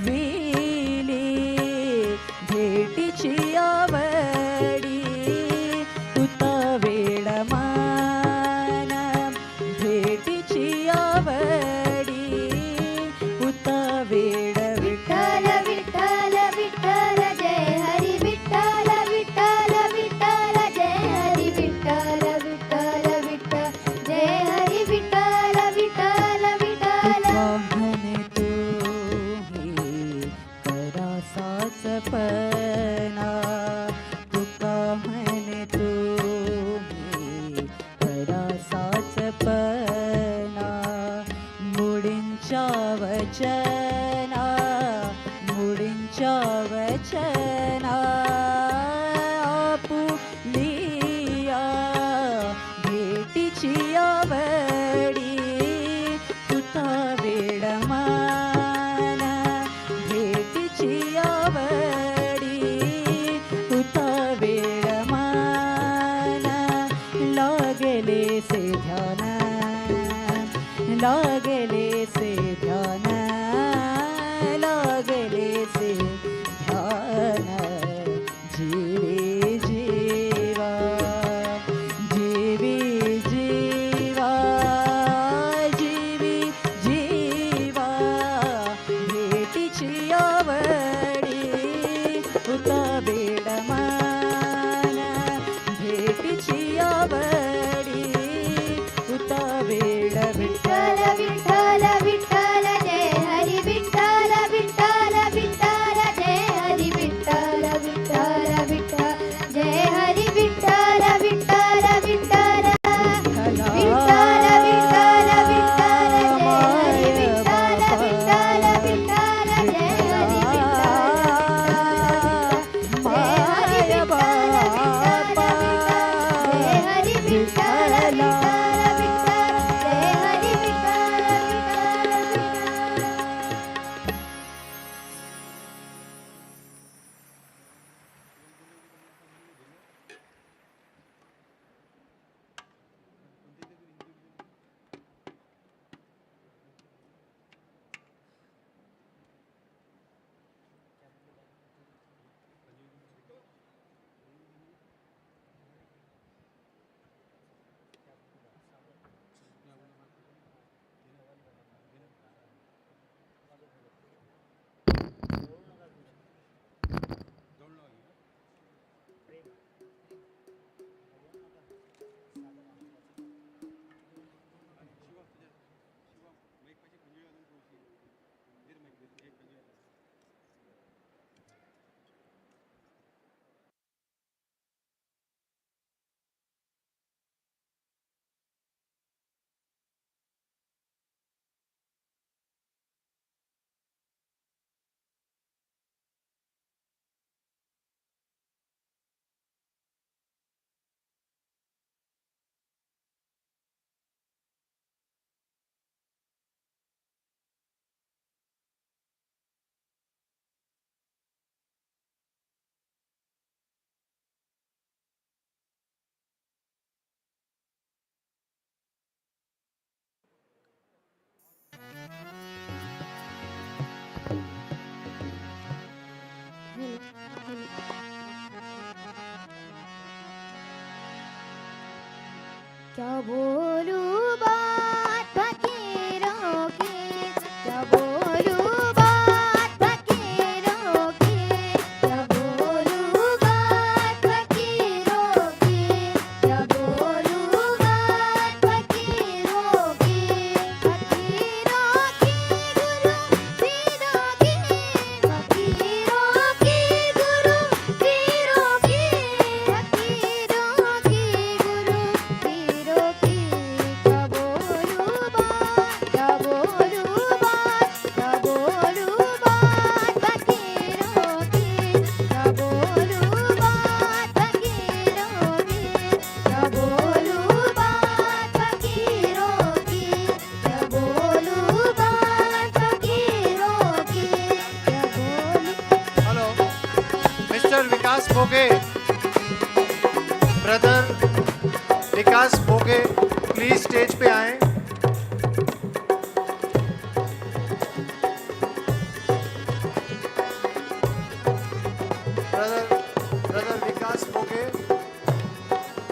Willie भेटीची आवडी तुता वेळ मान भेटीची आवडी उता वेळ विठ्ठल विठ्ठल विठ्ठल जय हरी विठ्ठल विठ्ठल विठ्ठल जय हरी विठ्ठल विठ्ठल विठ्ठल जय हरी विठ्ठल विठ्ठल विठ्ठल म्हणे तू करा साचपणा तुका म्हणे तू करा साचपणा मुडींच्या वचना मुडींच्या वचना आपुलिया भेटीची आवडी तुता वेळ मान भेटीची आवडी तुता वेळ मान लागले से ध्यान लागले से ध्यान लागले से ध्यान जीवी जीवा जीवी जीवा जीवी जीवा भेटीची आवडी उता वेळ मान भेटीची आवडी उता वेळ विठ्ठल विठ्ठल विठ्ठल जय हरी विठ्ठल विठ्ठल विठ्ठल जय हरी विठ्ठल विठ्ठल विठ्ठल जय हरी विठ्ठल विठ्ठल विठ्ठल विठ्ठल विठ्ठल विठ्ठल जय हरी विठ्ठल विठ्ठल विठ्ठल जय हरी विठ्ठल क्या बोलूं बात फकीरों की क्या बोलूं बात फकीरों की क्या बोलूं बात फकीरों की क्या बोलूं बात फकीरों की फकीरों की गुरु पीरों की फकीरों की गुरु पीरों की फकीरों की गुरु पीरों की क्या बोलूं बात क्या बोलूं बात क्या बोलूं बात फकीरों की क्या बोलूं बात फकीरों की क्या बोलूं बात फकीरों की क्या बोलूं बात फकीरों की क्या बोलूं हेलो मिस्टर विकास भोगे, ब्रदर विकास भोगे, प्लीज स्टेज पे आए।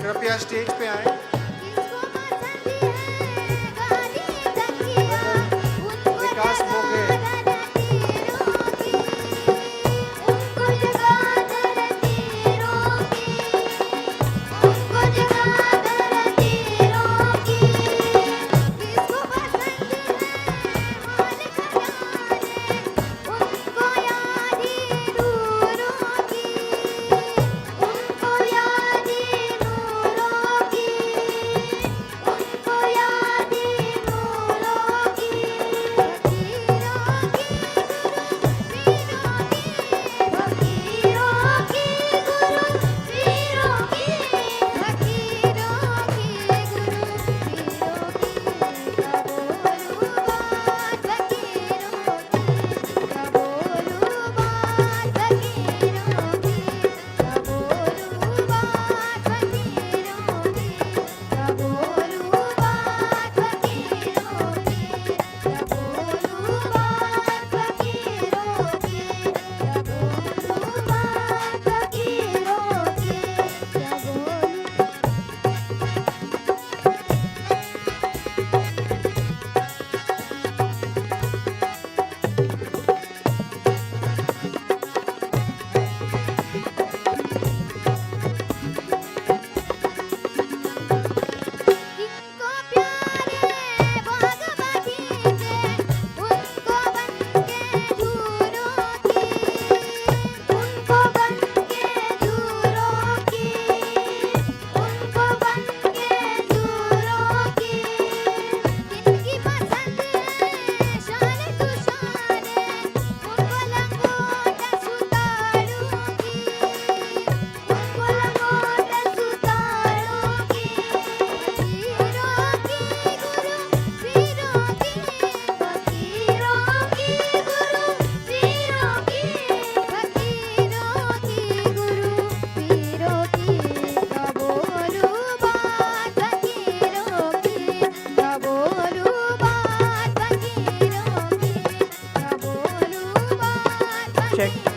कृपया स्टेज पे आए। विकास मोगे।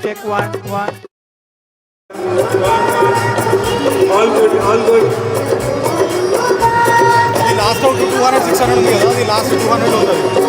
Check one. All good, all good. అది లాస్ట్ అవుట్ 200 600 ఉంది కదా, అది లాస్ట్ 200 అవుతుంది.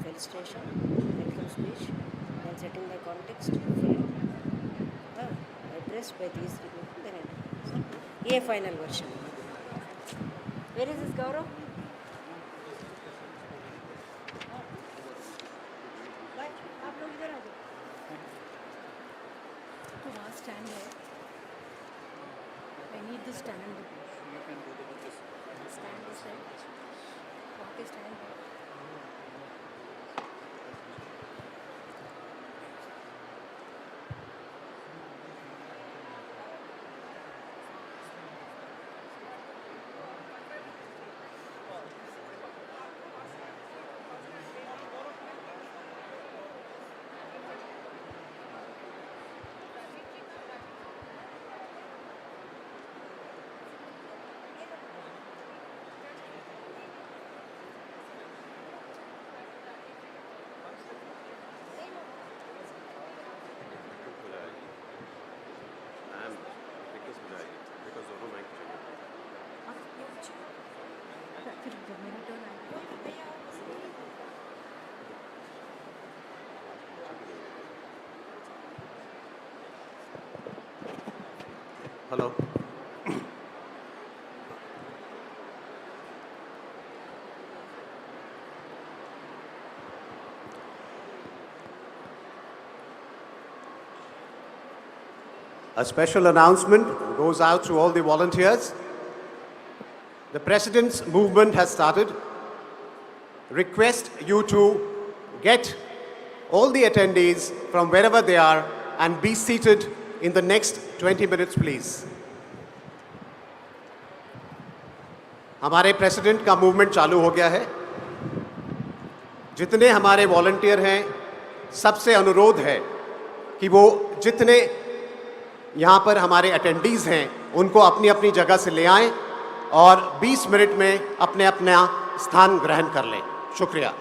felicitation, welcome speech, then setting the context, film, address by these three people, then end. A final version. Where is this Gaurav? आप लोग इधर आ जाओ. तो वहाँ stand है. I need the stand. Stand is right. वहाँ पे stand है. Hello. A special announcement goes out to all the volunteers. The President's movement has started. Request you to get all the attendees from wherever they are and be seated in the next 20 minutes, please. हमारे president का movement चालू हो गया है. जितने हमारे volunteer हैं, सबसे अनुरोध है कि वो जितने यहाँ पर हमारे अटेंडीज़ हैं, उनको अपनी अपनी जगह से ले आएं और 20 मिनट में अपने अपना स्थान ग्रहण कर लें. शुक्रिया.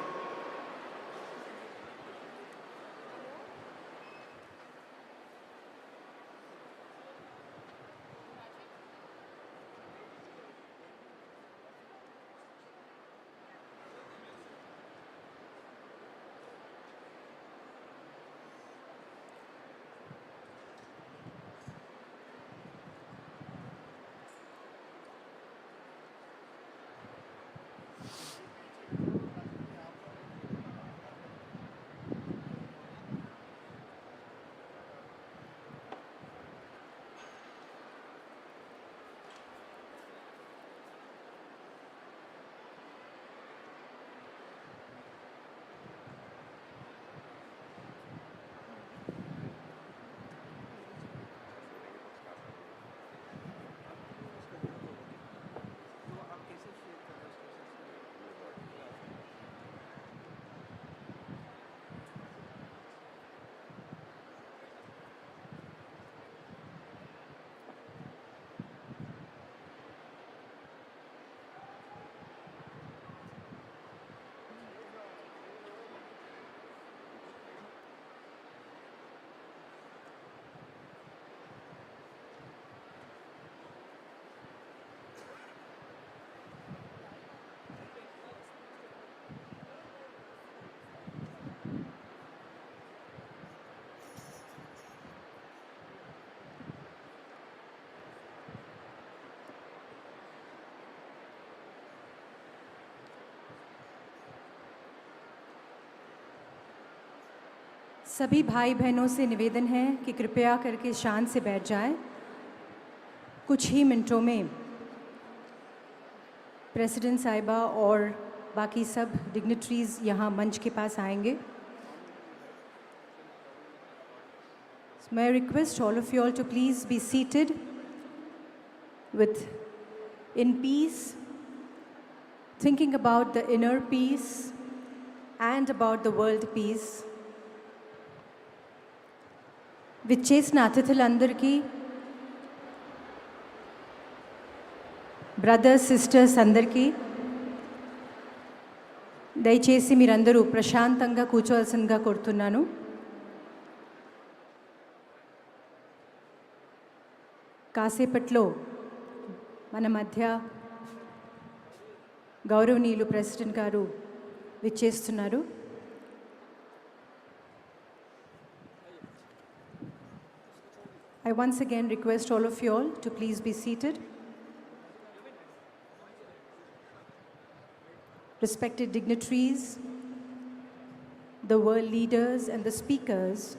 सभी भाई बहनों से निवेदन है कि कृपया करके शांत से बैठ जाएं. कुछ ही मिनटों में प्रेसिडेंट साहिबा और बाकी सब डिग्निटरीज यहाँ मंच के पास आएंगे. May I request all of you all to please be seated in peace, thinking about the inner peace and about the world peace. విచ్చేసిన అతిథులందరికీ, బ్రదర్స్ సిస్టర్స్ అందరికీ దయచేసి మీరందరూ ప్రశాంతంగా కూర్చోవలసిందిగా కోరుతున్నాను. కాసేపట్లో మన మధ్య గౌరవనీయులు ప్రెసిడెంట్ గారు విచ్చేస్తున్నారు. I once again request all of you all to please be seated. Respected dignitaries, the world leaders and the speakers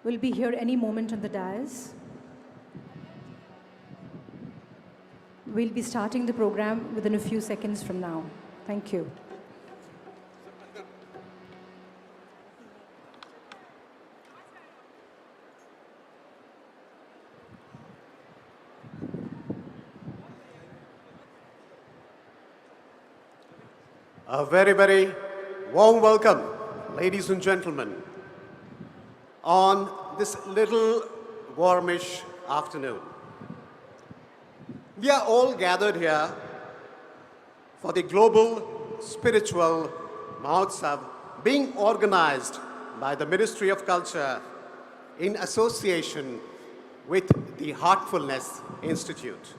will be here any moment on the dais. We'll be starting the program within a few seconds from now. Thank you. A very, very warm welcome, ladies and gentlemen, on this little warmish afternoon. We are all gathered here for the global spiritual Mahotsav being organized by the Ministry of Culture in association with the Heartfulness Institute.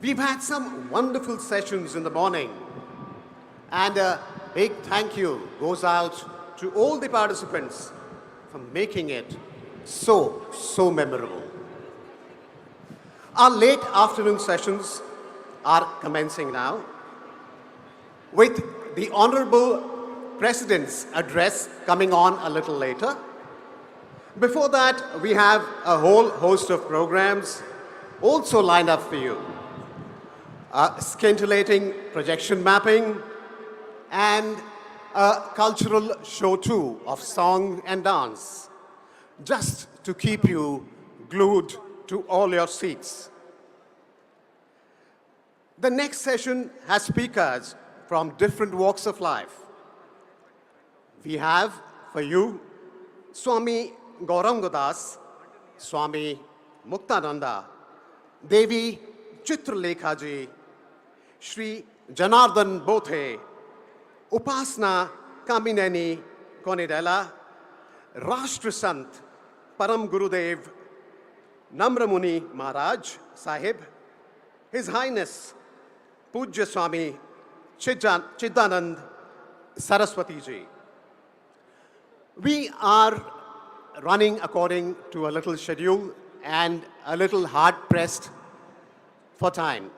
We've had some wonderful sessions in the morning, and a big thank you goes out to all the participants for making it so memorable. Our late afternoon sessions are commencing now with the Honorable President's address coming on a little later. Before that, we have a whole host of programs also lined up for you. Scintillating projection mapping, and a cultural show too of song and dance, just to keep you glued to all your seats. The next session has speakers from different walks of life. We have for you Swami Gaurangadas, Swami Muktananda, Devi Chitralekhaji, Shri Janardhan Bothe, Upasna Kamineni Konidela, Rashtra Sant Param Gurudev Namramuni Maharaj Sahib, His Highness Pujya Swami Chiddanand Saraswati Ji. We are running according to a little schedule and a little hard-pressed for time.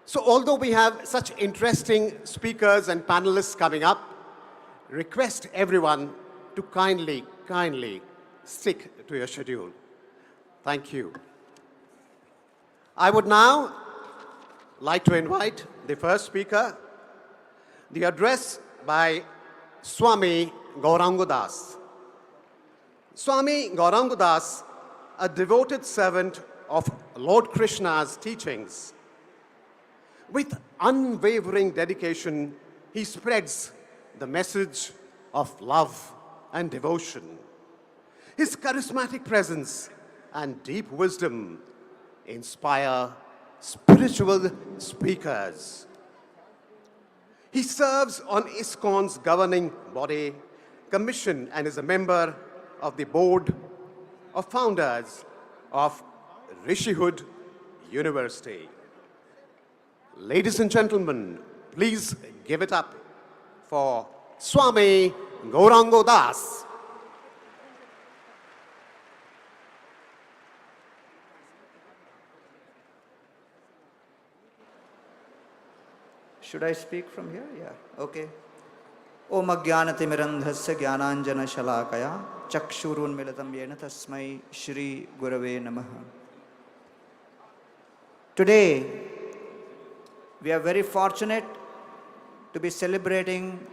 So although we have such interesting speakers and panelists coming up, request everyone to kindly stick to your schedule. Thank you. I would now like to invite the first speaker, the address by Swami Gaurangadas. Swami Gaurangadas, a devoted servant of Lord Krishna's teachings, with unwavering dedication, he spreads the message of love and devotion. His charismatic presence and deep wisdom inspire spiritual speakers. He serves on ISKCON's governing body commission and is a member of the board of founders of Rishihood University. Ladies and gentlemen, please give it up for Swami Gaurangadas. Should I speak from here? Yeah, okay. Om Ajnanatimirandhasya Jnananjana Shalakaya Chakshurunmilitam Yena Tasmai Shri Gurave Namaha. Today, we are very fortunate to be celebrating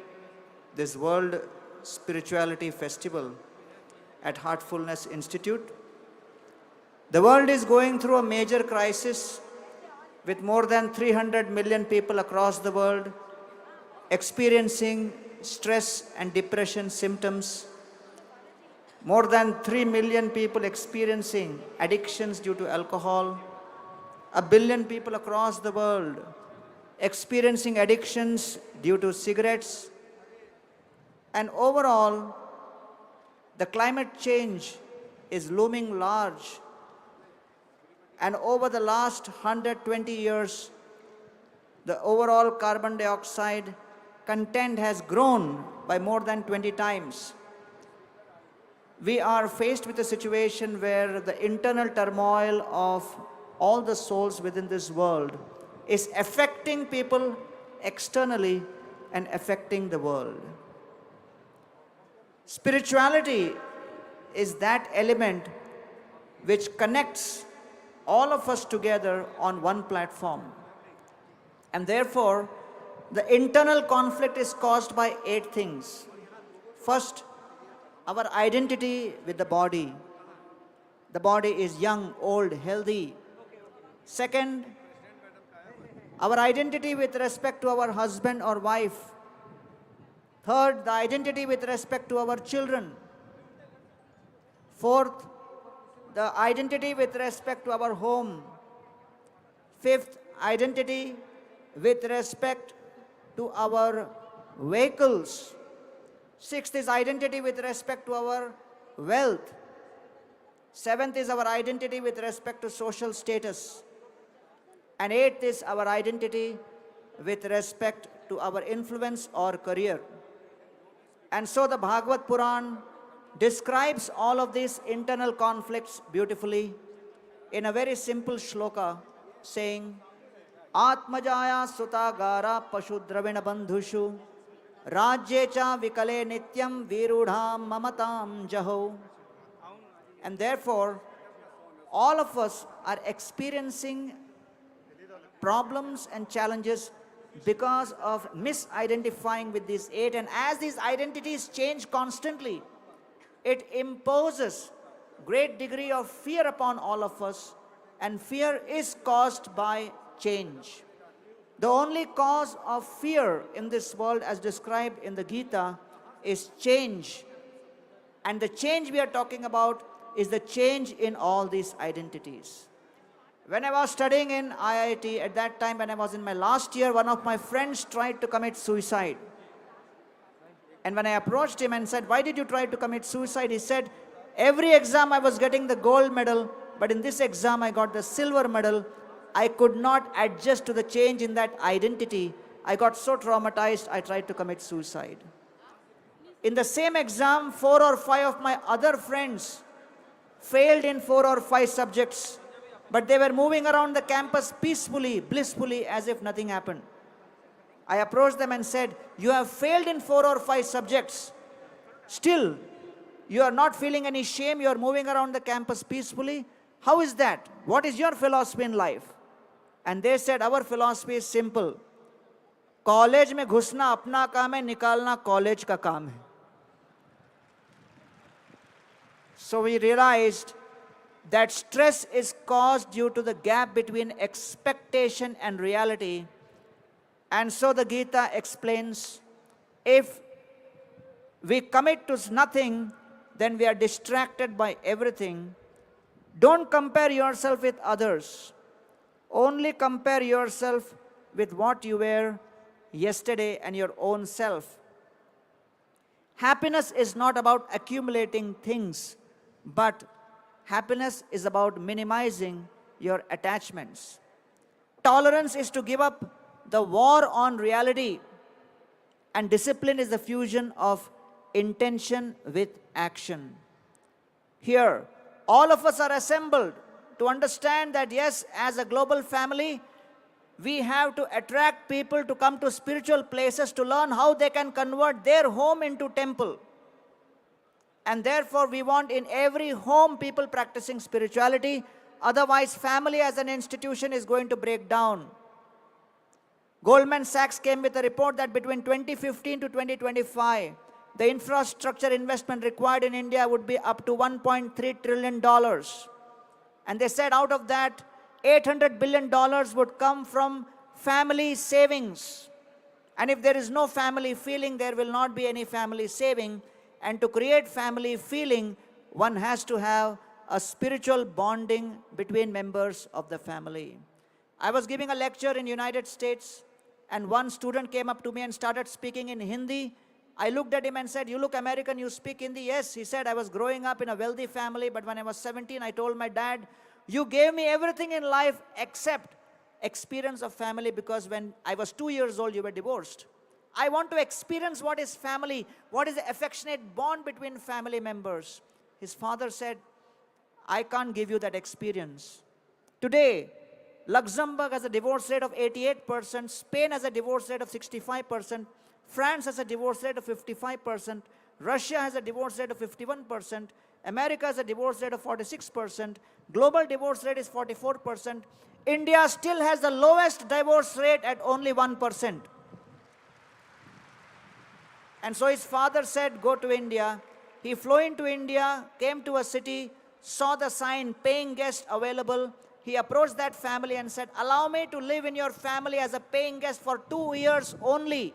this World Spirituality Festival at Heartfulness Institute. The world is going through a major crisis with more than 300 million people across the world experiencing stress and depression symptoms, more than 3 million people experiencing addictions due to alcohol, 1 billion people across the world experiencing addictions due to cigarettes, and overall, the climate change is looming large. And over the last 120 years, the overall carbon dioxide content has grown by more than 20 times. we are faced with a situation where the internal turmoil of all the souls within this world is affecting people externally and affecting the world. Spirituality is that element which connects all of us together on one platform. And therefore, the internal conflict is caused by 8 things. First, our identity with the body. The body is young, old, healthy. Second, our identity with respect to our husband or wife. Third, the identity with respect to our children. Fourth, the identity with respect to our home. Fifth, identity with respect to our vehicles. Sixth is identity with respect to our wealth. Seventh is our identity with respect to social status. And eighth is our identity with respect to our influence or career. And so the Bhagavad Puran describes all of these internal conflicts beautifully in a very simple shloka saying, Atmajaya sutagara pashudravina bandhushu rajye cha vikale nityam virudham mamatam jaho. And therefore, all of us are experiencing problems and challenges because of misidentifying with these 8. And as these identities change constantly, it imposes great degree of fear upon all of us, and fear is caused by change. The only cause of fear in this world as described in the Gita is change. And the change we are talking about is the change in all these identities. When I was studying in IIT, at that time when I was in my last year, one of my friends tried to commit suicide. And when I approached him and said, why did you try to commit suicide? He said, every exam I was getting the gold medal, but in this exam I got the silver medal. I could not adjust to the change in that identity. I got so traumatized, I tried to commit suicide. In the same exam, 4 or 5 of my other friends failed in 4 or 5 subjects, but they were moving around the campus peacefully, blissfully, as if nothing happened. I approached them and said, you have failed in 4 or 5 subjects. Still, you are not feeling any shame. You are moving around the campus peacefully. How is that? What is your philosophy in life? And they said, our philosophy is simple. College में घुसना अपना काम है, निकालना college का काम है. So we realized that stress is caused due to the gap between expectation and reality. And so the Gita explains, if we commit to nothing, then we are distracted by everything. Don't compare yourself with others. Only compare yourself with what you were yesterday and your own self. Happiness is not about accumulating things, but happiness is about minimizing your attachments. Tolerance is to give up the war on reality, and discipline is the fusion of intention with action. Here, all of us are assembled to understand that yes, as a global family, we have to attract people to come to spiritual places to learn how they can convert their home into temple. And therefore, we want in every home people practicing spirituality. Otherwise, family as an institution is going to break down. Goldman Sachs came with a report that between 2015 to 2025, the infrastructure investment required in India would be up to $1.3 trillion. And they said out of that, $800 billion would come from family savings. And if there is no family feeling, there will not be any family saving. And to create family feeling, one has to have a spiritual bonding between members of the family. I was giving a lecture in United States, and one student came up to me and started speaking in Hindi. I looked at him and said, you look American, you speak Hindi? Yes, he said, I was growing up in a wealthy family, but when I was 17, I told my dad, you gave me everything in life except experience of family, because when I was 2 years old, you were divorced. I want to experience what is family, what is the affectionate bond between family members. his father said, I can't give you that experience. Today, Luxembourg has a divorce rate of 88%, Spain has a divorce rate of 65%, France has a divorce rate of 55%, Russia has a divorce rate of 51%, America has a divorce rate of 46%, global divorce rate is 44%, India still has the lowest divorce rate at only 1%. And so his father said, go to India. He flew into India, came to a city, saw the sign, paying guest available. He approached that family and said, allow me to live in your family as a paying guest for 2 years only.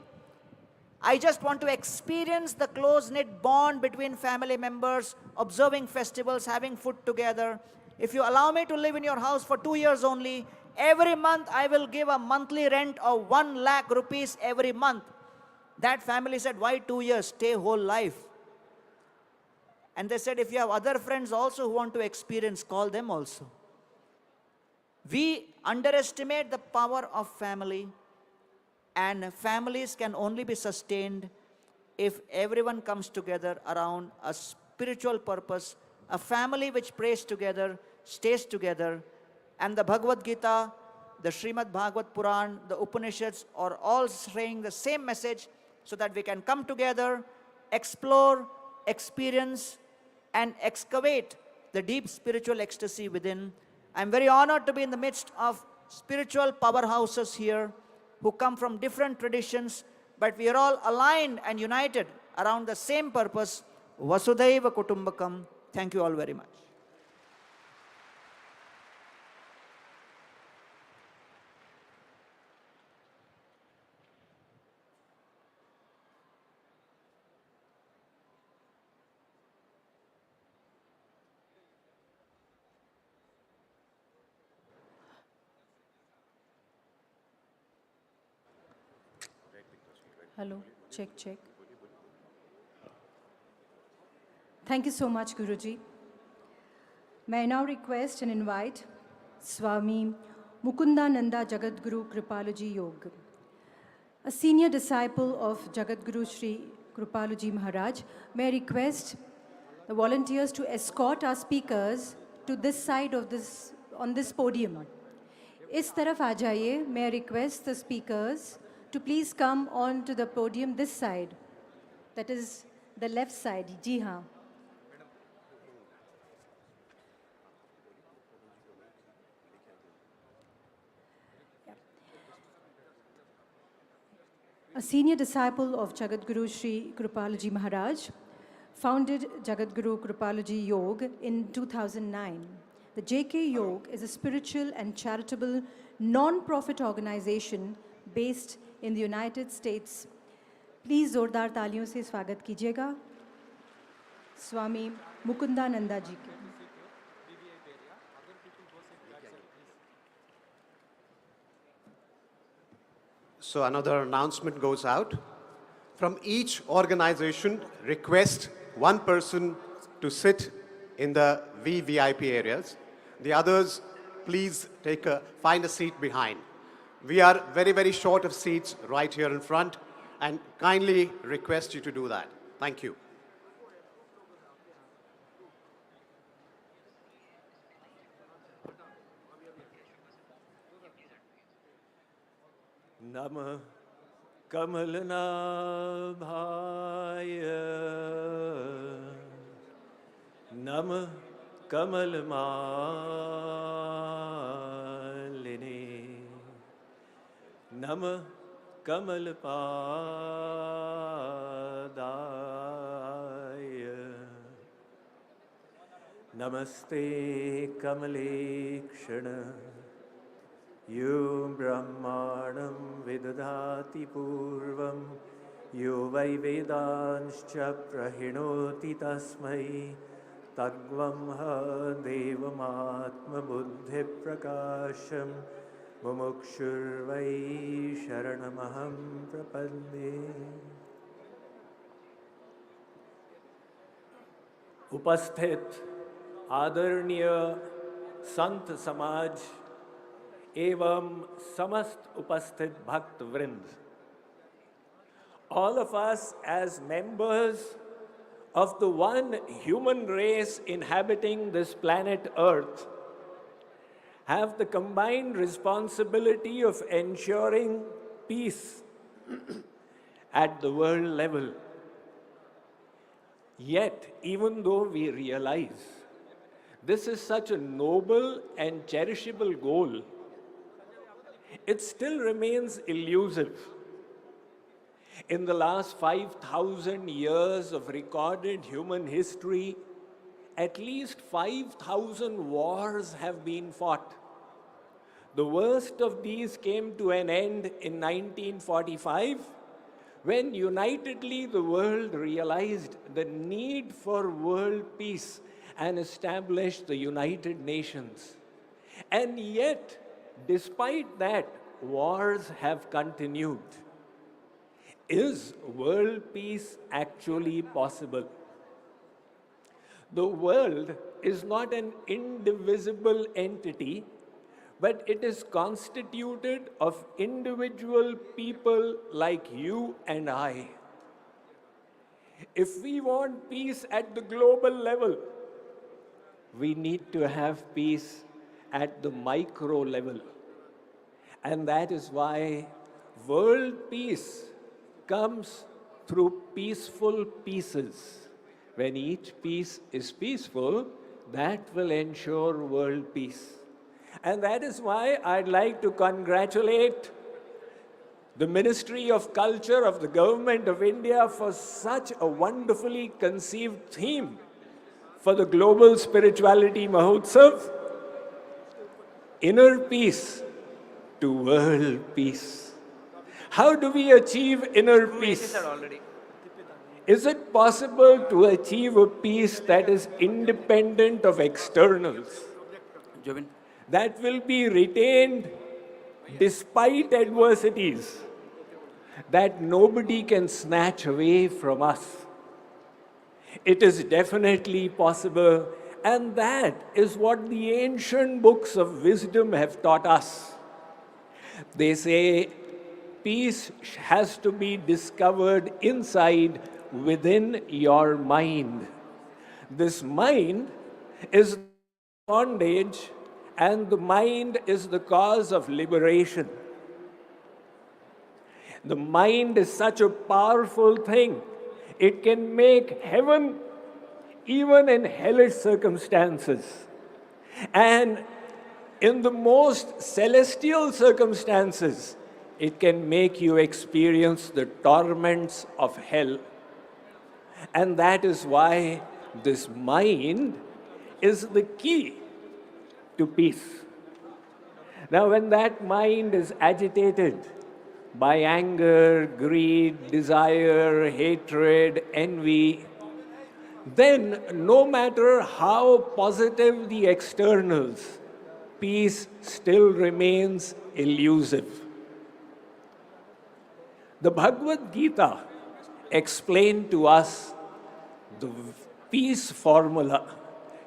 I just want to experience the close-knit bond between family members, observing festivals, having food together. If you allow me to live in your house for 2 years only, every month I will give a monthly rent of 1 lakh rupees every month. That family said, why 2 years? Stay whole life. And they said, if you have other friends also who want to experience, call them also. We underestimate the power of family, and families can only be sustained if everyone comes together around a spiritual purpose, a family which prays together, stays together, and the Bhagavad Gita, the Srimad Bhagavad Puran, the Upanishads are all saying the same message, so that we can come together, explore, experience, and excavate the deep spiritual ecstasy within. I'm very honored to be in the midst of spiritual powerhouses here who come from different traditions, but we are all aligned and united around the same purpose, Vasudhaiva Kutumbakam. Thank you all very much. Hello, check, check. Thank you so much, Guruji. May I now request and invite Swami Mukundananda Jagadguru Kripaluji Yog, a senior disciple of Jagadguru Sri Kripaluji Maharaj. May I request the volunteers to escort our speakers to this side of this, on this podium. Is taraf aa jaiye. May I request the speakers to please come on to the podium this side. That is the left side. Ji haan. A senior disciple of Jagadguru Sri Kripaluji Maharaj, founded Jagadguru Kripaluji Yog in 2009. The JK Yog is a spiritual and charitable non-profit organization based in the United States. Please जोरदार तालियों से स्वागत कीजिएगा स्वामी मुकुंदानंदा जी के. So another announcement goes out. From each organization, request one person to sit in the VVIP areas. The others, please find a seat behind. We are very, very short of seats right here in front, and kindly request you to do that. Thank you. Namah Kamalnabhaya Namah Kamalmaline Namah Kamalpadaya Namaste Kamalekshana Yo Brahmanam Vidadati Purvam Yo Vai Vedanscha Prahinoti Tasmai Tagvam Ha Devamatma Buddhi Prakasham Mumukshur Vai Sharanamaham Prapadde. उपस्थित आदरणीय संत समाज एवं समस्त उपस्थित भक्त वृंद, all of us as members of the one human race inhabiting this planet Earth have the combined responsibility of ensuring peace at the world level. Yet, even though we realize this is such a noble and cherishable goal, it still remains elusive. In the last 5,000 years of recorded human history, at least 5,000 wars have been fought. The worst of these came to an end in 1945, when unitedly the world realized the need for world peace and established the United Nations. And yet, despite that, wars have continued. Is world peace actually possible? The world is not an indivisible entity, but it is constituted of individual people like you and I. If we want peace at the global level, we need to have peace at the micro level. And that is why world peace comes through peaceful pieces. When each piece is peaceful, that will ensure world peace. And that is why I'd like to congratulate the Ministry of Culture of the Government of India for such a wonderfully conceived theme for the Global Spirituality Mahotsav, Inner Peace to World Peace. How do we achieve inner peace? Is it possible to achieve a peace that is independent of externals, that will be retained despite adversities, that nobody can snatch away from us? It is definitely possible, and that is what the ancient books of wisdom have taught us. They say peace has to be discovered inside, within your mind. This mind is bondage, and the mind is the cause of liberation. The mind is such a powerful thing. It can make heaven even in hellish circumstances. And in the most celestial circumstances, it can make you experience the torments of hell. And that is why this mind is the key to peace. Now, when that mind is agitated by anger, greed, desire, hatred, envy, then no matter how positive the externals, peace still remains elusive. The Bhagavad Gita explained to us the peace formula.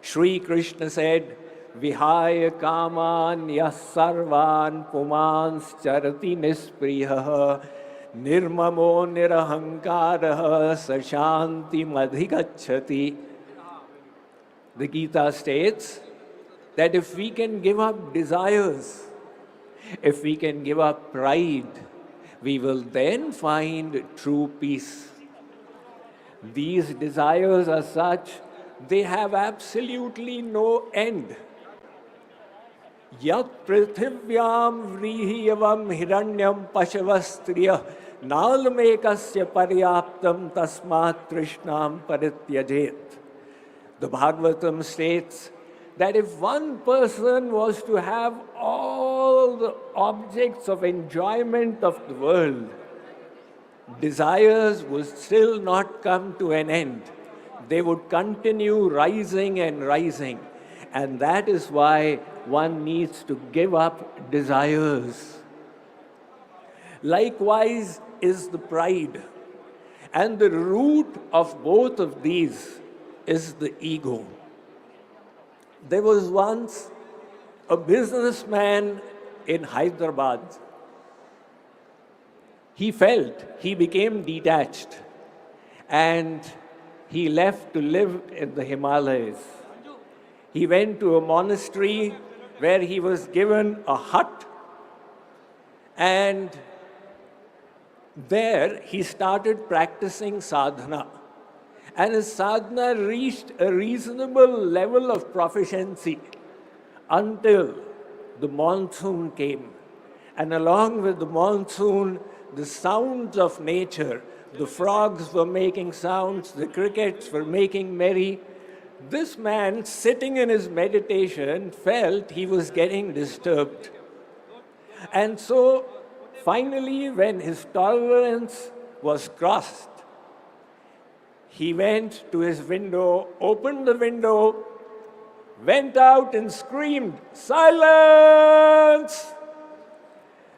Shri Krishna said, Vihaya kaman yas sarvan pumans charati nispriyaha nirmamo nirahankaraha sashanti madhigacchati. The Gita states that if we can give up desires, if we can give up pride, we will then find true peace. These desires are such, they have absolutely no end. Yat prithivyam vrihiyavam hiranyam pashavastriya nalmekasya paryaptam tasmat trishnam parityajet. The Bhagavatam states that if one person was to have all the objects of enjoyment of the world, desires would still not come to an end. They would continue rising and rising. And that is why one needs to give up desires. Likewise is the pride. And the root of both of these is the ego. There was once a businessman in Hyderabad. He felt he became detached, and he left to live in the Himalayas. He went to a monastery where he was given a hut, and there he started practicing sadhana. And his sadhana reached a reasonable level of proficiency until the monsoon came. And along with the monsoon, the sounds of nature, the frogs were making sounds, the crickets were making merry. This man, sitting in his meditation, felt he was getting disturbed. And so, finally, when his tolerance was crossed, he went to his window, opened the window, went out and screamed, "Silence!"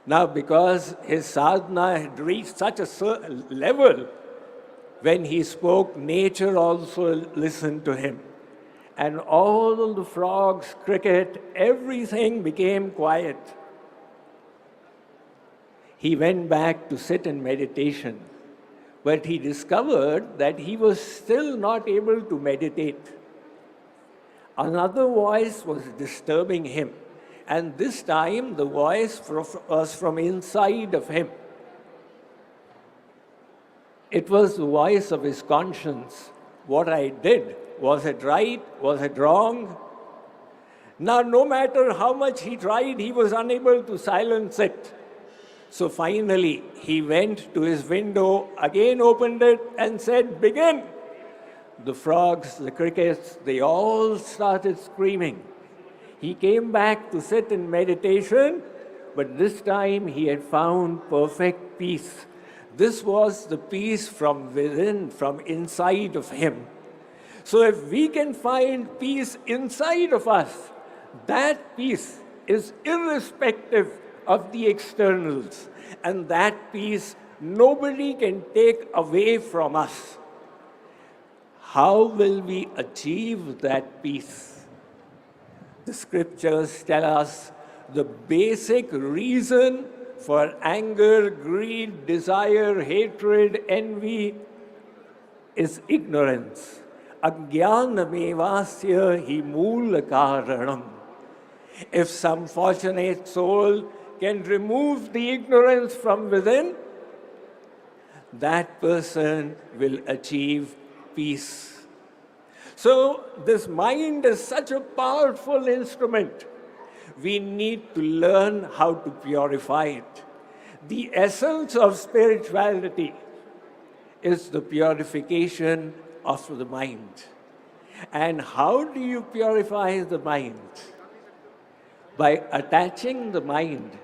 Now, because his sadhana had reached such a level, when he spoke, nature also listened to him. And all the frogs, cricket, everything became quiet. He went back to sit in meditation, but he discovered that he was still not able to meditate. Another voice was disturbing him, and this time the voice was from inside of him. It was the voice of his conscience. What I did, was it right? Was it wrong? Now, no matter how much he tried, he was unable to silence it. So finally, he went to his window, again opened it, and said, "Begin." The frogs, the crickets, they all started screaming. He came back to sit in meditation, but this time he had found perfect peace. This was the peace from within, from inside of him. So if we can find peace inside of us, that peace is irrespective of the externals. And that peace nobody can take away from us. How will we achieve that peace? The scriptures tell us the basic reason for anger, greed, desire, hatred, envy is ignorance. Ajnanamevasya hi moola karanam. If some fortunate soul can remove the ignorance from within, that person will achieve peace. So this mind is such a powerful instrument. We need to learn how to purify it. The essence of spirituality is the purification of the mind. And how do you purify the mind? By attaching the mind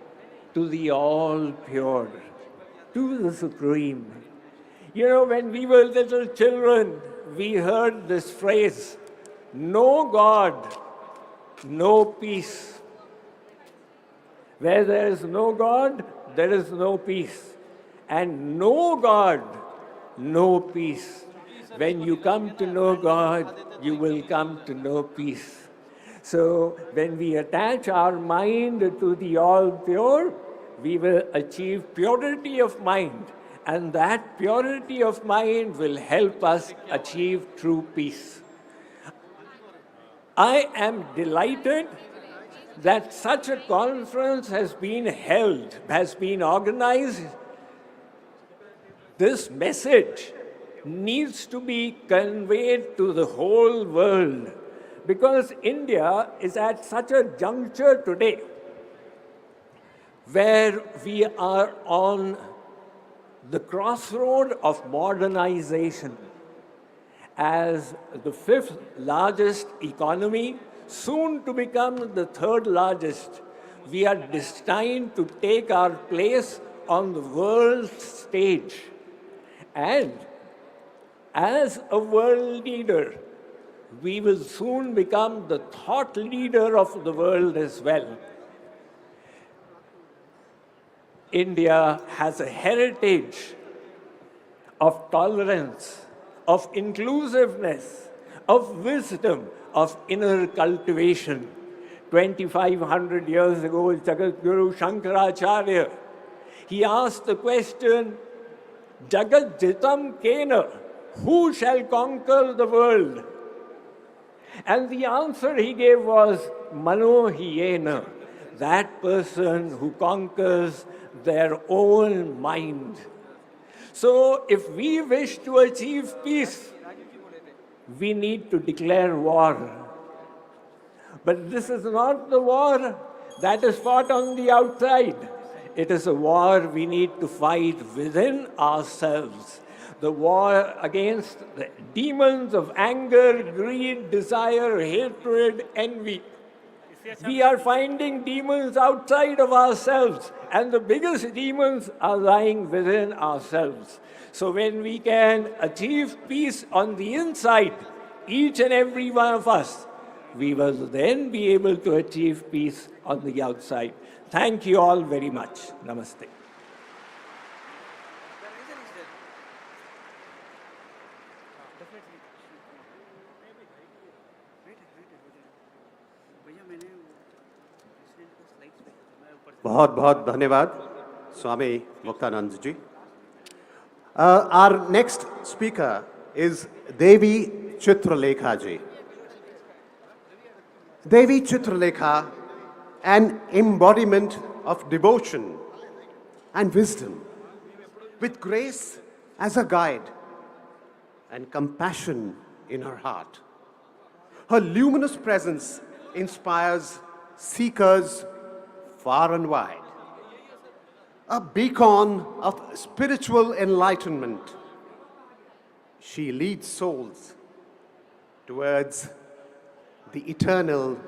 to the all-pure, to the Supreme. You know, when we were little children, we heard this phrase, "No God, no peace." Where there is no God, there is no peace. And no God, no peace. When you come to know God, you will come to know peace. So when we attach our mind to the all-pure, we will achieve purity of mind. And that purity of mind will help us achieve true peace. I am delighted that such a conference has been held, has been organized. This message needs to be conveyed to the whole world, because India is at such a juncture today where we are on the crossroad of modernization. As the 5th largest economy, soon to become the 3rd largest, we are destined to take our place on the world stage. And as a world leader, we will soon become the thought leader of the world as well. India has a heritage of tolerance, of inclusiveness, of wisdom, of inner cultivation. 2,500 years ago, Jagat Guru Shankaracharya, he asked the question, Jagat Jitam Kena, who shall conquer the world? And the answer he gave was Manohyena, that person who conquers their own mind. So if we wish to achieve peace, we need to declare war. But this is not the war that is fought on the outside. It is a war we need to fight within ourselves. The war against the demons of anger, greed, desire, hatred, envy. We are finding demons outside of ourselves, and the biggest demons are lying within ourselves. So when we can achieve peace on the inside, each and every one of us, we will then be able to achieve peace on the outside. Thank you all very much. Namaste. बहुत बहुत धन्यवाद स्वामी मुक्तानंद जी. Our next speaker is Devi Chitralekha ji. Devi Chitralekha, an embodiment of devotion and wisdom, with grace as a guide and compassion in her heart. Her luminous presence inspires seekers far and wide, a beacon of spiritual enlightenment. She leads souls towards the eternal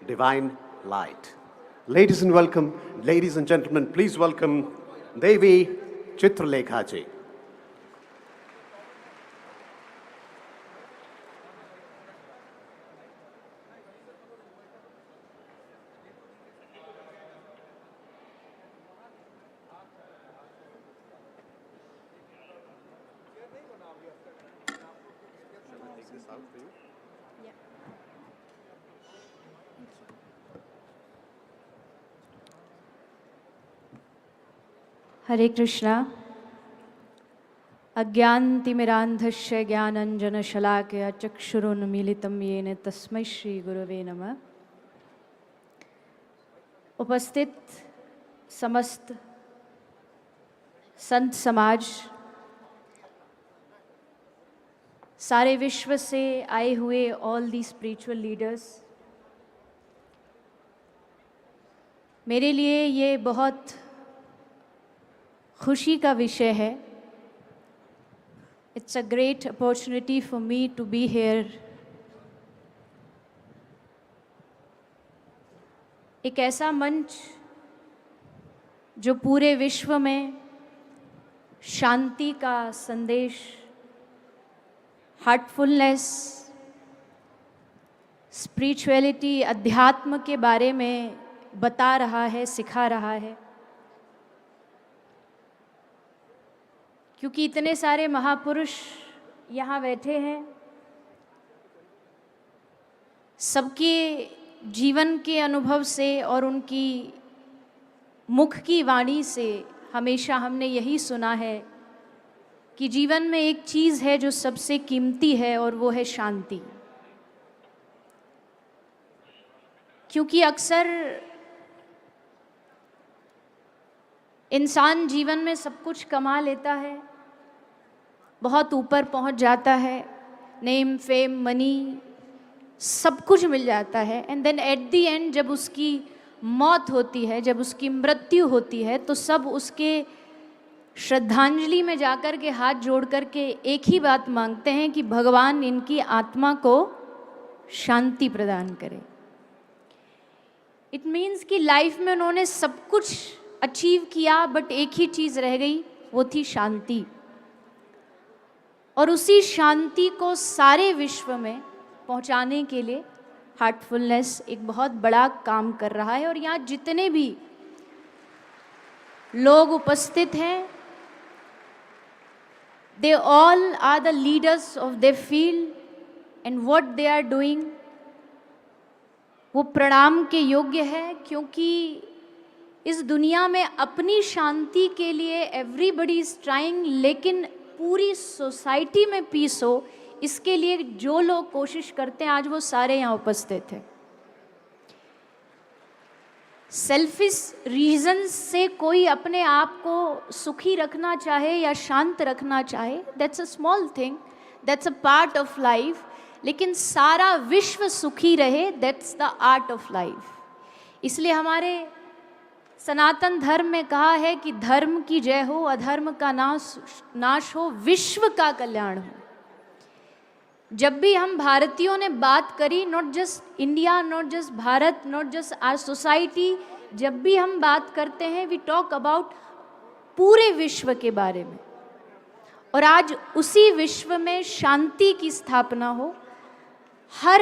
divine light. Ladies and gentlemen, please welcome Devi Chitralekha ji. हरे कृष्णा. अज्ञानतिमिरान्धस्य ज्ञानञ्जनशलाकया चक्षुरुन्मीलितं येन तस्मै श्रीगुरवे नमः. उपस्थित समस्त संत समाज, सारे विश्व से आए हुए ऑल दी स्पिरिचुअल लीडर्स, मेरे लिए ये बहुत खुशी का विषय है. It's a great opportunity for me to be here. एक ऐसा मंच जो पूरे विश्व में शांति का संदेश, हार्टफुलनेस, स्पिरिचुअलिटी, अध्यात्म के बारे में बता रहा है, सिखा रहा है. क्योंकि इतने सारे महापुरुष यहाँ बैठे हैं, सबके जीवन के अनुभव से और उनकी मुख की वाणी से हमेशा हमने यही सुना है कि जीवन में एक चीज़ है जो सबसे कीमती है और वो है शांति. क्योंकि अक्सर इंसान जीवन में सब कुछ कमा लेता है, बहुत ऊपर पहुंच जाता है, नेम, फेम, मनी, सब कुछ मिल जाता है, and then at the end जब उसकी मौत होती है, जब उसकी मृत्यु होती है, तो सब उसके श्रद्धांजलि में जाकर के हाथ जोड़ कर के एक ही बात मांगते हैं कि भगवान इनकी आत्मा को शांति प्रदान करे. इट मीन्स कि लाइफ में उन्होंने सब कुछ अचीव किया, बट एक ही चीज़ रह गई, वो थी शांति. और उसी शांति को सारे विश्व में पहुंचाने के लिए हार्टफुलनेस एक बहुत बड़ा काम कर रहा है. और यहाँ जितने भी लोग उपस्थित हैं, they all are the leaders of their field, and what they are doing वो प्रणाम के योग्य है. क्योंकि इस दुनिया में अपनी शांति के लिए एवरीबडी इज ट्राइंग, लेकिन पूरी सोसाइटी में पीस हो, इसके लिए जो लोग कोशिश करते हैं आज वो सारे यहाँ उपस्थित हैं। सेल्फिश रीजन से कोई अपने आप को सुखी रखना चाहे या शांत रखना चाहे, that's a small thing, that's a part of life. लेकिन सारा विश्व सुखी रहे, that's the art of life. इसलिए हमारे सनातन धर्म में कहा है कि धर्म की जय हो, अधर्म का नाश हो, विश्व का कल्याण हो। जब भी हम भारतीयों ने बात करी, not just India, not just Bharat, not just our society, जब भी हम बात करते हैं वी टॉक अबाउट पूरे विश्व के बारे में। और आज उसी विश्व में शांति की स्थापना हो, हर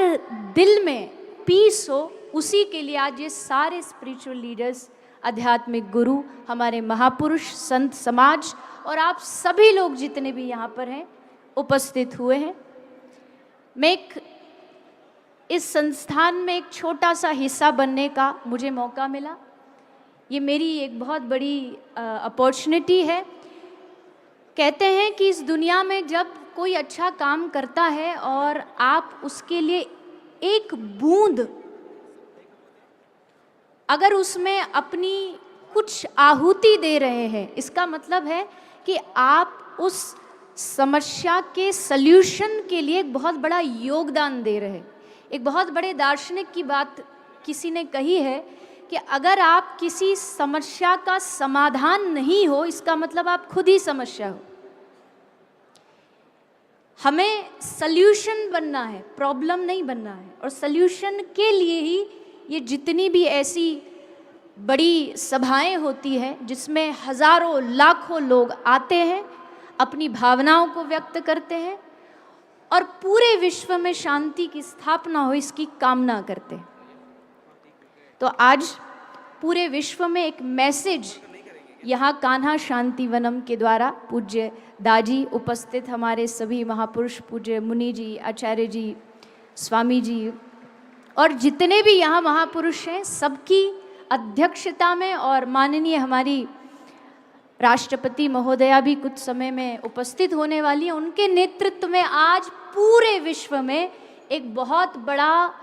दिल में पीस हो, उसी के लिए आज ये सारे स्पिरिचुअल लीडर्स, आध्यात्मिक गुरु, हमारे महापुरुष, संत समाज और आप सभी लोग जितने भी यहाँ पर हैं उपस्थित हुए हैं। मैं इस संस्थान में एक छोटा सा हिस्सा बनने का मुझे मौका मिला। ये मेरी एक बहुत बड़ी अपॉर्चुनिटी है। कहते हैं कि इस दुनिया में जब कोई अच्छा काम करता है और आप उसके लिए एक बूंद अगर उसमें अपनी कुछ आहुति दे रहे हैं, इसका मतलब है कि आप उस समस्या के सल्यूशन के लिए एक बहुत बड़ा योगदान दे रहे हैं। एक बहुत बड़े दार्शनिक की बात किसी ने कही है कि अगर आप किसी समस्या का समाधान नहीं हो, इसका मतलब आप खुद ही समस्या हो। हमें सल्यूशन बनना है, प्रॉब्लम नहीं बनना है। और सल्यूशन के लिए ही ये जितनी भी ऐसी बड़ी सभाएं होती हैं जिसमें हजारों लाखों लोग आते हैं, अपनी भावनाओं को व्यक्त करते हैं और पूरे विश्व में शांति की स्थापना हो, इसकी कामना करते हैं। तो आज पूरे विश्व में एक मैसेज यहाँ कान्हा शांति वनम के द्वारा पूज्य दाजी, उपस्थित हमारे सभी महापुरुष, पूज्य मुनि जी, आचार्य जी, स्वामी जी और जितने भी यहाँ महापुरुष हैं, सबकी अध्यक्षता में और माननीय हमारी राष्ट्रपति महोदया भी कुछ समय में उपस्थित होने वाली हैं, उनके नेतृत्व में आज पूरे विश्व में एक बहुत बड़ा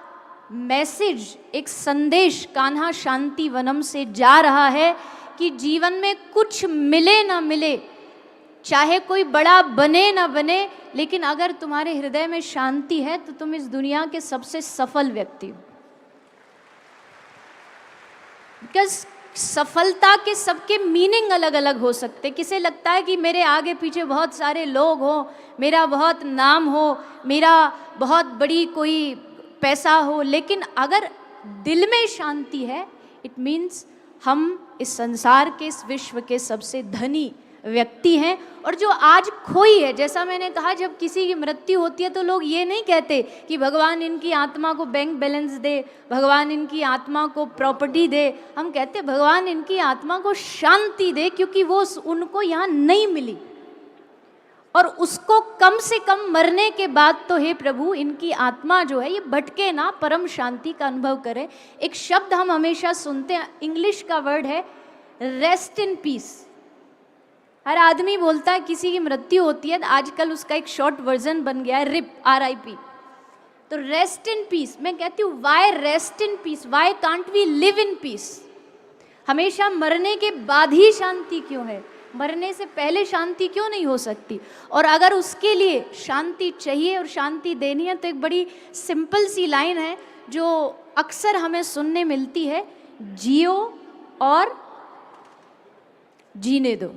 मैसेज, एक संदेश कान्हा शांति वनम से जा रहा है कि जीवन में कुछ मिले ना मिले, चाहे कोई बड़ा बने ना बने, लेकिन अगर तुम्हारे हृदय में शांति है तो तुम इस दुनिया के सबसे सफल व्यक्ति हो। बिकॉज सफलता के सबके मीनिंग अलग अलग हो सकते। किसे लगता है कि मेरे आगे पीछे बहुत सारे लोग हो, मेरा बहुत नाम हो, मेरा बहुत बड़ी कोई पैसा हो, लेकिन अगर दिल में शांति है, इट मीन्स हम इस संसार के, इस विश्व के सबसे धनी व्यक्ति हैं। और जो आज खोई है, जैसा मैंने कहा, जब किसी की मृत्यु होती है तो लोग ये नहीं कहते कि भगवान इनकी आत्मा को बैंक बैलेंस दे, भगवान इनकी आत्मा को प्रॉपर्टी दे। हम कहते भगवान इनकी आत्मा को शांति दे, क्योंकि वो उनको यहाँ नहीं मिली और उसको कम से कम मरने के बाद तो हे प्रभु इनकी आत्मा जो है ये भटके ना, परम शांति का अनुभव करे। एक शब्द हम हमेशा सुनते हैं, इंग्लिश का वर्ड है रेस्ट इन पीस। हर आदमी बोलता है किसी की मृत्यु होती है, आजकल उसका एक शॉर्ट वर्जन बन गया है रिप, RIP। तो रेस्ट इन पीस, मैं कहती हूँ why rest in peace, why can't we live in peace? हमेशा मरने के बाद ही शांति क्यों है? मरने से पहले शांति क्यों नहीं हो सकती? और अगर उसके लिए शांति चाहिए और शांति देनी है तो एक बड़ी सिंपल सी लाइन है जो अक्सर हमें सुनने मिलती है, जियो और जीने दो।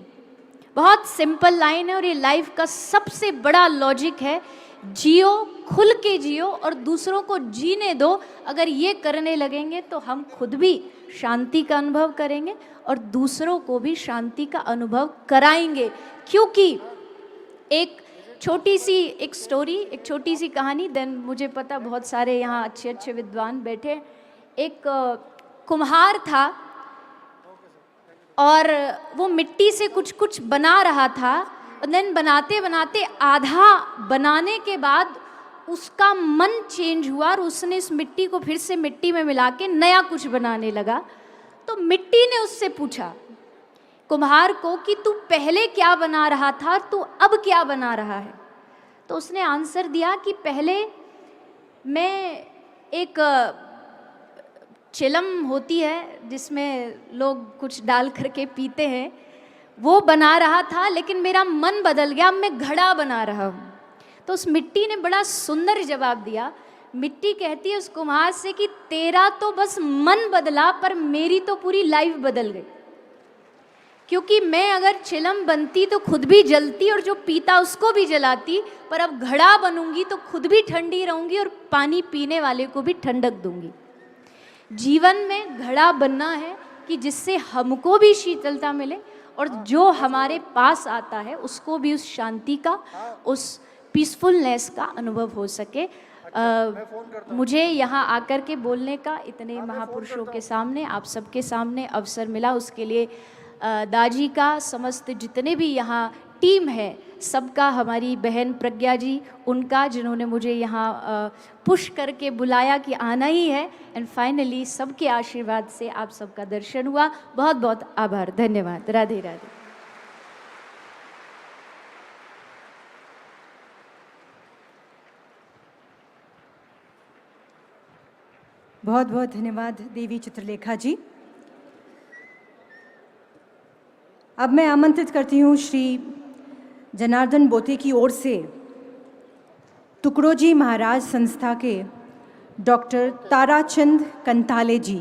बहुत सिंपल लाइन है और ये लाइफ का सबसे बड़ा लॉजिक है। जियो, खुल के जियो और दूसरों को जीने दो। अगर ये करने लगेंगे तो हम खुद भी शांति का अनुभव करेंगे और दूसरों को भी शांति का अनुभव कराएंगे। क्योंकि एक छोटी सी एक स्टोरी, एक छोटी सी कहानी, देन मुझे पता बहुत सारे यहाँ अच्छे अच्छे विद्वान बैठे। एक कुम्हार था और वो मिट्टी से कुछ कुछ बना रहा था। और देन बनाते बनाते आधा बनाने के बाद उसका मन चेंज हुआ और उसने इस मिट्टी को फिर से मिट्टी में मिला के नया कुछ बनाने लगा। तो मिट्टी ने उससे पूछा, कुम्हार को कि तू पहले क्या बना रहा था और तू अब क्या बना रहा है। तो उसने आंसर दिया कि पहले मैं एक चिलम होती है जिसमें लोग कुछ डाल करके पीते हैं, वो बना रहा था, लेकिन मेरा मन बदल गया, अब मैं घड़ा बना रहा हूँ। तो उस मिट्टी ने बड़ा सुंदर जवाब दिया। मिट्टी कहती है उस कुम्हार से कि तेरा तो बस मन बदला, पर मेरी तो पूरी लाइफ बदल गई, क्योंकि मैं अगर चिलम बनती तो खुद भी जलती और जो पीता उसको भी जलाती, पर अब घड़ा बनूंगी तो खुद भी ठंडी रहूंगी और पानी पीने वाले को भी ठंडक दूंगी। जीवन में घड़ा बनना है कि जिससे हमको भी शीतलता मिले और जो हमारे पास आता है उसको भी उस शांति का, उस पीसफुलनेस का अनुभव हो सके। मुझे यहाँ आकर के बोलने का इतने महापुरुषों के सामने, आप सबके सामने अवसर मिला, उसके लिए दाजी का, समस्त जितने भी यहाँ टीम है, सबका, हमारी बहन प्रज्ञा जी, उनका जिन्होंने मुझे यहाँ पुश करके बुलाया कि आना ही है, एंड फाइनली सबके आशीर्वाद से आप सबका दर्शन हुआ। बहुत बहुत आभार, धन्यवाद, राधे राधे। बहुत बहुत धन्यवाद देवी चित्रलेखा जी। अब मैं आमंत्रित करती हूँ श्री जनार्दन बोते की ओर से तुकडोजी महाराज संस्था के डॉक्टर ताराचंद कंताले जी।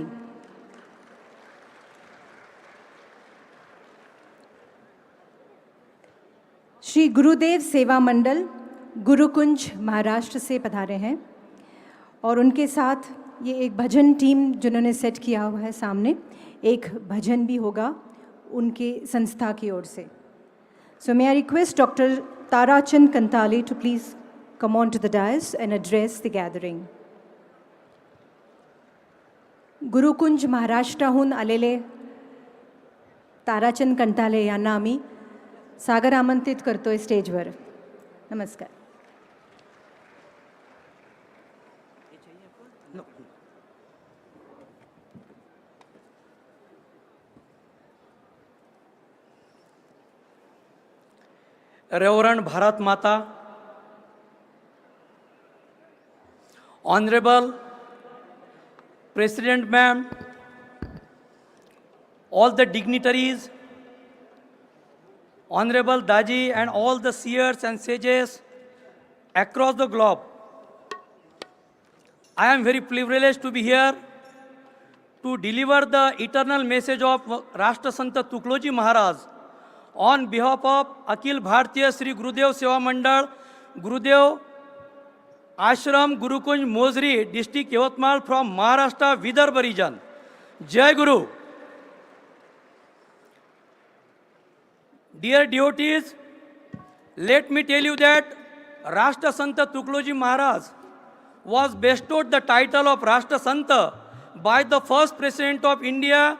श्री गुरुदेव सेवा मंडल गुरुकुंज महाराष्ट्र से पधारे हैं और उनके साथ ये एक भजन टीम जिन्होंने सेट किया हुआ है सामने, एक भजन भी होगा उनके संस्था की ओर से। So may I request Dr. Tarachand Kantale to please come on to the dais and address the gathering. Gurukunj महाराष्ट्राहून आलेले ताराचंद कंटाले यांना आम्ही सागर आमंत्रित करतोय स्टेजवर। नमस्कार। Reverend Bharat Mata, Honorable President Ma'am, all the dignitaries, Honorable Daji and all the seers and sages across the globe. I am very privileged to be here to deliver the eternal message of Rashtra Santa Tukloji Maharaj on behalf of Akhil Bharatiya Sri Gurudev Seva Mandal, Gurudev Ashram, Gurukunj, Mozri, District Yavatmal from Maharashtra, Vidarbha region. Jai Guru. Dear devotees, let me tell you that Rashtra Santa Tukloji Maharaj was bestowed the title of Rashtra Santa by the first President of India,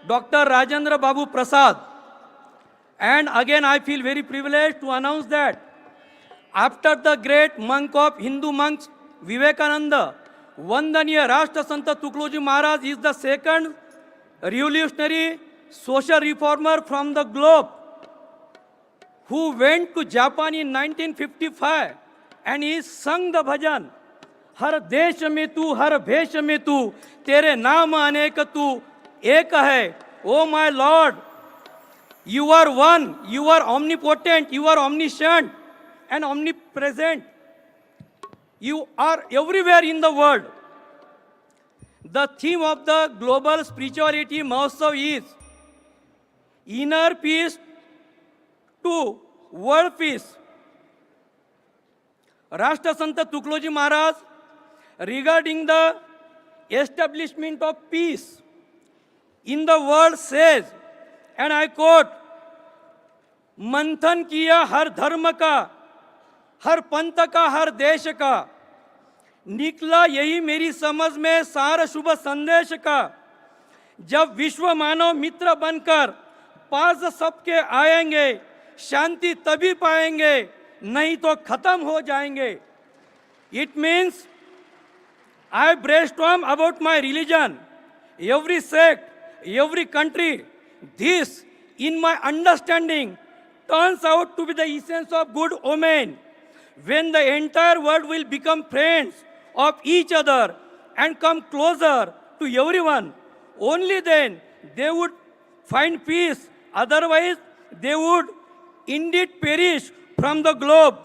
Dr. Rajendra Babu Prasad. And again, I feel very privileged to announce that after the great monk of Hindu monks, Vivekananda, Vandaniya Rashtra Santa Tukloji Maharaj is the second revolutionary social reformer from the globe who went to Japan in 1955 and he sung the bhajan, हर देश में तू हर भेष में तू तेरे नाम अनेक तू एक है. Oh my Lord, you are one, you are omnipotent, you are omniscient and omnipresent. You are everywhere in the world. The theme of the global spirituality Mahotsav is inner peace to world peace. Rashtra Santa Tukloji Maharaj, regarding the establishment of peace in the world says, and I quote, मंथन किया हर धर्म का, हर पंथ का, हर देश का, निकला यही मेरी समझ में सार शुभ संदेश का. जब विश्व मानव मित्र बनकर पास सबके आएंगे, शांति तभी पाएंगे, नहीं तो खत्म हो जाएंगे. It means I brainstorm about my religion, every sect, every country. This in my understanding turns out to be the essence of good omen. When the entire world will become friends of each other and come closer to everyone, only then they would find peace. Otherwise, they would indeed perish from the globe.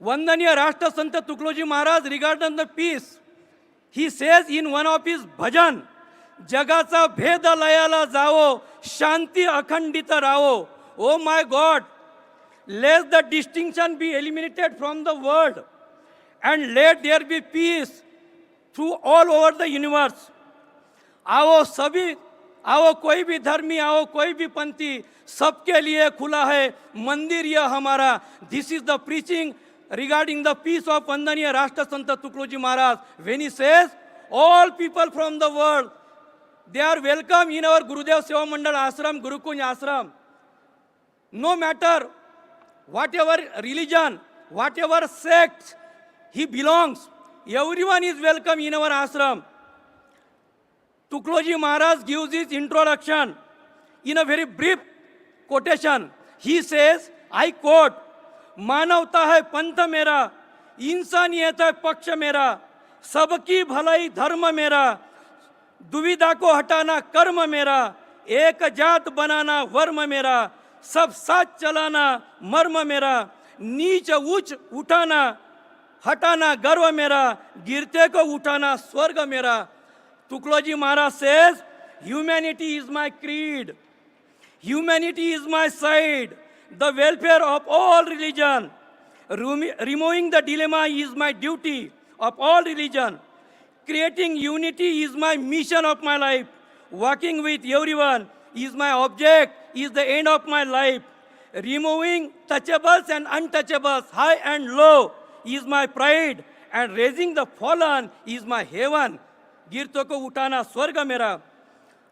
Vandaniya Rashtra Santa Tukloj Maharaj regarding the peace, he says in one of his bhajan, जगाचा भेद लयाला जावो, शांती अखंडित राहो. Oh my God, let the distinction be eliminated from the world and let there be peace through all over the universe. आओ सभी, आओ कोई भी धर्मी, आओ कोई भी पंथी, सबके लिए खुला है मंदिर यह हमारा. This is the preaching regarding the peace of Vandaniya Rashtra Santa Tukloji Maharaj. When he says, all people from the world, they are welcome in our Gurudev Seva Mandal Ashram, Gurukunj Ashram. No matter whatever religion, whatever sect he belongs, everyone is welcome in our ashram. Tukloji Maharaj gives his introduction in a very brief quotation. He says, I quote, मानवता है पंथ मेरा, इंसानियत है पक्ष मेरा, सबकी भलाई धर्म मेरा, दुविधा को हटाना कर्म मेरा, एक जात बनाना वर्म मेरा, सब साथ चलाना मर्म मेरा, नीच उच्च उठाना हटाना गर्व मेरा, गिरते को उठाना स्वर्ग मेरा. Tukloji Maharaj says, humanity is my creed, humanity is my side, the welfare of all religion, removing the dilemma is my duty of all religion, creating unity is my mission of my life, working with everyone is my object, is the end of my life, removing touchables and untouchables, high and low is my pride, and raising the fallen is my heaven. गिरतों को उठाना स्वर्ग मेरा.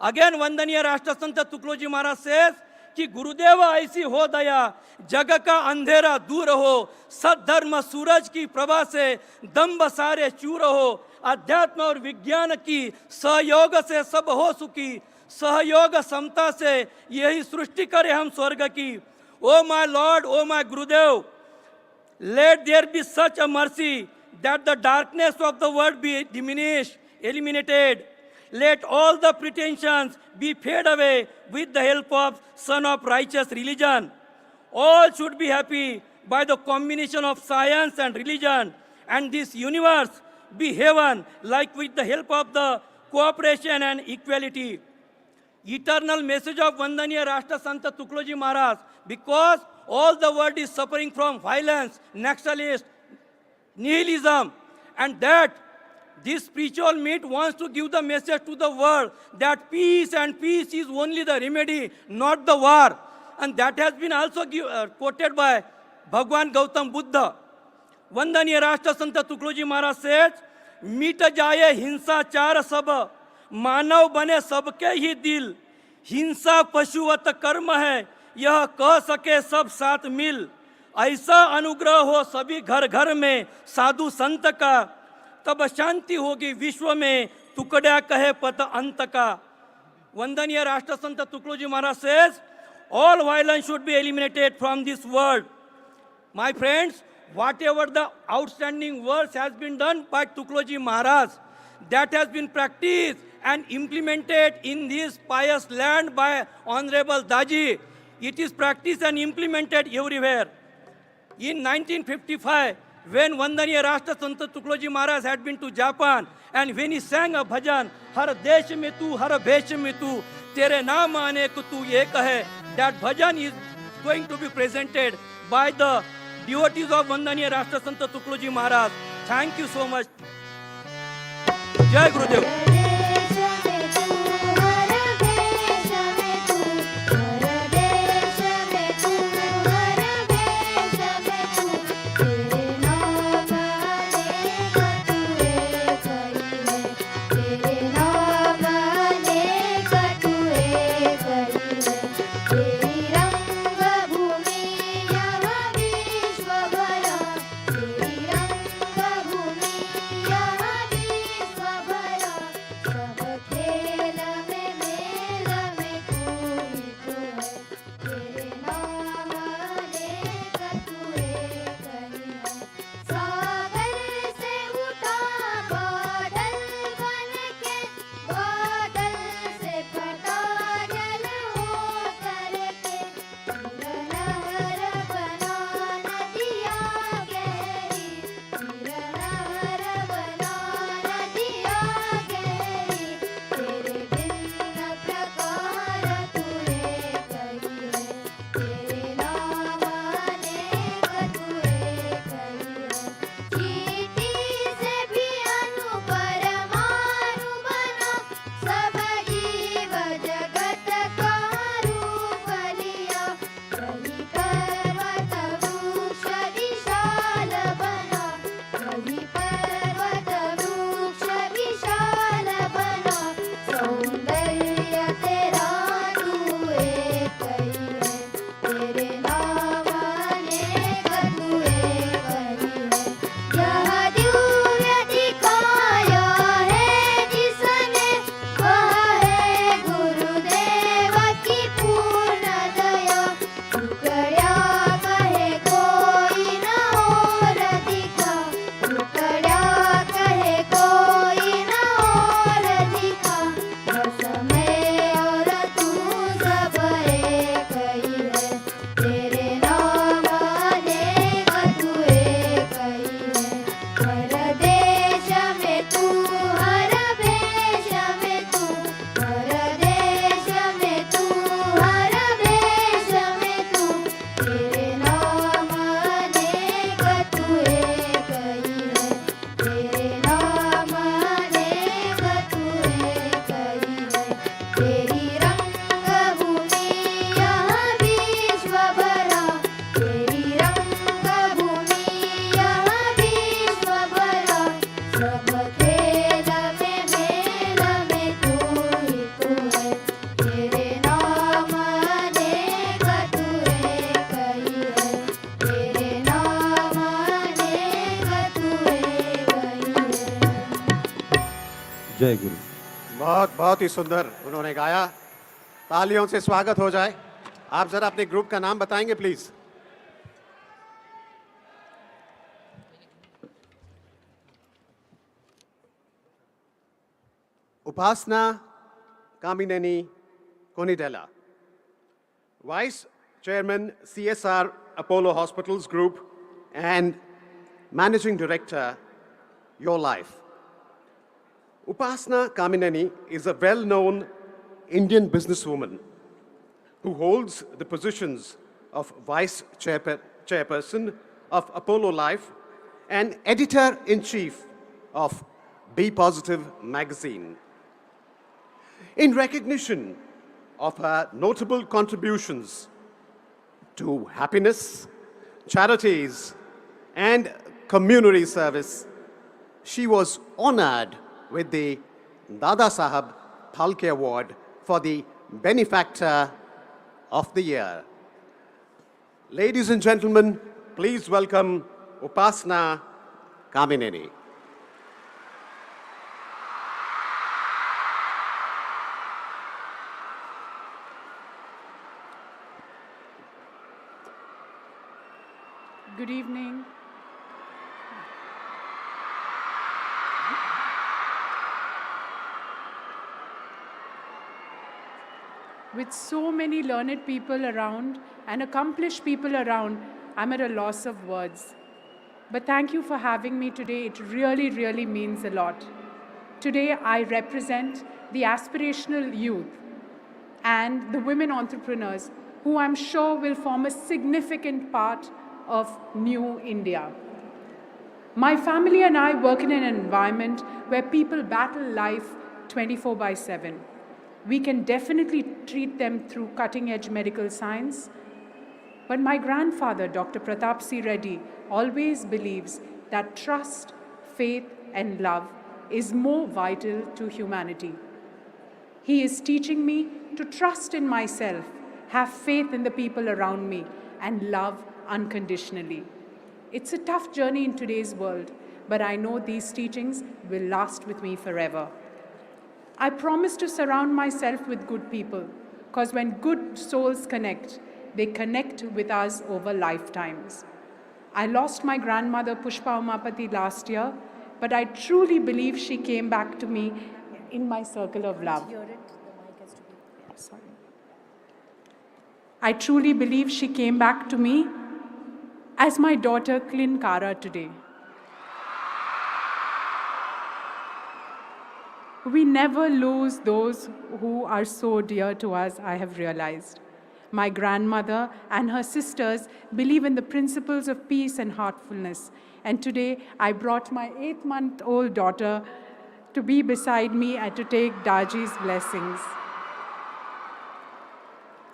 Again वंदनीय राष्ट्र संत तुकलोजी महाराज says कि गुरुदेव ऐसी हो दया, जग का अंधेरा दूर हो, सद्धर्म सूरज की प्रभा से दम्भ सारे चूर हो, अध्यात्म और विज्ञान की सहयोग से सब हो सुखी, सहयोग समता से यही सृष्टि करे हम स्वर्ग की. Oh my Lord, oh my Gurudev, let there be such a mercy that the darkness of the world be diminished, eliminated. Let all the pretensions be fade away with the help of Son of Righteous Religion. All should be happy by the combination of science and religion, and this universe be heaven, like with the help of the cooperation and equality. Eternal message of Vandaniya Rashtra Santa Tukloji Maharaj, because all the world is suffering from violence, nationalist, nihilism, and that this spiritual meet wants to give the message to the world that peace and peace is only the remedy, not the war. And that has been also quoted by Bhagwan Gautam Buddha. Vandaniya Rashtra Santa Tukloji Maharaj says, मिट जाए हिंसाचार सब, मानव बने सबके ही दिल, हिंसा पशुवत कर्म है, यह कह सके सब साथ मिल, ऐसा अनुग्रह हो सभी घर घर में साधु संत का, तब शांति होगी विश्व में, टुकड़ा कहे पत अंत का. वंदनीय राष्ट्र संत तुकलोजी महाराज says, all violence should be eliminated from this world. My friends, whatever the outstanding work has been done by Tukloji Maharaj, that has been practiced and implemented in this pious land by Honorable Daji. It is practiced and implemented everywhere. In 1955, when Vandaniya Rashtra Santa Tukloji Maharaj had been to Japan, and when he sang a bhajan, Har desh mein tu, har bhesh mein tu, tere naam aane ko tu ek hai, that bhajan is going to be presented by the devotees of Vandaniya Rashtra Santa Tukloji Maharaj. Thank you so much. Jai Gurudev. जय गुरु। बहुत बहुत ही सुंदर उन्होंने गाया। तालियों से स्वागत हो जाए। आप जरा अपने ग्रुप का नाम बताएंगे please. Upasana Kamineni Konidela, Vice Chairman CSR Apollo Hospitals Group and Managing Director Your Life. Upasana Kamineni is a well-known Indian businesswoman who holds the positions of Vice Chairperson of Apollo Life and Editor-in-Chief of Be Positive magazine. In recognition of her notable contributions to happiness, charities, and community service, she was honored with the Dada Sahab Phalke Award for the Benefactor of the Year. Ladies and gentlemen, please welcome Upasana Kamineni. Good evening. With so many learned people around and accomplished people around, I'm at a loss of words. But thank you for having me today. It really, really means a lot. Today, I represent the aspirational youth and the women entrepreneurs who I'm sure will form a significant part of New India. My family and I work in an environment where people battle life 24/7. We can definitely treat them through cutting-edge medical science, but my grandfather, Dr. Pratap C. Reddy, always believes that trust, faith, and love is more vital to humanity. He is teaching me to trust in myself, have faith in the people around me, and love unconditionally. It's a tough journey in today's world, but I know these teachings will last with me forever. I promise to surround myself with good people, because when good souls connect, they connect with us over lifetimes. I lost my grandmother Pushpa Umapati last year, but I truly believe she came back to me in my circle of love. I truly believe she came back to me as my daughter Klinkara today. We never lose those who are so dear to us, I have realized. My grandmother and her sisters believe in the principles of peace and heartfulness. And today I brought my 8-month-old daughter to be beside me and to take Daji's blessings.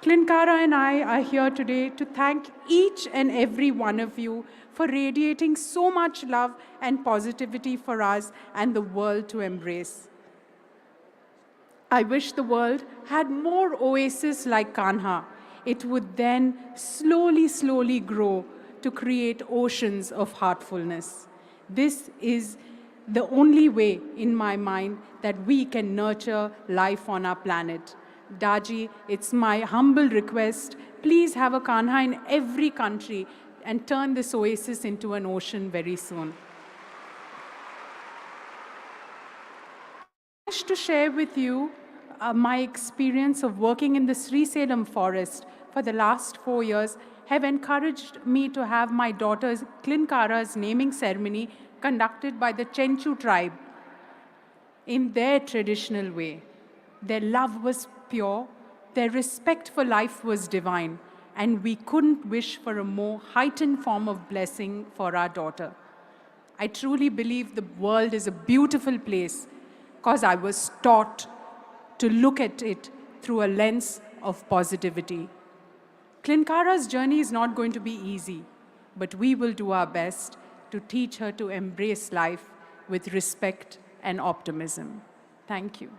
Klinkara and I are here today to thank each and every one of you for radiating so much love and positivity for us and the world to embrace. I wish the world had more oases like Kanha. It would then slowly grow to create oceans of heartfulness. This is the only way, in my mind, that we can nurture life on our planet. Daji, it's my humble request, please have a Kanha in every country and turn this oasis into an ocean very soon. I wish to share with you my experience of working in the Sri Salem forest for the last 4 years have encouraged me to have my daughter's Klinkara's naming ceremony conducted by the Chenchu tribe in their traditional way. Their love was pure, their respect for life was divine, and we couldn't wish for a more heightened form of blessing for our daughter. I truly believe the world is a beautiful place because I was taught to look at it through a lens of positivity. Klinkara's journey is not going to be easy, but we will do our best to teach her to embrace life with respect and optimism. Thank you.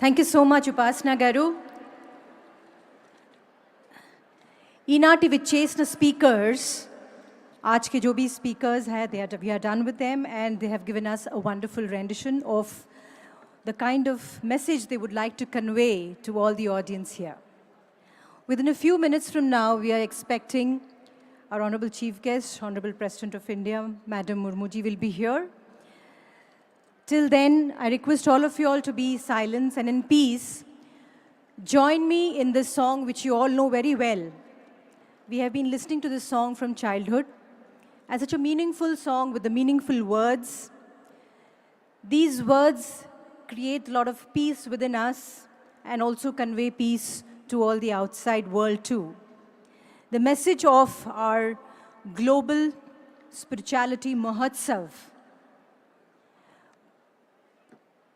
Thank you so much ఉపాసన గారు. ఈనాటి విచ్చేసిన speakers, आज के जो भी speakers हैं, we are done with them and they have given us a wonderful rendition of the kind of message they would like to convey to all the audience here. Within a few minutes from now, we are expecting our Honorable Chief Guest, Honorable President of India, Madam Murmuji will be here. Till then, I request all of you all to be silent and in peace. Join me in this song which you all know very well. We have been listening to this song from childhood as such a meaningful song with the meaningful words. These words create a lot of peace within us and also convey peace to all the outside world too. The message of our global spirituality Mahotsav,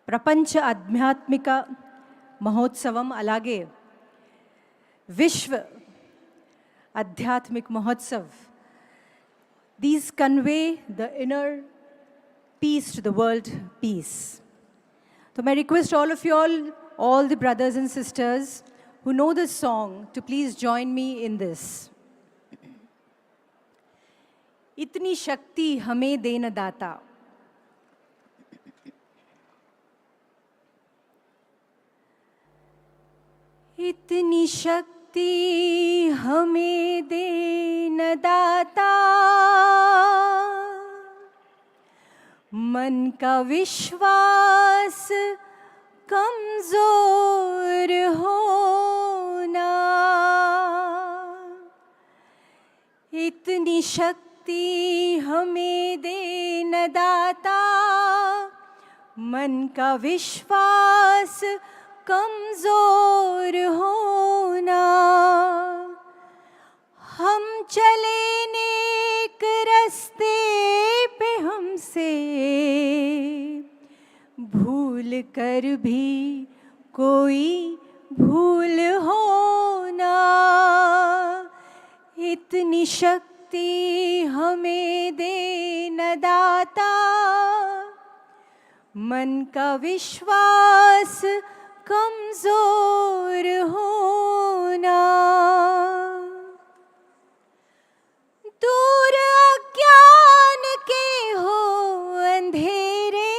ప్రపంచ ఆధ్యాత్మిక మహోత్సవం, అలాగే విశ్వ ఆధ్యాత్మిక Mahotsav, these convey the inner peace to the world peace. So may I request all of you all the brothers and sisters who know this song to please join me in this. इतनी शक्ति हमें then दाता, इतनी शक्ति हमें then दाता, मन का विश्वास कमजोर होना, इतनी शक्ति हमें देन दाता, मन का विश्वास कमजोर होना, हम चले नेक रास्ते पे हमसे भूल कर भी कोई भूल होना, इतनी शक्ति हमें देन दाता, मन का विश्वास कमजोर होना, दूर अज्ञान के हो अंधेरे,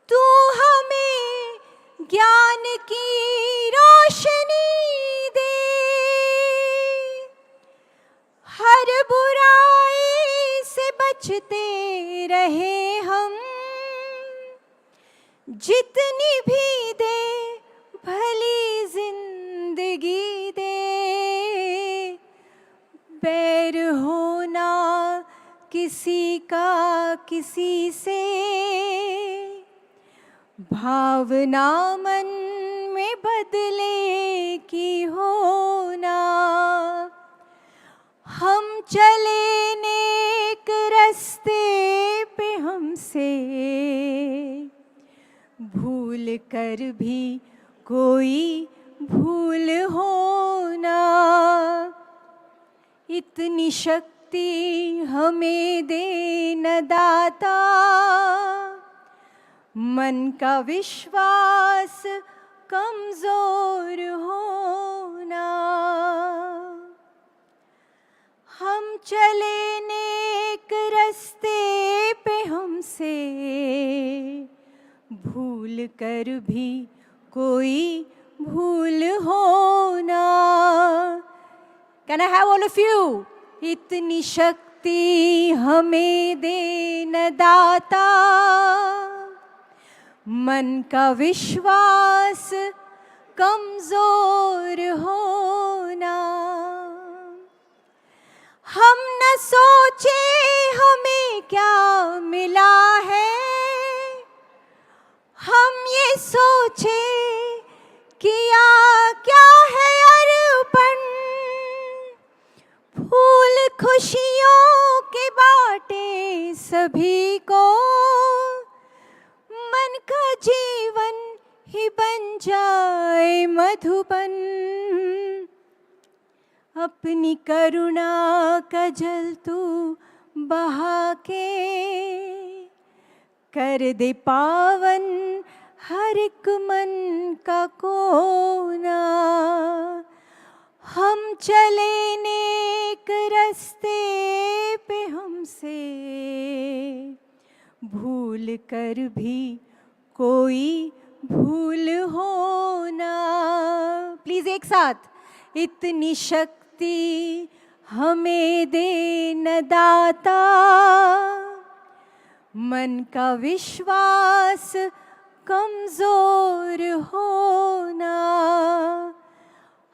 तू हमें ज्ञान की रोशनी दे, हर बुराई से बचते रहे हम, जितनी भी दे भली जिंदगी दे, बैर होना किसी का किसी से, भावना मन में बदले की होना, हम चले नेक रास्ते पे हमसे भूल कर भी कोई भूल होना, इतनी शक्ति हमें देन दाता, मन का विश्वास कमजोर होना, हम चले नेक रास्ते पे हमसे भूल कर भी कोई भूल होना. Can I have all of you? इतनी शक्ति हमें देन दाता, मन का विश्वास कमजोर होना, हम न सोचे हमें क्या मिला है, हम ये सोचे किया क्या है अर्पण, फूल खुशियों के बाटे सभी को, मन का जीवन ही बन जाए मधुबन, अपनी करुणा का जल तू बहा के कर दे पावन हर एक मन का कोना, हम चले नेक रास्ते पे हमसे भूल कर भी कोई भूल होना। प्लीज एक साथ, इतनी शक्ति हमें दे न दाता, मन का विश्वास कमजोर होना,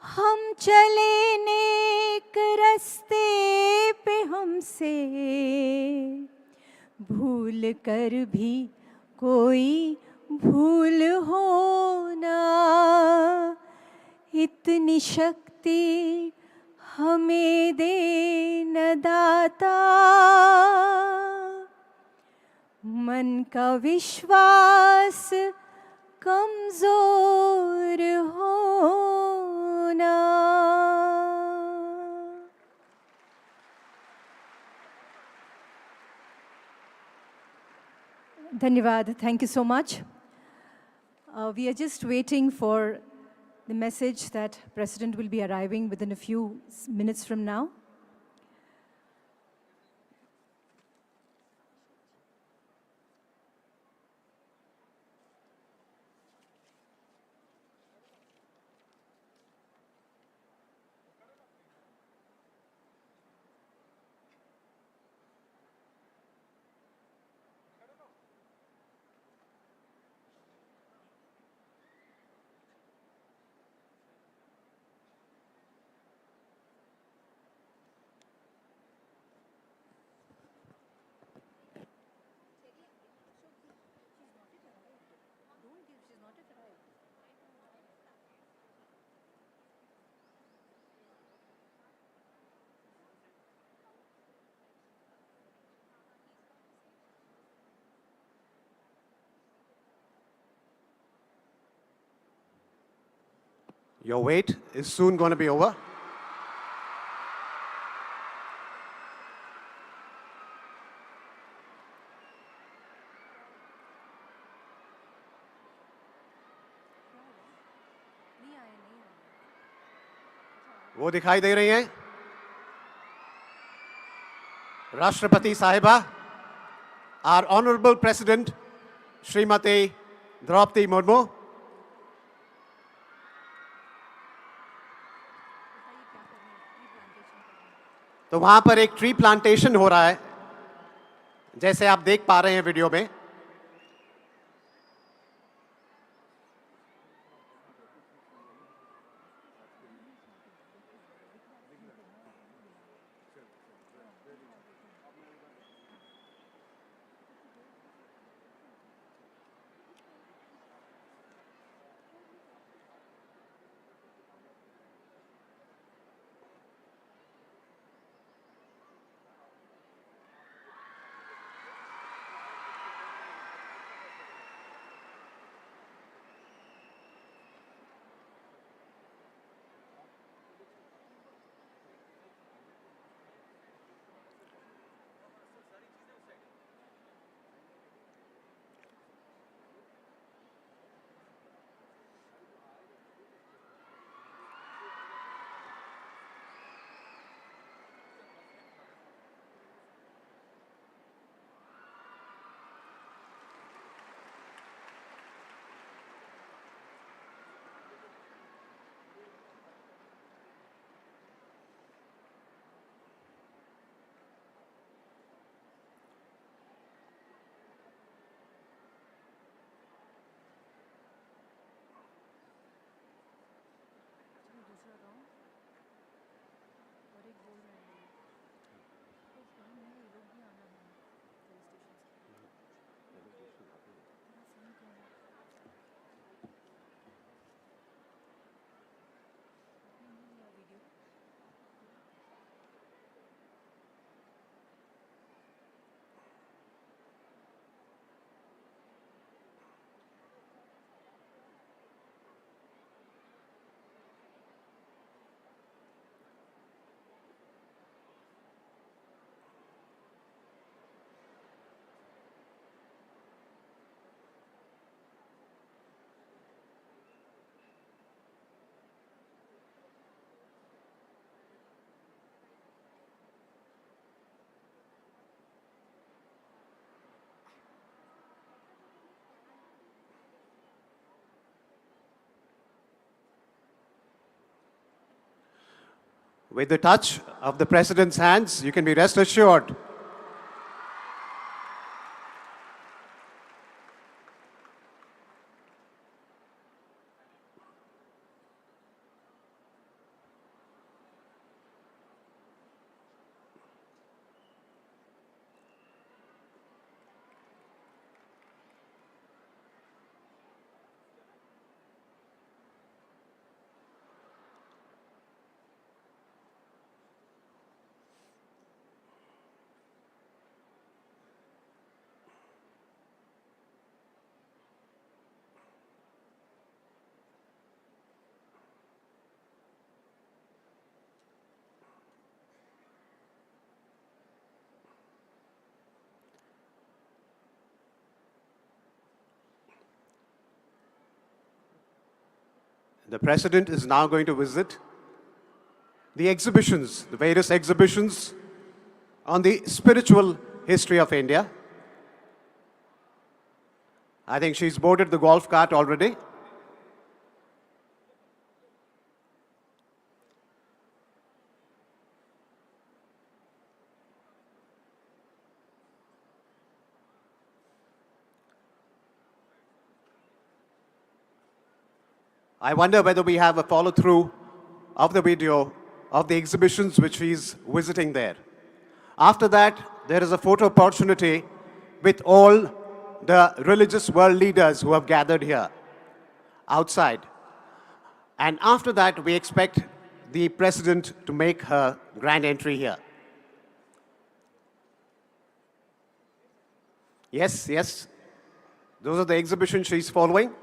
हम चले नेक रास्ते पे हमसे भूल कर भी कोई भूल होना, इतनी शक्ति हमें दे न दाता, मन का विश्वास कमजोर होना। धन्यवाद. Thank you so much. We are just waiting for the message that President will be arriving within a few minutes from now. Your wait is soon going to be over. वो दिखाई दे रही हैं राष्ट्रपति साहिबा, our honorable president Shrimati Draupadi Murmu. तो वहां पर एक ट्री प्लांटेशन हो रहा है, जैसे आप देख पा रहे हैं वीडियो में. With the touch of the President's hands, you can be rest assured. The President is now going to visit the exhibitions, the various exhibitions on the spiritual history of India. I think she's boarded the golf cart already. I wonder whether we have a follow-through of the video of the exhibitions which he's visiting there. After that, there is a photo opportunity with all the religious world leaders who have gathered here outside. And after that, we expect the President to make her grand entry here. Yes, yes. Those are the exhibitions she's following.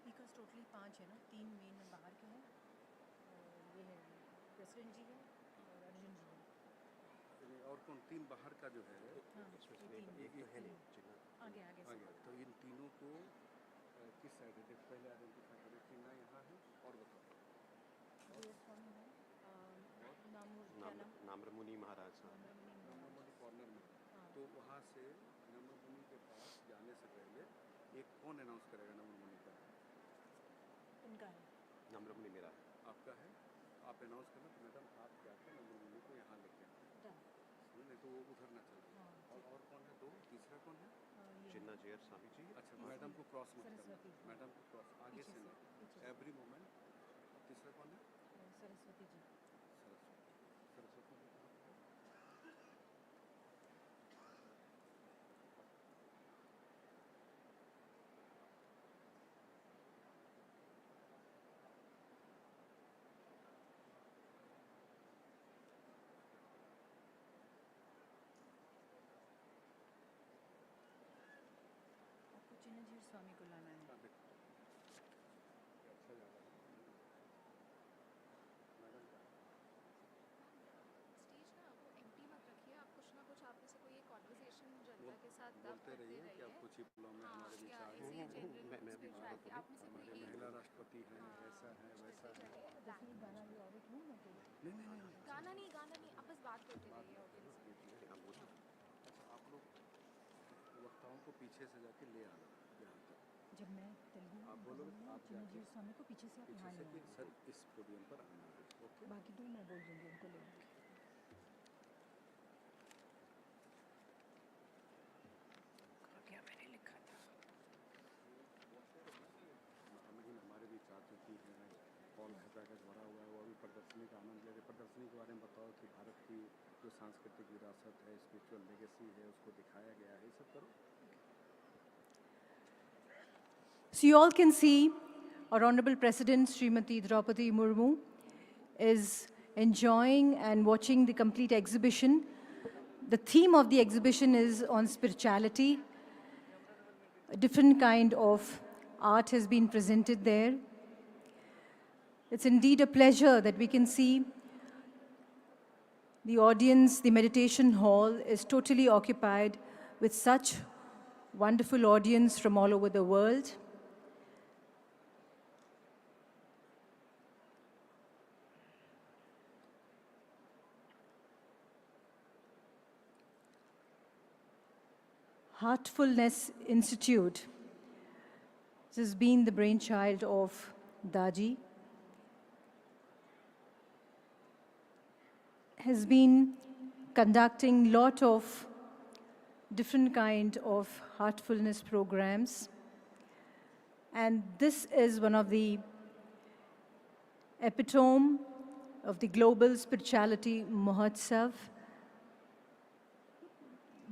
Speakers totally 5 है ना, 3 main बाहर के हैं, ये है president जी है और अर्जुन जी है। और कौन तीन बाहर का जो है? हाँ, ये है आगे आगे से। तो इन तीनों को किस साइड है पहले आइडेंटिफाई करें? चिन्ह यहाँ है और बताओ। ये कौन है? नामरमुनि महाराज। नम्रमुनि कॉर्नर में। तो वहाँ से नम्रमुनि के पास जाने से पहले एक कौन अनाउंस करेगा नम्रमुनि का? इनका है। नामरमुनि मेरा है। आपका है? आप अनाउंस करना तो मैडम आप जाकर नम्रमुनि को यहाँ लेके आए। नहीं तो वो उधर ना चले। और कौन है? दो। तीसरा कौन है? चिन्ना जेयर स्वामी जी। अच्छा, मैडम को क्रॉस मत करना। मैडम को क्रॉस आगे से नहीं, एवरी मोमेंट। तीसरा कौन है? सरस्वती जी। सरस्वती जी। चिन्ह जी स्वामी को लाना है। अच्छा जा रहा है। मैडम का स्टेज ना वो एम्प्टी मत रखिए, आप कुछ ना कुछ आप में से कोई एक कॉन्वर्सेशन जनता के साथ बोलते रहिए कि आप कुछ ही पलों में हमारे बीच आए। आप में से कोई महिला राष्ट्रपति हैं, ऐसा है वैसा है। गाना नहीं आप बस बात करते रहिए ऑडियंस से। अच्छा, आप लोग वक्ताओं को पीछे से जाके ले आना यहाँ तक। जब मैं तेलुगु आप बोलोगे तो आप चिन्ह जाके जी स्वामी को पीछे से आप यहाँ ले आना। सर इस पोडियम पर आना है। ओके, बाकी दो मैं बोल दूँगी उनको ले। हॉल है, पैकेज भरा हुआ है, वो अभी प्रदर्शनी का आनंद ले रहे। प्रदर्शनी के बारे में बताओ कि भारत की जो सांस्कृतिक विरासत है, स्पिरिचुअल लेगेसी है, उसको दिखाया गया है, ये सब करो। So you all can see our Honorable President Srimati Draupadi Murmu is enjoying and watching the complete exhibition. The theme of the exhibition is on spirituality. A different kind of art has been presented there. It's indeed a pleasure that we can see the audience, the meditation hall is totally occupied with such wonderful audience from all over the world. Heartfulness Institute. This has been the brainchild of Daji. Has been conducting lot of different kind of heartfulness programs. And this is one of the epitome of the global spirituality Mahotsav,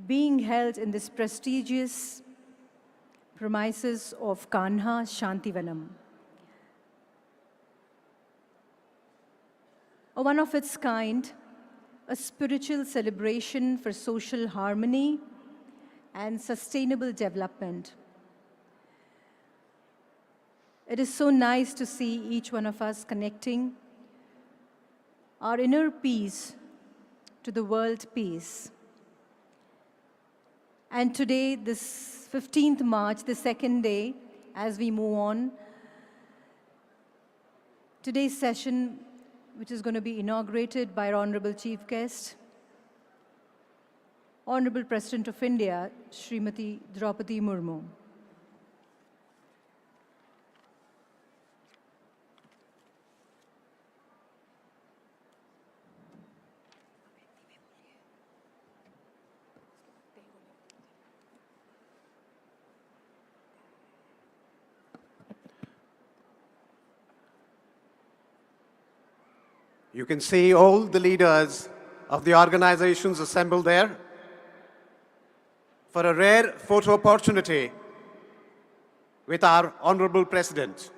being held in this prestigious premises of Kanha Shantivanam. A one of its kind, a spiritual celebration for social harmony and sustainable development. It is so nice to see each one of us connecting our inner peace to the world peace. And today, this 15th March, the second day, as we move on, today's session, which is going to be inaugurated by our Honorable Chief Guest, Honorable President of India, Srimati Draupadi Murmu. You can see all the leaders of the organizations assembled there for a rare photo opportunity with our Honorable President.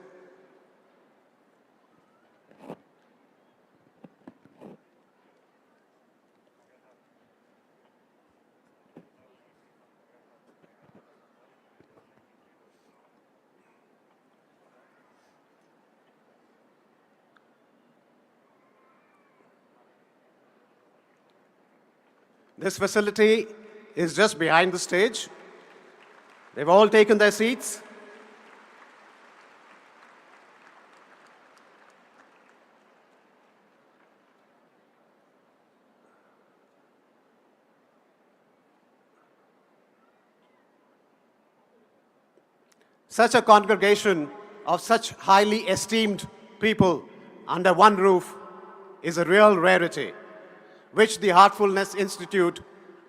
This facility is just behind the stage. They've all taken their seats. Such a congregation of such highly esteemed people under one roof is a real rarity, which the Heartfulness Institute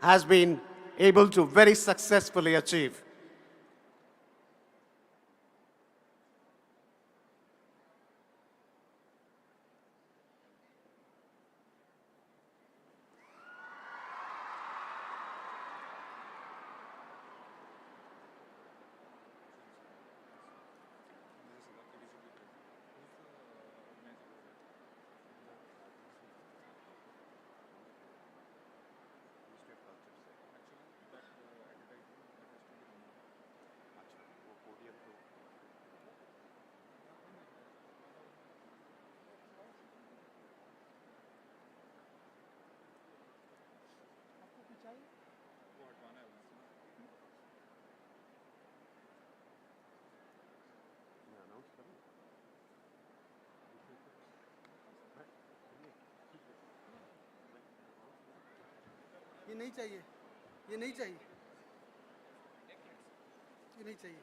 has been able to very successfully achieve. ये नहीं चाहिए, ये नहीं चाहिए, ये नहीं चाहिए।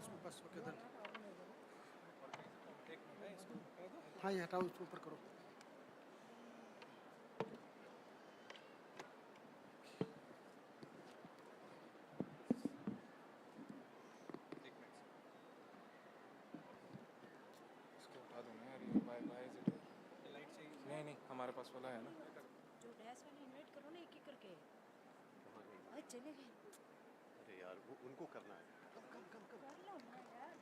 इसको बस ओके डन। हाँ ये हटाओ, इसको ऊपर करो। जगह है ना जो डैश वाले इनवाइट करो ना एक एक करके अरे चले गए अरे यार वो उनको करना है कर लो ना यार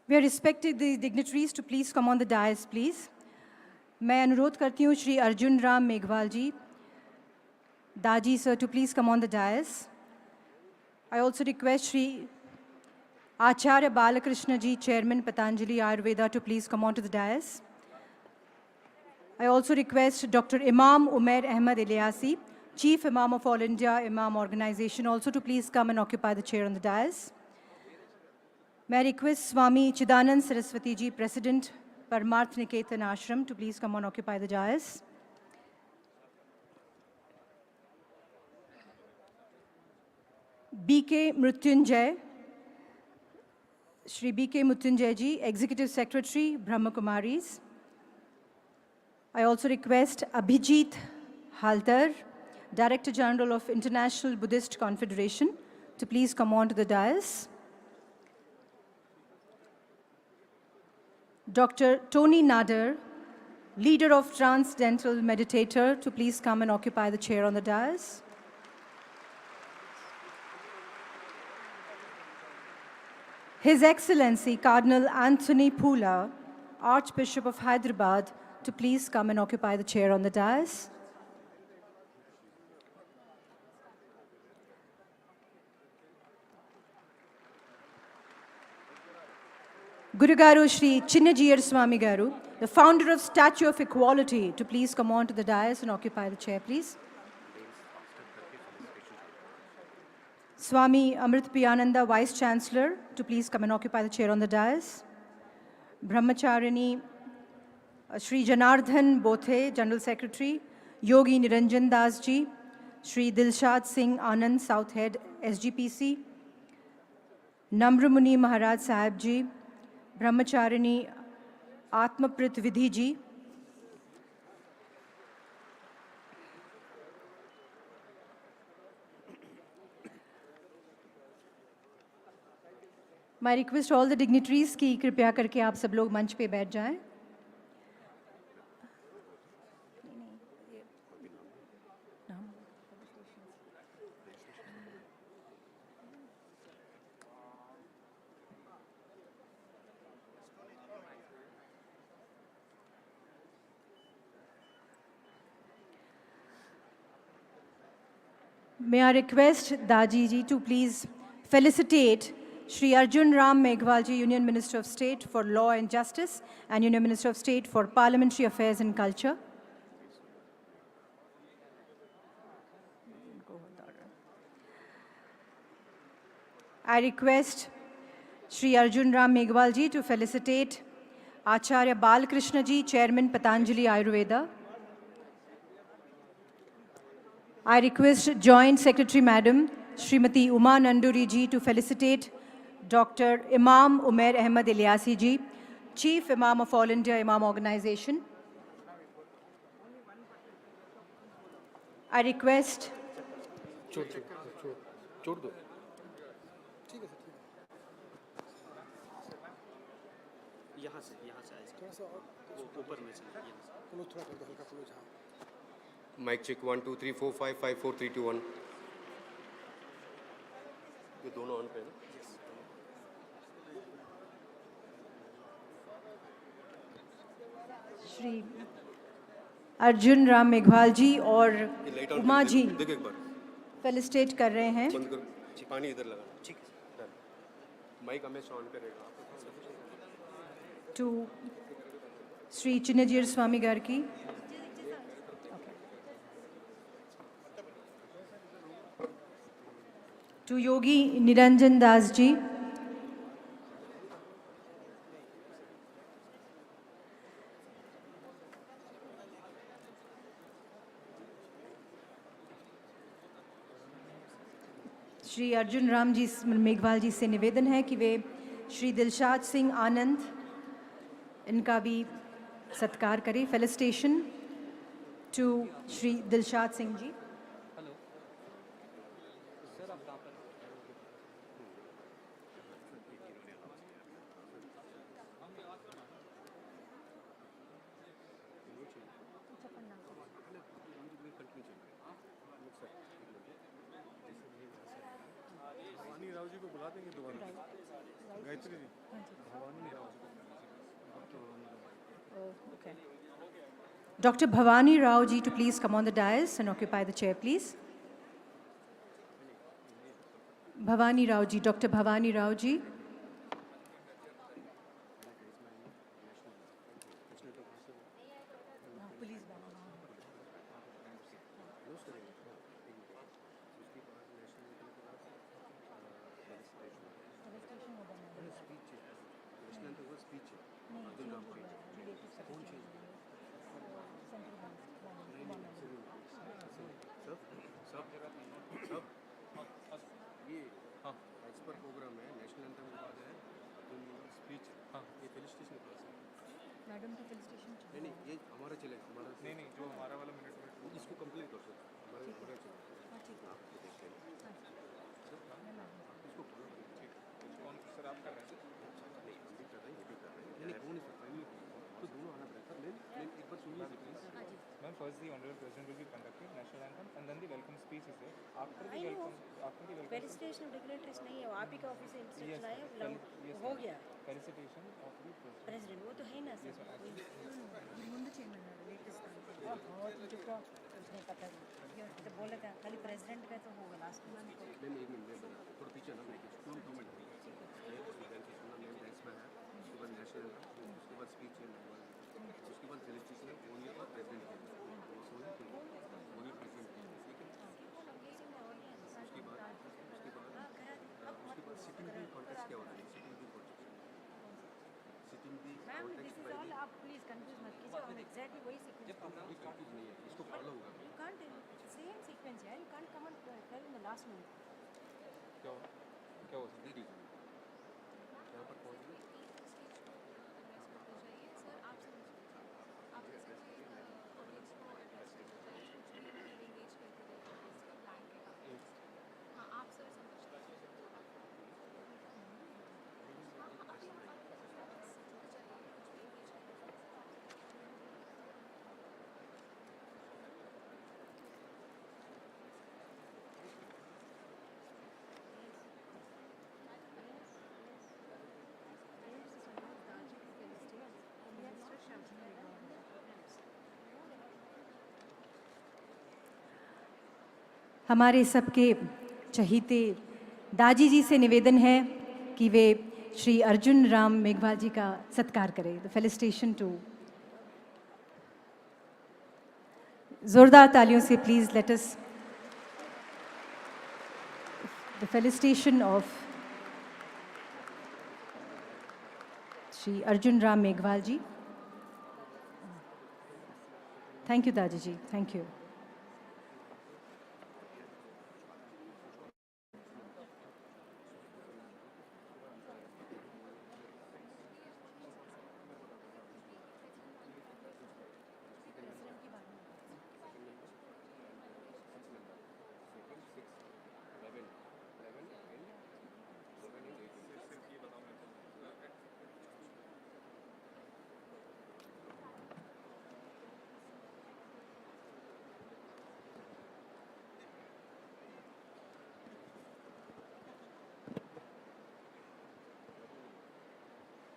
We are respecting the dignitaries to please come on the dais, please. मैं अनुरोध करती हूँ श्री अर्जुन राम मेघवाल जी, दाजी sir to please come on the dais. I also request Shri Acharya Balakrishna ji, Chairman Patanjali Ayurveda, to please come on to the dais. I also request Dr. Imam Umair Ahmad Ilyasi, Chief Imam of All India Imam Organization, also to please come and occupy the chair on the dais. May I request Swami Chidanand Saraswati ji, President Paramarth Niketan Ashram, to please come and occupy the dais. B.K. Mrutyunjay, Shri B.K. Mrutyunjay ji, Executive Secretary, Brahma Kumaris. I also request Abhijit Haltar, Director General of International Buddhist Confederation, to please come on to the dais. Dr. Tony Nader, Leader of Transcendental Meditator, to please come and occupy the chair on the dais. His Excellency Cardinal Anthony Pula, Archbishop of Hyderabad, to please come and occupy the chair on the dais. Guru Garu Shri Chinnajiyar Swami Garu, the founder of Statue of Equality, to please come on to the dais and occupy the chair, please. Swami Amrit Piyananda, Vice Chancellor, to please come and occupy the chair on the dais. Brahmacharini Shri Janardhan Bothe, General Secretary. Yogi Niranjan Das ji, Shri Dilshad Singh Anand, South Head, SGPC. Namramuni Maharaj Sahib ji, Brahmacharini Atmaprit Vidhi ji. My request all the dignitaries कि कृपया करके आप सब लोग मंच पे बैठ जाएं. May I request Daji ji to please felicitate Shri Arjun Ram Meghwal ji, Union Minister of State for Law and Justice and Union Minister of State for Parliamentary Affairs and Culture. I request Shri Arjun Ram Meghwal ji to felicitate Acharya Balakrishna ji, Chairman Patanjali Ayurveda. I request Joint Secretary Madam Srimati Uma Nanduri ji to felicitate Dr. Imam Umair Ahmad Ilyasi ji, Chief Imam of All India Imam Organization. I request छोड़ दो यहाँ से थोड़ा सा ऊपर में से close थोड़ा कर दो हल्का क्लोज. हाँ Mic check 1 2 3 4 5 5 4 3 2 1. ये दोनों ऑन पे हैं ना? श्री अर्जुन राम मेघवाल जी और उमा जी देख एक बार फेलिसिटेट कर रहे हैं. बंद करो. पानी इधर लगाना. ठीक है. माइक हमेशा ऑन पे रहेगा. To Sri Chinnajiyar Swami Garki. To Yogi Niranjan Das ji. Shri Arjun Ram ji Meghwal जी से निवेदन है कि वे श्री दिलशाद सिंह आनंद इनका भी सत्कार करें. Felicitation to Shri Dilshad Singh ji. Bhavani Rao ji को बुला देंगे दोबारा। गायत्री जी, भवानी राव जी को। Okay. Dr. Bhavani Rao ji to please come on the dais and occupy the chair, please. Bhavani Rao ji, Dr. Bhavani Rao ji. ये एज पर प्रोग्राम है, national anthem के बाद है स्पीच। ये फेलिसिटेशन क्लास है madam का felicitation नहीं, ये हमारा चलेगा, हमारा नहीं, जो हमारा वाला मिनट इसको कंप्लीट कर सकते हमारा पूरा चलेगा। ठीक है, आपको देखते हैं इसको फॉलो करें। कौन सर आप कर रहे हैं? नहीं, हम भी कर रहे हैं, ये भी कर रहे हैं। नहीं, कौन है तो दोनों आना पड़ेगा। मैम एक बार सुनिए please. Ma'am, first the Honorable President will be conducting national anthem and then the welcome speech is there. After the welcome felicitation declarators नहीं है, वो आप ही का ऑफिस से इंस्ट्रक्शन आया, हो गया felicitation of the president. President, वो तो है ना सर। ముందు చేయమన్నారు लेटेस्ट मुझे तो उसने पता नहीं, तो बोला था खाली प्रेसिडेंट का तो होगा लास्ट मंथ को। मैम एक मिनट में थोड़ा पीछे ना, मैं टू मिनट उसके बाद नेशनल एंथम, उसके बाद स्पीच है, उसके बाद फेलिसिटेशन है, ओनली फॉर प्रेसिडेंट के लिए, ओनली प्रेसिडेंट के लिए। उसके बाद सिटिंग भी कॉन्टेस्ट क्या होता है? सिटिंग भी मैम दिस इज ऑल, आप प्लीज कंफ्यूज मत कीजिए, हम एग्जैक्टली वही सीक्वेंस कंफ्यूज नहीं है, इसको फॉलो होगा। यू कांट सेम सीक्वेंस है, you can't come on tell in the last minute. क्या हो सकती है यहाँ पर पहुँच गए? हमारे सबके चहीते दाजी जी से निवेदन है कि वे श्री अर्जुन राम मेघवाल जी का सत्कार करें। द फेलिसिटेशन टू, जोरदार तालियों से please let us the felicitation of Shri Arjun Ram Meghwal ji. Thank you Dadi ji, thank you.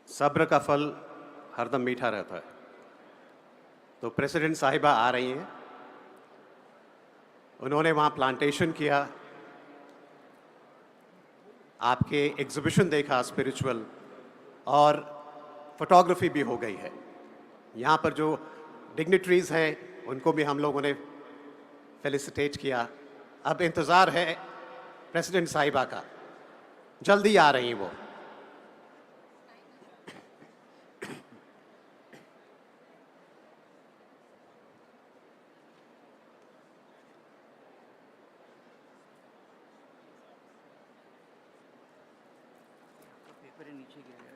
सब्र का फल हरदम मीठा रहता है। तो प्रेसिडेंट साहिबा आ रही हैं, उन्होंने वहाँ प्लांटेशन किया, आपके एग्जीबिशन देखा स्पिरिचुअल, और फोटोग्राफी भी हो गई है। यहाँ पर जो डिग्निटरीज हैं उनको भी हम लोगों ने फेलिसिटेट किया। अब इंतज़ार है प्रेसिडेंट साहिबा का, जल्दी आ रही हैं वो। पेपर नीचे गिर गया।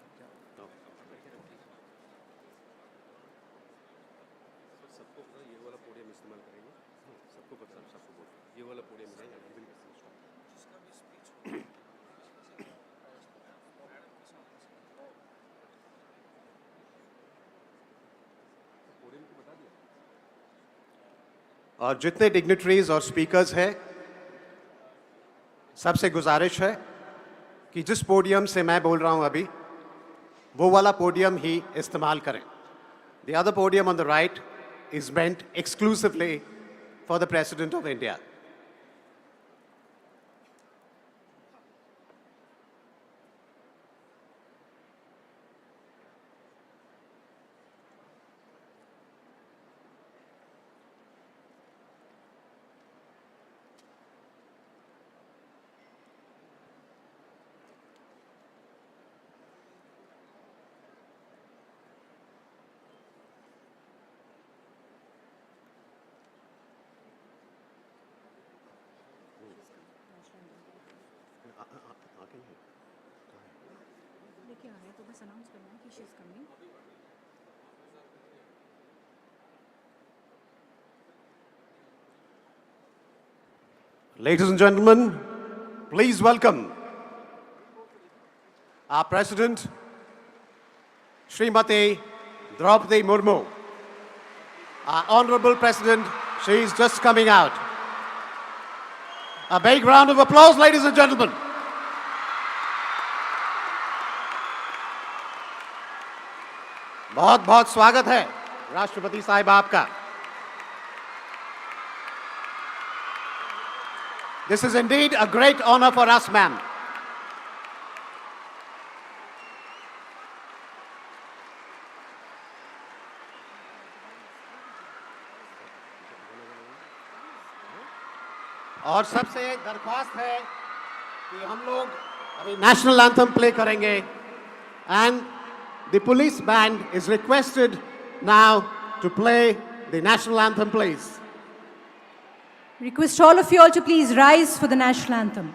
सबको पता ये वाला पोडियम इस्तेमाल करेंगे, सबको पता, सबको बोल ये वाला पोडियम मिलेगा, जिसका भी स्पीच पोडियम को बता दिया। और जितने डिग्निटरीज और स्पीकर्स हैं, सबसे गुजारिश है कि जिस पोडियम से मैं बोल रहा हूं अभी, वो वाला पोडियम ही इस्तेमाल करें. The other podium on the right is meant exclusively for the President of India. लेके आ रहे हैं तो बस अनाउंस करना है कि she is coming. Ladies and gentlemen, please welcome our President, Srimati Draupadi Murmu. Our Honorable President, she is just coming out. A big round of applause, ladies and gentlemen. बहुत बहुत स्वागत है राष्ट्रपति साहिब आपका. This is indeed a great honor for us, ma'am. और सबसे दरख्वास्त है कि हम लोग अभी नेशनल एंथम प्ले करेंगे and the police band is requested now to play the national anthem, please. Request all of you all to please rise for the national anthem.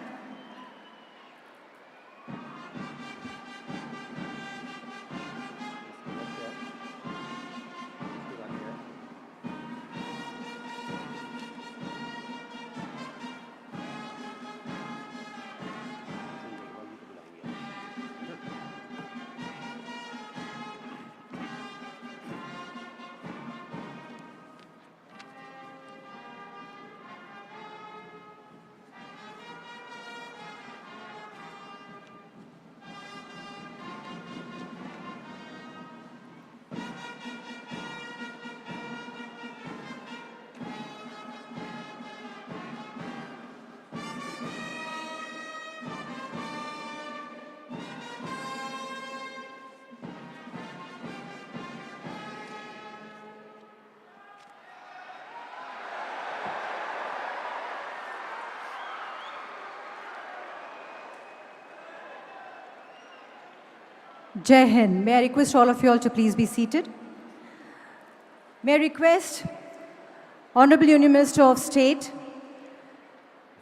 Jai Hind. May I request all of you all to please be seated. May I request Honorable Union Minister of State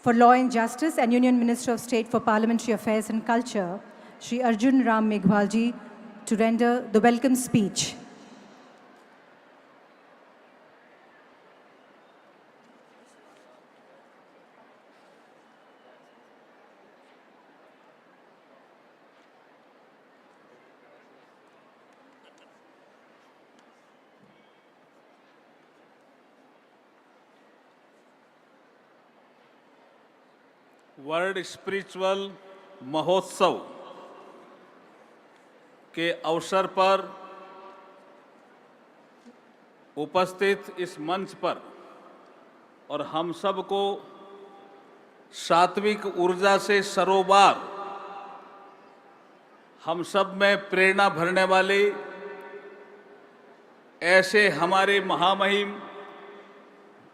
for Law and Justice and Union Minister of State for Parliamentary Affairs and Culture, Shri Arjun Ram Meghwalji, to render the welcome speech. World spiritual महोत्सव के अवसर पर उपस्थित इस मंच पर और हम सबको सात्विक ऊर्जा से सरोबार हम सब में प्रेरणा भरने वाले ऐसे हमारे महामहिम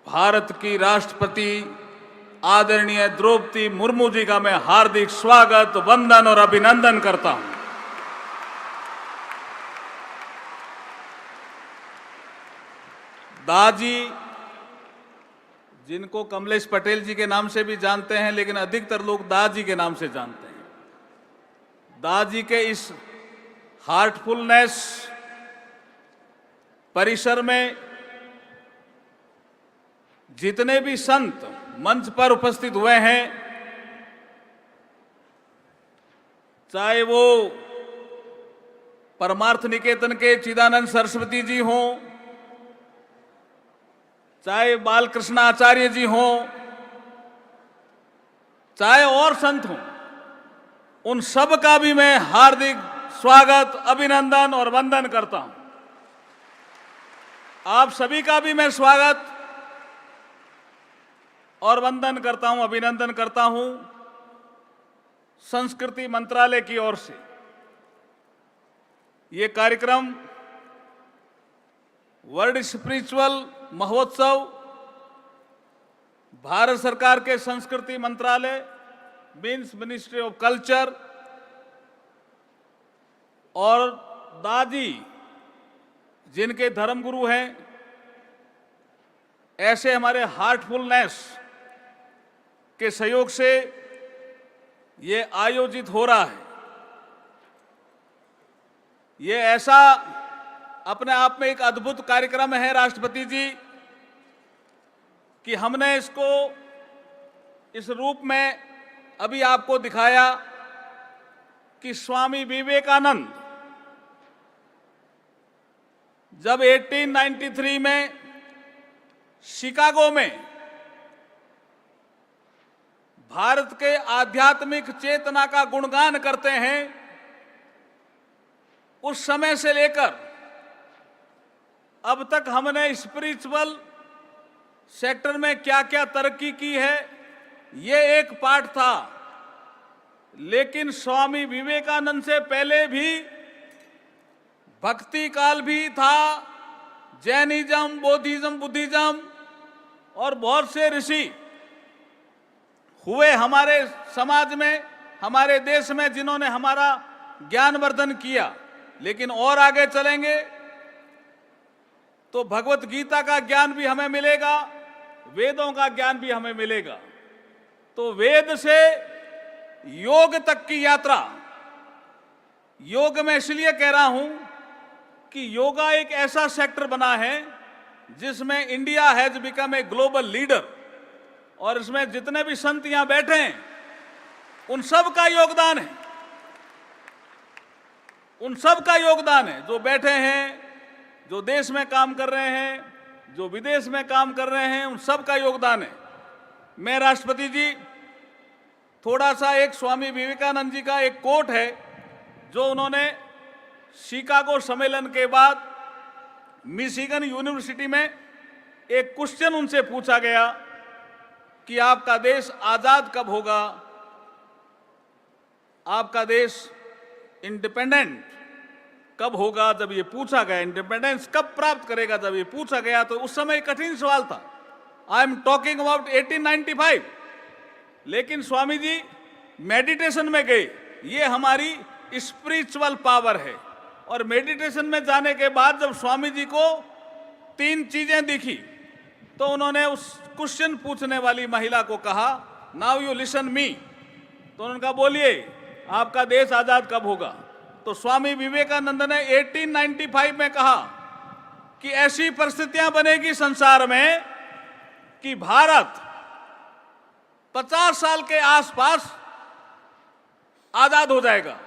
भारत की राष्ट्रपति आदरणीय द्रौपदी मुर्मू जी का मैं हार्दिक स्वागत, वंदन और अभिनंदन करता हूं। दाजी, जिनको कमलेश पटेल जी के नाम से भी जानते हैं, लेकिन अधिकतर लोग दाजी के नाम से जानते हैं। दाजी के इस हार्टफुलनेस परिसर में जितने भी संत मंच पर उपस्थित हुए हैं, चाहे वो परमार्थ निकेतन के चिदानंद सरस्वती जी हों, चाहे बालकृष्ण आचार्य जी हों, चाहे और संत हों, उन सब का भी मैं हार्दिक स्वागत, अभिनंदन और वंदन करता हूं। आप सभी का भी मैं स्वागत और वंदन करता हूं, अभिनंदन करता हूं संस्कृति मंत्रालय की ओर से। ये कार्यक्रम वर्ल्ड स्पिरिचुअल महोत्सव भारत सरकार के संस्कृति मंत्रालय मीन्स मिनिस्ट्री ऑफ कल्चर और दादी जिनके धर्मगुरु हैं, ऐसे हमारे हार्टफुलनेस के सहयोग से ये आयोजित हो रहा है। ये ऐसा अपने आप में एक अद्भुत कार्यक्रम है राष्ट्रपति जी कि हमने इसको इस रूप में अभी आपको दिखाया कि स्वामी विवेकानंद जब 1893 में शिकागो में भारत के आध्यात्मिक चेतना का गुणगान करते हैं, उस समय से लेकर अब तक हमने स्पिरिचुअल सेक्टर में क्या क्या तरक्की की है, ये एक पार्ट था। लेकिन स्वामी विवेकानंद से पहले भी भक्ति काल भी था, जैनिज्म, बौद्धिज्म, बुद्धिज्म और बहुत से ऋषि हुए हमारे समाज में, हमारे देश में, जिन्होंने हमारा ज्ञानवर्धन किया। लेकिन और आगे चलेंगे तो भगवत गीता का ज्ञान भी हमें मिलेगा, वेदों का ज्ञान भी हमें मिलेगा। तो वेद से योग तक की यात्रा, योग में इसलिए कह रहा हूं कि योगा एक ऐसा सेक्टर बना है जिसमें India has become a global leader, और इसमें जितने भी संत यहां बैठे हैं उन सब का योगदान है, उन सब का योगदान है। जो बैठे हैं, जो देश में काम कर रहे हैं, जो विदेश में काम कर रहे हैं, उन सब का योगदान है। मैं राष्ट्रपति जी थोड़ा सा एक स्वामी विवेकानंद जी का एक कोट है जो उन्होंने शिकागो सम्मेलन के बाद मिशिगन यूनिवर्सिटी में एक क्वेश्चन उनसे पूछा गया कि आपका देश आजाद कब होगा, आपका देश इंडिपेंडेंट कब होगा। जब ये पूछा गया, इंडिपेंडेंस कब प्राप्त करेगा, जब ये पूछा गया तो उस समय कठिन सवाल था। I am talking about 1895। लेकिन स्वामी जी मेडिटेशन में गए, ये हमारी स्पिरिचुअल पावर है। और मेडिटेशन में जाने के बाद जब स्वामी जी को 3 चीजें दिखी तो उन्होंने उस क्वेश्चन पूछने वाली महिला को कहा, नाउ यू लिसन मी। तो उन्होंने कहा, बोलिए आपका देश आजाद कब होगा। तो स्वामी विवेकानंद ने 1895 में कहा कि ऐसी परिस्थितियां बनेगी संसार में कि भारत 50 साल के आसपास आजाद हो जाएगा,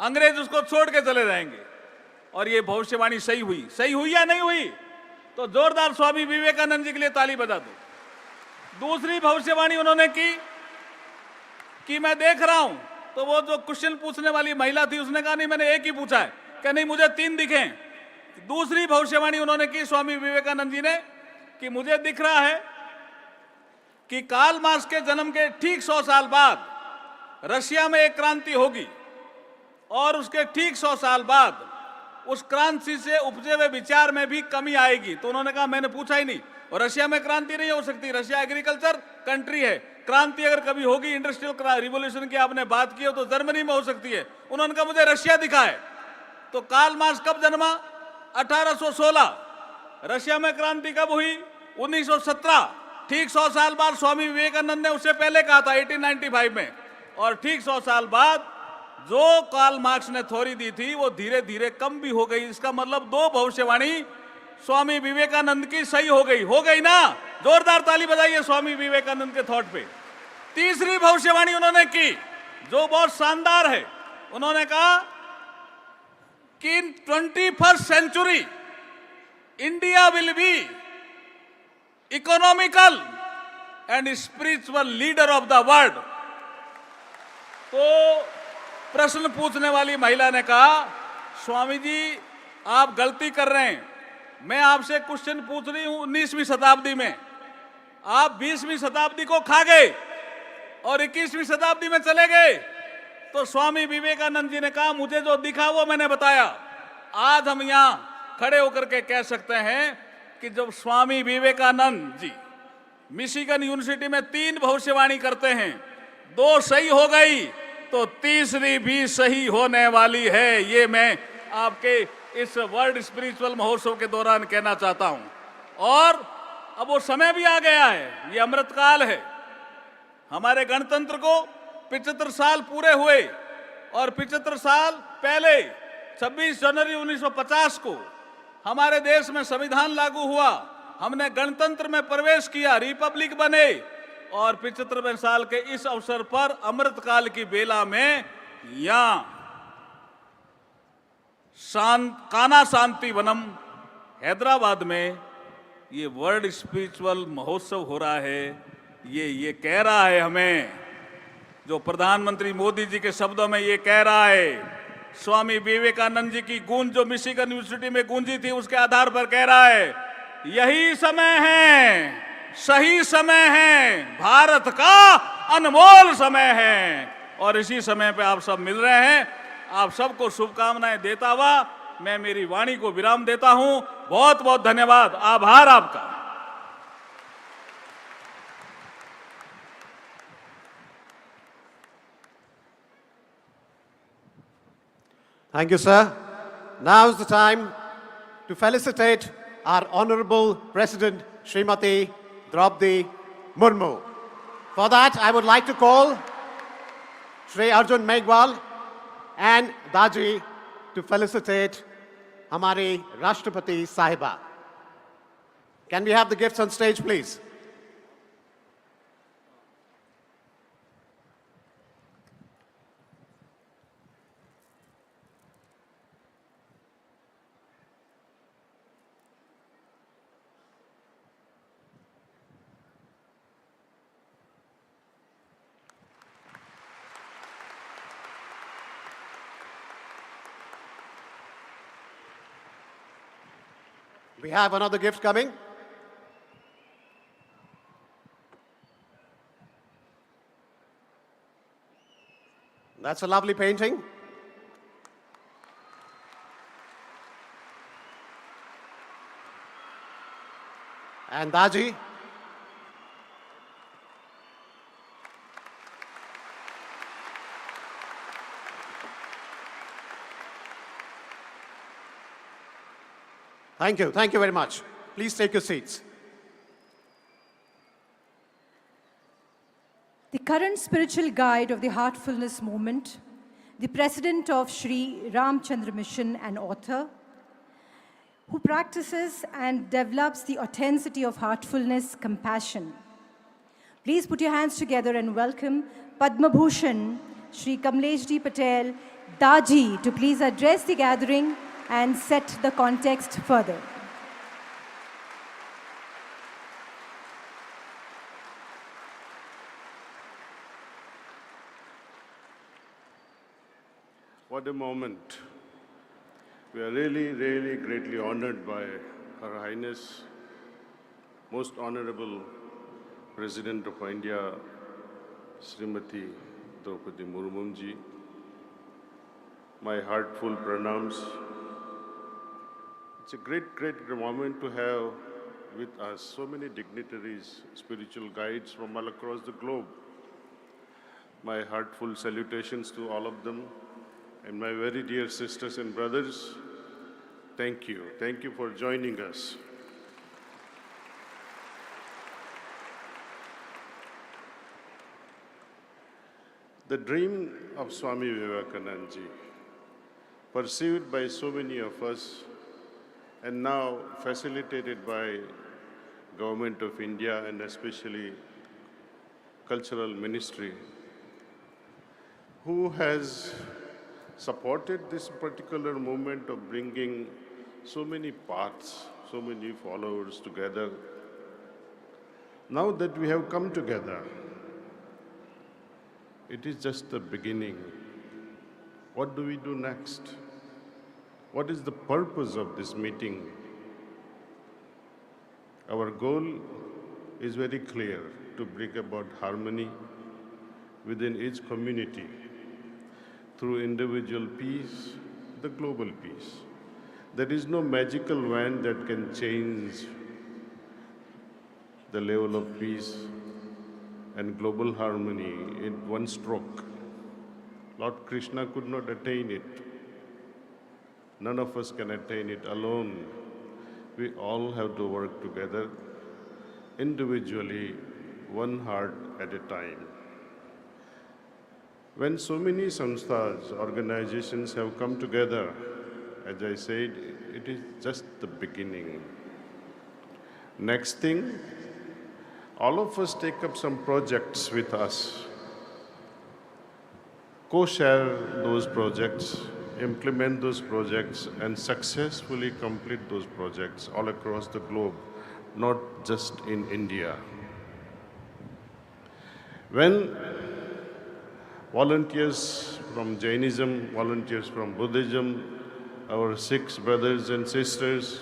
अंग्रेज उसको छोड़ के चले जाएंगे। और ये भविष्यवाणी सही हुई। सही हुई या नहीं हुई? तो जोरदार स्वामी विवेकानंद जी के लिए ताली बजा दो। दूसरी भविष्यवाणी उन्होंने की कि मैं देख रहा हूं, तो वो जो क्वेश्चन पूछने वाली महिला थी उसने कहा, नहीं मैंने एक ही पूछा है, कि नहीं मुझे 3 दिखे। दूसरी भविष्यवाणी उन्होंने की स्वामी विवेकानंद जी ने कि मुझे दिख रहा है कि कार्ल मार्क्स के जन्म के ठीक 100 साल बाद रशिया में एक क्रांति होगी, और उसके ठीक 100 साल बाद उस क्रांति से उपजे हुए विचार में भी कमी आएगी। तो उन्होंने कहा, मैंने पूछा ही नहीं, और रशिया में क्रांति नहीं हो सकती, रशिया एग्रीकल्चर कंट्री है। क्रांति अगर कभी होगी, इंडस्ट्रियल रिवॉल्यूशन की आपने बात की हो, तो जर्मनी में हो सकती है। उन्होंने कहा, मुझे रशिया दिखा है। तो कार्ल मार्क्स कब जन्मा? 1816। रशिया में क्रांति कब हुई? 1917। ठीक 100 साल बाद स्वामी विवेकानंद ने उससे पहले कहा था 1895 में, और ठीक 100 साल बाद जो कार्ल मार्क्स ने थ्योरी दी थी वो धीरे धीरे कम भी हो गई। इसका मतलब 2 भविष्यवाणी स्वामी विवेकानंद की सही हो गई ना? जोरदार ताली बजाइए स्वामी विवेकानंद के थॉट पे। तीसरी भविष्यवाणी उन्होंने की जो बहुत शानदार है। उन्होंने कहा कि in 21st century India will be economical and spiritual leader of the world. तो प्रश्न पूछने वाली महिला ने कहा, स्वामी जी आप गलती कर रहे हैं, मैं आपसे क्वेश्चन पूछ रही हूं 19वीं शताब्दी में, आप 20वीं शताब्दी को खा गए और 21वीं शताब्दी में चले गए। तो स्वामी विवेकानंद जी ने कहा, मुझे जो दिखा वो मैंने बताया। आज हम यहाँ खड़े होकर के कह सकते हैं कि जब स्वामी विवेकानंद जी मिशिगन यूनिवर्सिटी में 3 भविष्यवाणी करते हैं, 2 सही हो गई तो तीसरी भी सही होने वाली है। ये मैं आपके इस वर्ल्ड स्पिरिचुअल महोत्सव के दौरान कहना चाहता हूं। और अब वो समय भी आ गया है, ये अमृत काल है। हमारे गणतंत्र को 75 साल पूरे हुए और 75 साल पहले 26 जनवरी 1950 को हमारे देश में संविधान लागू हुआ, हमने गणतंत्र में प्रवेश किया, रिपब्लिक बने। और 75वें साल के इस अवसर पर अमृत काल की बेला में यहां काना शांति वनम हैदराबाद में ये वर्ल्ड स्पिरिचुअल महोत्सव हो रहा है। ये कह रहा है हमें, जो प्रधानमंत्री मोदी जी के शब्दों में ये कह रहा है, स्वामी विवेकानंद जी की गूंज जो मिशिगन यूनिवर्सिटी में गूंजी थी उसके आधार पर कह रहा है, यही समय है, सही समय है, भारत का अनमोल समय है। और इसी समय पे आप सब मिल रहे हैं। आप सबको शुभकामनाएं देता हुआ मैं मेरी वाणी को विराम देता हूं। बहुत बहुत धन्यवाद, आभार आपका। Thank you, sir. Now is the time to felicitate our Honorable President, Srimati Draupadi Murmu. For that, I would like to call Shri Arjun Meghwal and Daji to felicitate Hamari Rashtrapati Sahiba. Can we have the gifts on stage, please? We have another gift coming. That's a lovely painting. And Daji. Thank you very much. Please take your seats. The current spiritual guide of the Heartfulness Movement, the president of Sri Ramchandra Mission and author, who practices and develops the authenticity of heartfulness, compassion. Please put your hands together and welcome Padma Bhushan, Sri Kamleshji Patel, Daji, to please address the gathering and set the context further. What a moment. We are really, really greatly honored by Her Highness, Most Honorable President of India, Srimati Draupadi Murmu ji. My heartful pranams. It's a great, great moment to have with us so many dignitaries, spiritual guides from all across the globe. My heartful salutations to all of them. And my very dear sisters and brothers, thank you. Thank you for joining us. The dream of Swami Vivekananda ji, perceived by so many of us and now facilitated by Government of India and especially Cultural Ministry, who has supported this particular movement of bringing so many paths, so many followers together. Now that we have come together, it is just the beginning. What do we do next? What is the purpose of this meeting? Our goal is very clear: to bring about harmony within each community through individual peace, the global peace. There is no magical wand that can change the level of peace and global harmony in one stroke. Lord Krishna could not attain it. None of us can attain it alone. We all have to work together, individually, one heart at a time. When so many samsthas, organizations have come together, as I said, it is just the beginning. Next thing, all of us take up some projects with us, co-share those projects, implement those projects, and successfully complete those projects all across the globe, not just in India. When volunteers from Jainism, volunteers from Buddhism, our Sikh brothers and sisters,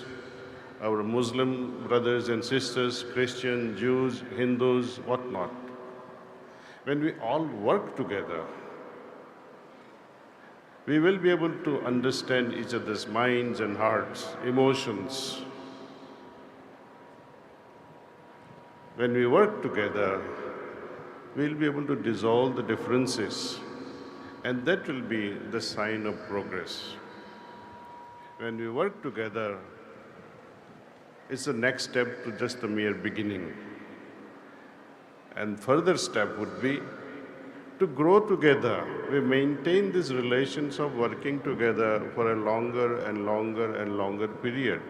our Muslim brothers and sisters, Christian, Jews, Hindus, whatnot, when we all work together, we will be able to understand each other's minds and hearts, emotions. When we work together, we'll be able to dissolve the differences, and that will be the sign of progress. When we work together, it's the next step to just a mere beginning. And further step would be to grow together. We maintain these relations of working together for a longer and longer and longer period,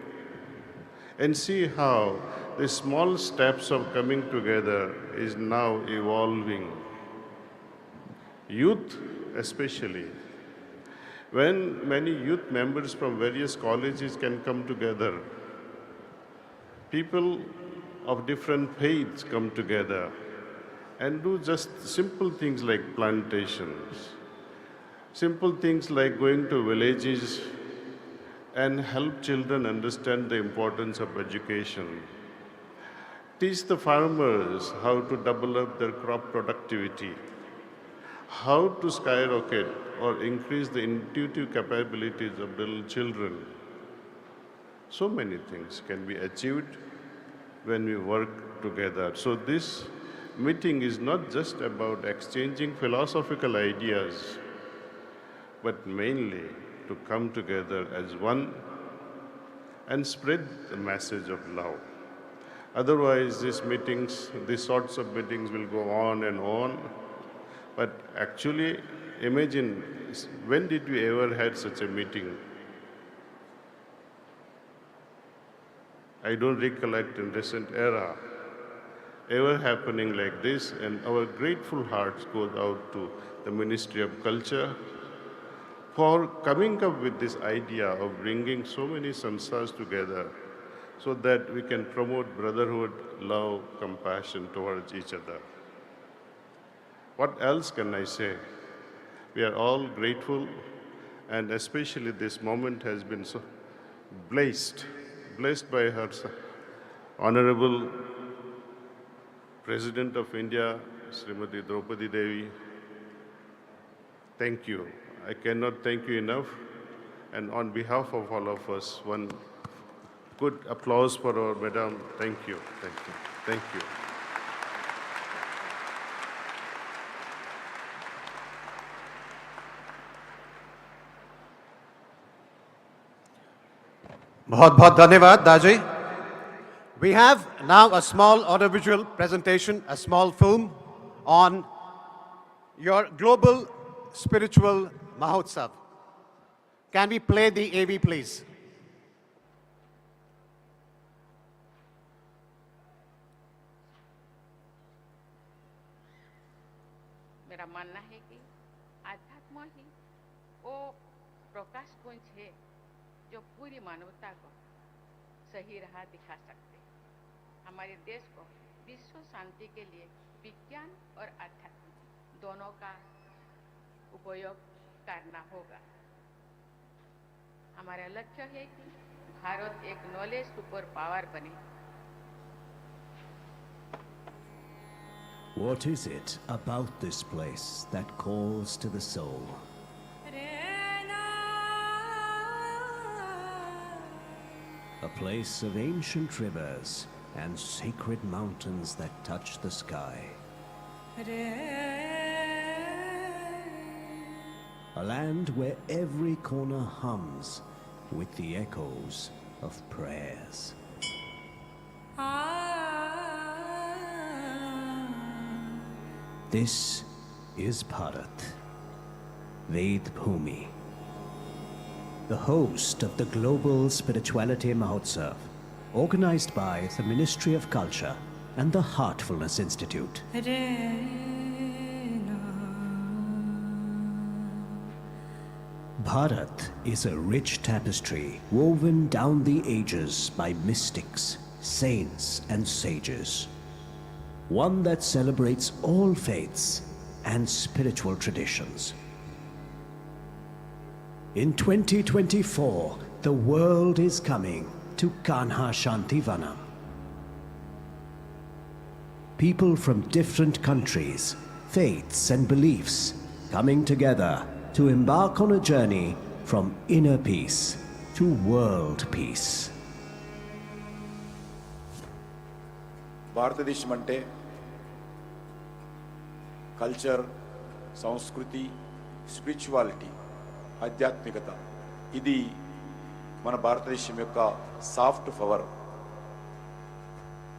and see how the small steps of coming together is now evolving. Youth especially. When many youth members from various colleges can come together, people of different faiths come together and do just simple things like plantations, simple things like going to villages and help children understand the importance of education. Teach the farmers how to double up their crop productivity, how to skyrocket or increase the intuitive capabilities of little children. So many things can be achieved when we work together. So this meeting is not just about exchanging philosophical ideas, but mainly to come together as one and spread the message of love. Otherwise, these sorts of meetings will go on, but actually, imagine, when did we ever had such a meeting? I don't recollect in recent era ever happening like this, and our grateful hearts go out to the Ministry of Culture for coming up with this idea of bringing so many samsas together so that we can promote brotherhood, love, compassion towards each other. What else can I say? We are all grateful, and especially this moment has been so blessed by her Honorable President of India, Srimati Draupadi Devi. Thank you. I cannot thank you enough. And on behalf of all of us, one good applause for our Madam. Thank you. Thank you. Thank you. बहुत धन्यवाद दाजी. We have now a small audiovisual presentation, a small film on your global spiritual Mahotsav. Can we play the AV, please? मेरा मानना है कि आध्यात्म ही वो प्रकाश पुंज है जो पूरी मानवता को सही राह दिखा सकते हैं। हमारे देश को विश्व शांति के लिए विज्ञान और आध्यात्म दोनों का उपयोग करना होगा। हमारा लक्ष्य है कि भारत एक नॉलेज सुपर पावर बने। What is it about this place that calls to the soul? A place of ancient rivers and sacred mountains that touch the sky. A land where every corner hums with the echoes of prayers. This is Bharat, Ved Bhumi, the host of the Global Spirituality Mahotsav, organized by the Ministry of Culture and the Heartfulness Institute. Bharat is a rich tapestry woven down the ages by mystics, saints and sages. One that celebrates all faiths and spiritual traditions. In 2024, the world is coming to Kanha Shantivanam. People from different countries, faiths and beliefs coming together to embark on a journey from inner peace to world peace. భారతదేశం అంటే culture, సంస్కృతి, spirituality, ఆధ్యాత్మికత, ఇది మన భారతదేశం యొక్క soft power.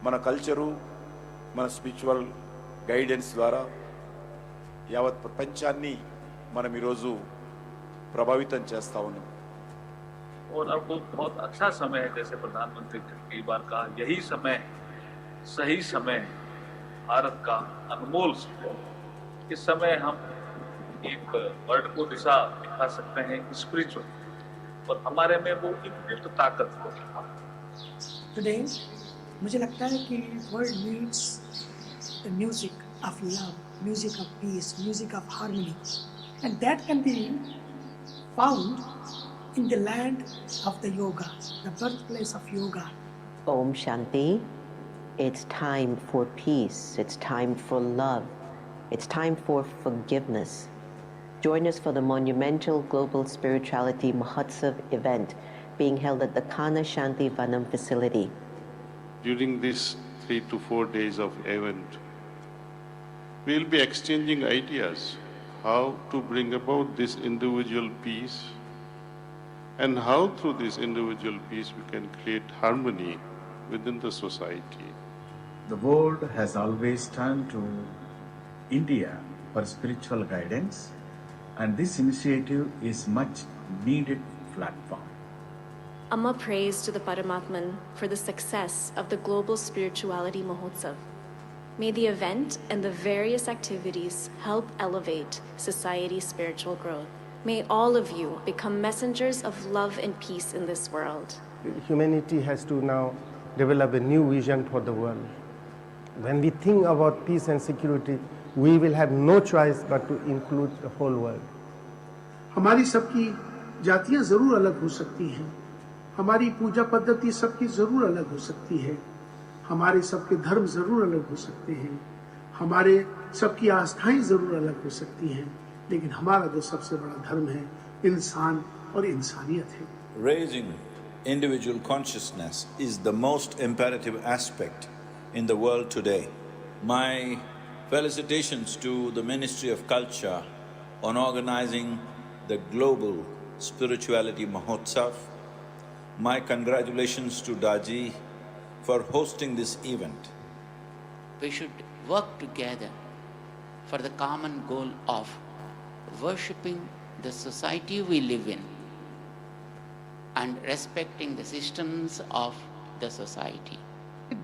మన culture, మన స్పిరిచువల్ గైడెన్స్ ద్వారా యావత్ ప్రపంచాన్ని మనం ఈరోజు ప్రభావితం చేస్తా ఉన్నాం. और अब बहुत अच्छा समय है, जैसे प्रधानमंत्री ने कई बार कहा, यही समय, सही समय, भारत का अनमोल समय। इस समय हम एक वर्ल्ड को दिशा दिखा सकते हैं स्पिरिचुअल, और हमारे में वो इनबिल्ट ताकत हो। टुडे मुझे लगता है कि world needs the music of love, music of peace, music of harmony, and that can be found in the land of the yoga, the birthplace of yoga. Om Shanti. It's time for peace. It's time for love. It's time for forgiveness. Join us for the monumental Global Spirituality Mahotsav event being held at the Kanha Shanti Vanam facility. During these 3 to 4 days of event, we'll be exchanging ideas how to bring about this individual peace, and how through this individual peace we can create harmony within the society. The world has always turned to India for spiritual guidance, and this initiative is much needed platform. Amma prays to the Paramatman for the success of the Global Spirituality Mahotsav. May the event and the various activities help elevate society's spiritual growth. May all of you become messengers of love and peace in this world. Humanity has to now develop a new vision for the world. When we think about peace and security, we will have no choice but to include the whole world. हमारी सबकी जातियां जरूर अलग हो सकती हैं, हमारी पूजा पद्धति सबकी जरूर अलग हो सकती है, हमारे सबके धर्म जरूर अलग हो सकते हैं, हमारे सबकी आस्थाएं जरूर अलग हो सकती हैं, लेकिन हमारा जो सबसे बड़ा धर्म है इंसान और इंसानियत है. Raising individual consciousness is the most imperative aspect in the world today. My felicitations to the Ministry of Culture on organizing the Global Spirituality Mahotsav. My congratulations to Daji for hosting this event. We should work together for the common goal of worshipping the society we live in and respecting the systems of the society.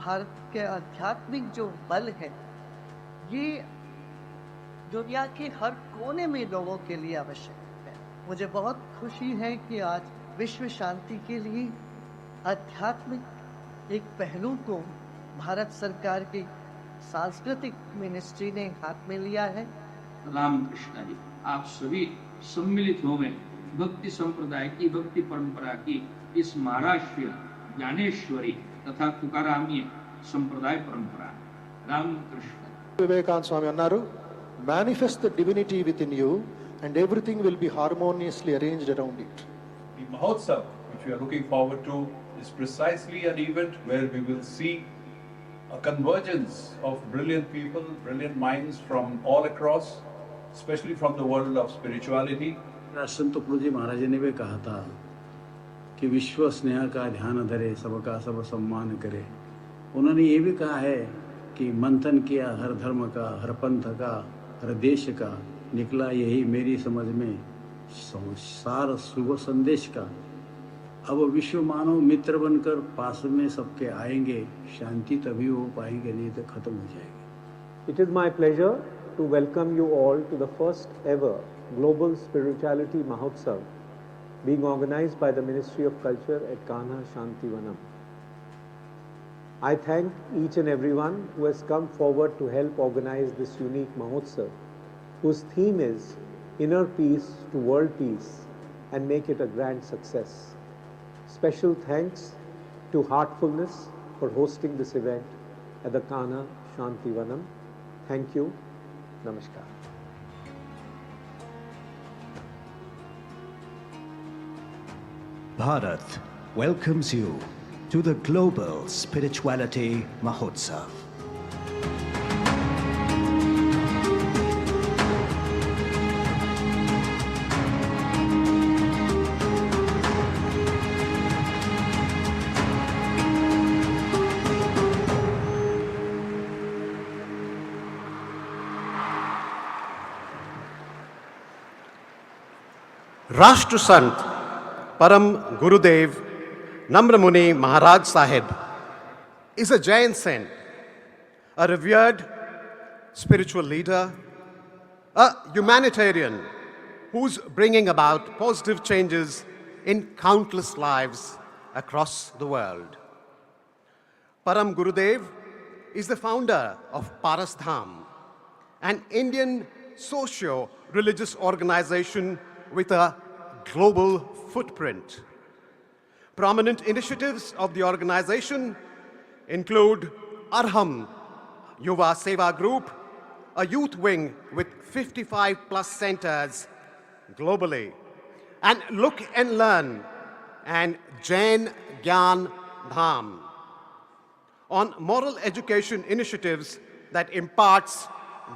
Bharat के आध्यात्मिक जो बल है, ये दुनिया के हर कोने में लोगों के लिए आवश्यक है। मुझे बहुत खुशी है कि आज विश्व शांति के लिए आध्यात्मिक एक पहलू को भारत सरकार की सांस्कृतिक मिनिस्ट्री ने हाथ में लिया है। रामकृष्ण जी, आप सभी सम्मिलित हो गए भक्ति संप्रदाय की, भक्ति परंपरा की इस महाराष्ट्रीय ज्ञानेश्वरी तथा तुकारामीय संप्रदाय परंपरा। Ramakrishna. Vivekananda Swami अन्नारू, manifest the divinity within you and everything will be harmoniously arranged around it. The Mahotsav, which we are looking forward to, is precisely an event where we will see a convergence of brilliant people, brilliant minds from all across, especially from the world of spirituality. संत तुकडोजी महाराज ने भी कहा था कि विश्व स्नेह का ध्यान धरे, सबका सब सम्मान करे। उन्होंने ये भी कहा है कि मंथन किया हर धर्म का, हर पंथ का, हर देश का, निकला यही मेरी समझ में सार शुभ संदेश का। अब विश्व मानव मित्र बनकर पास में सबके आएंगे, शांति तभी हो पाएंगे, नहीं तो खत्म हो जाएगी। It is my pleasure to welcome you all to the first ever Global Spirituality Mahotsav being organized by the Ministry of Culture at Kanha Shantivanam. I thank each and everyone who has come forward to help organize this unique Mahotsav, whose theme is Inner Peace to World Peace and make it a grand success. Special thanks to Heartfulness for hosting this event at the Kanha Shantivanam. Thank you. Namaskar. Bharat welcomes you to the Global Spirituality Mahotsav. Rashtra Sant Param Gurudev Namra Muni Maharaj Sahib is a Jain saint, a revered spiritual leader, a humanitarian who's bringing about positive changes in countless lives across the world. Param Gurudev is the founder of Paras Dham, an Indian socio-religious organization with a global footprint. Prominent initiatives of the organization include Arham Yuva Seva Group, a youth wing with 55 plus centers globally, and Look and Learn and Jain Gyan Dham on moral education initiatives that imparts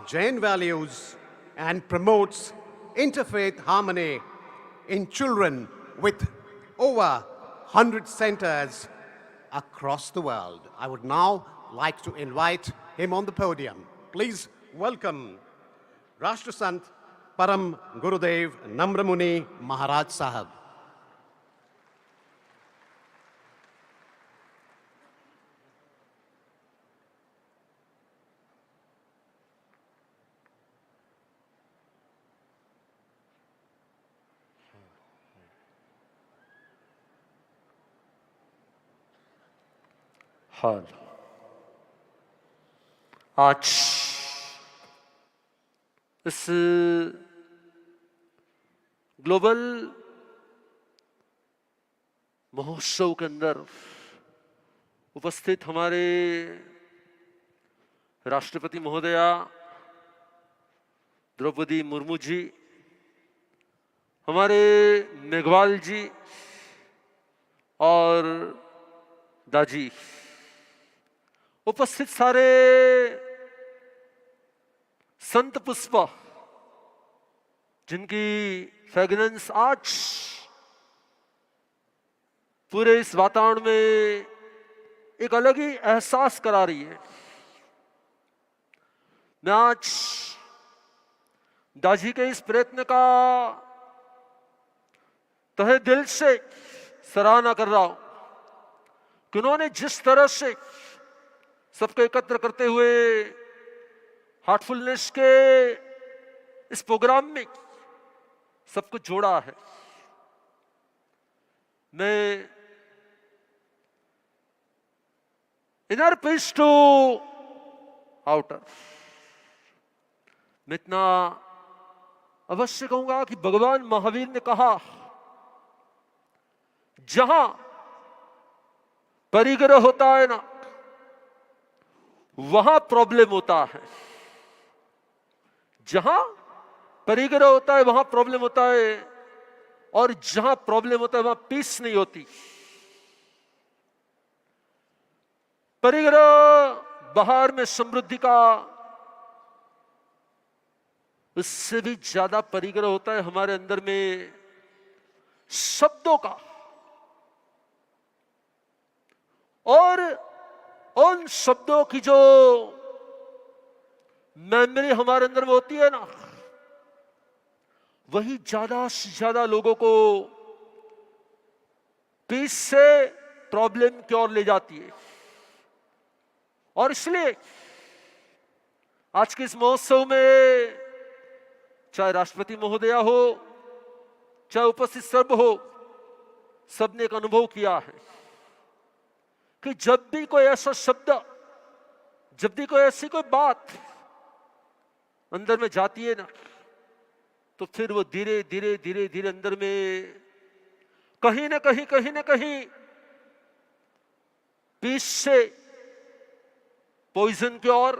Jain values and promotes interfaith harmony in children with over 100 centers across the world. I would now like to invite him on the podium. Please welcome Rashtra Sant Param Gurudev Namra Muni Maharaj Sahib. हाल आज इस global महोत्सव के अंदर उपस्थित हमारे राष्ट्रपति महोदया द्रौपदी मुर्मू जी, हमारे मेघवाल जी और दाजी, उपस्थित सारे संत पुष्प जिनकी फ्रेगनेंस आज पूरे इस वातावरण में एक अलग ही एहसास करा रही है। मैं आज दाजी के इस प्रयत्न का तहे दिल से सराहना कर रहा हूं कि उन्होंने जिस तरह से सबको एकत्र करते हुए हार्टफुलनेस के इस प्रोग्राम में सब कुछ जोड़ा है। मैं इनर पीस टू आउटर, मैं इतना अवश्य कहूंगा कि भगवान महावीर ने कहा, जहां परिग्रह होता है ना, वहां प्रॉब्लम होता है। जहां परिग्रह होता है वहां प्रॉब्लम होता है, और जहां प्रॉब्लम होता है वहां पीस नहीं होती। परिग्रह बाहर में समृद्धि का, उससे भी ज्यादा परिग्रह होता है हमारे अंदर में शब्दों का। और उन शब्दों की जो मेमोरी हमारे अंदर में होती है ना, वही ज्यादा से ज्यादा लोगों को पीस से प्रॉब्लम की ओर ले जाती है। और इसलिए आज के इस महोत्सव में चाहे राष्ट्रपति महोदया हो, चाहे उपस्थित सब हो, सबने एक अनुभव किया है कि जब भी कोई ऐसा शब्द, जब भी कोई ऐसी कोई बात अंदर में जाती है ना, तो फिर वो धीरे धीरे धीरे धीरे अंदर में कहीं ना कहीं पीस से पॉइजन की ओर,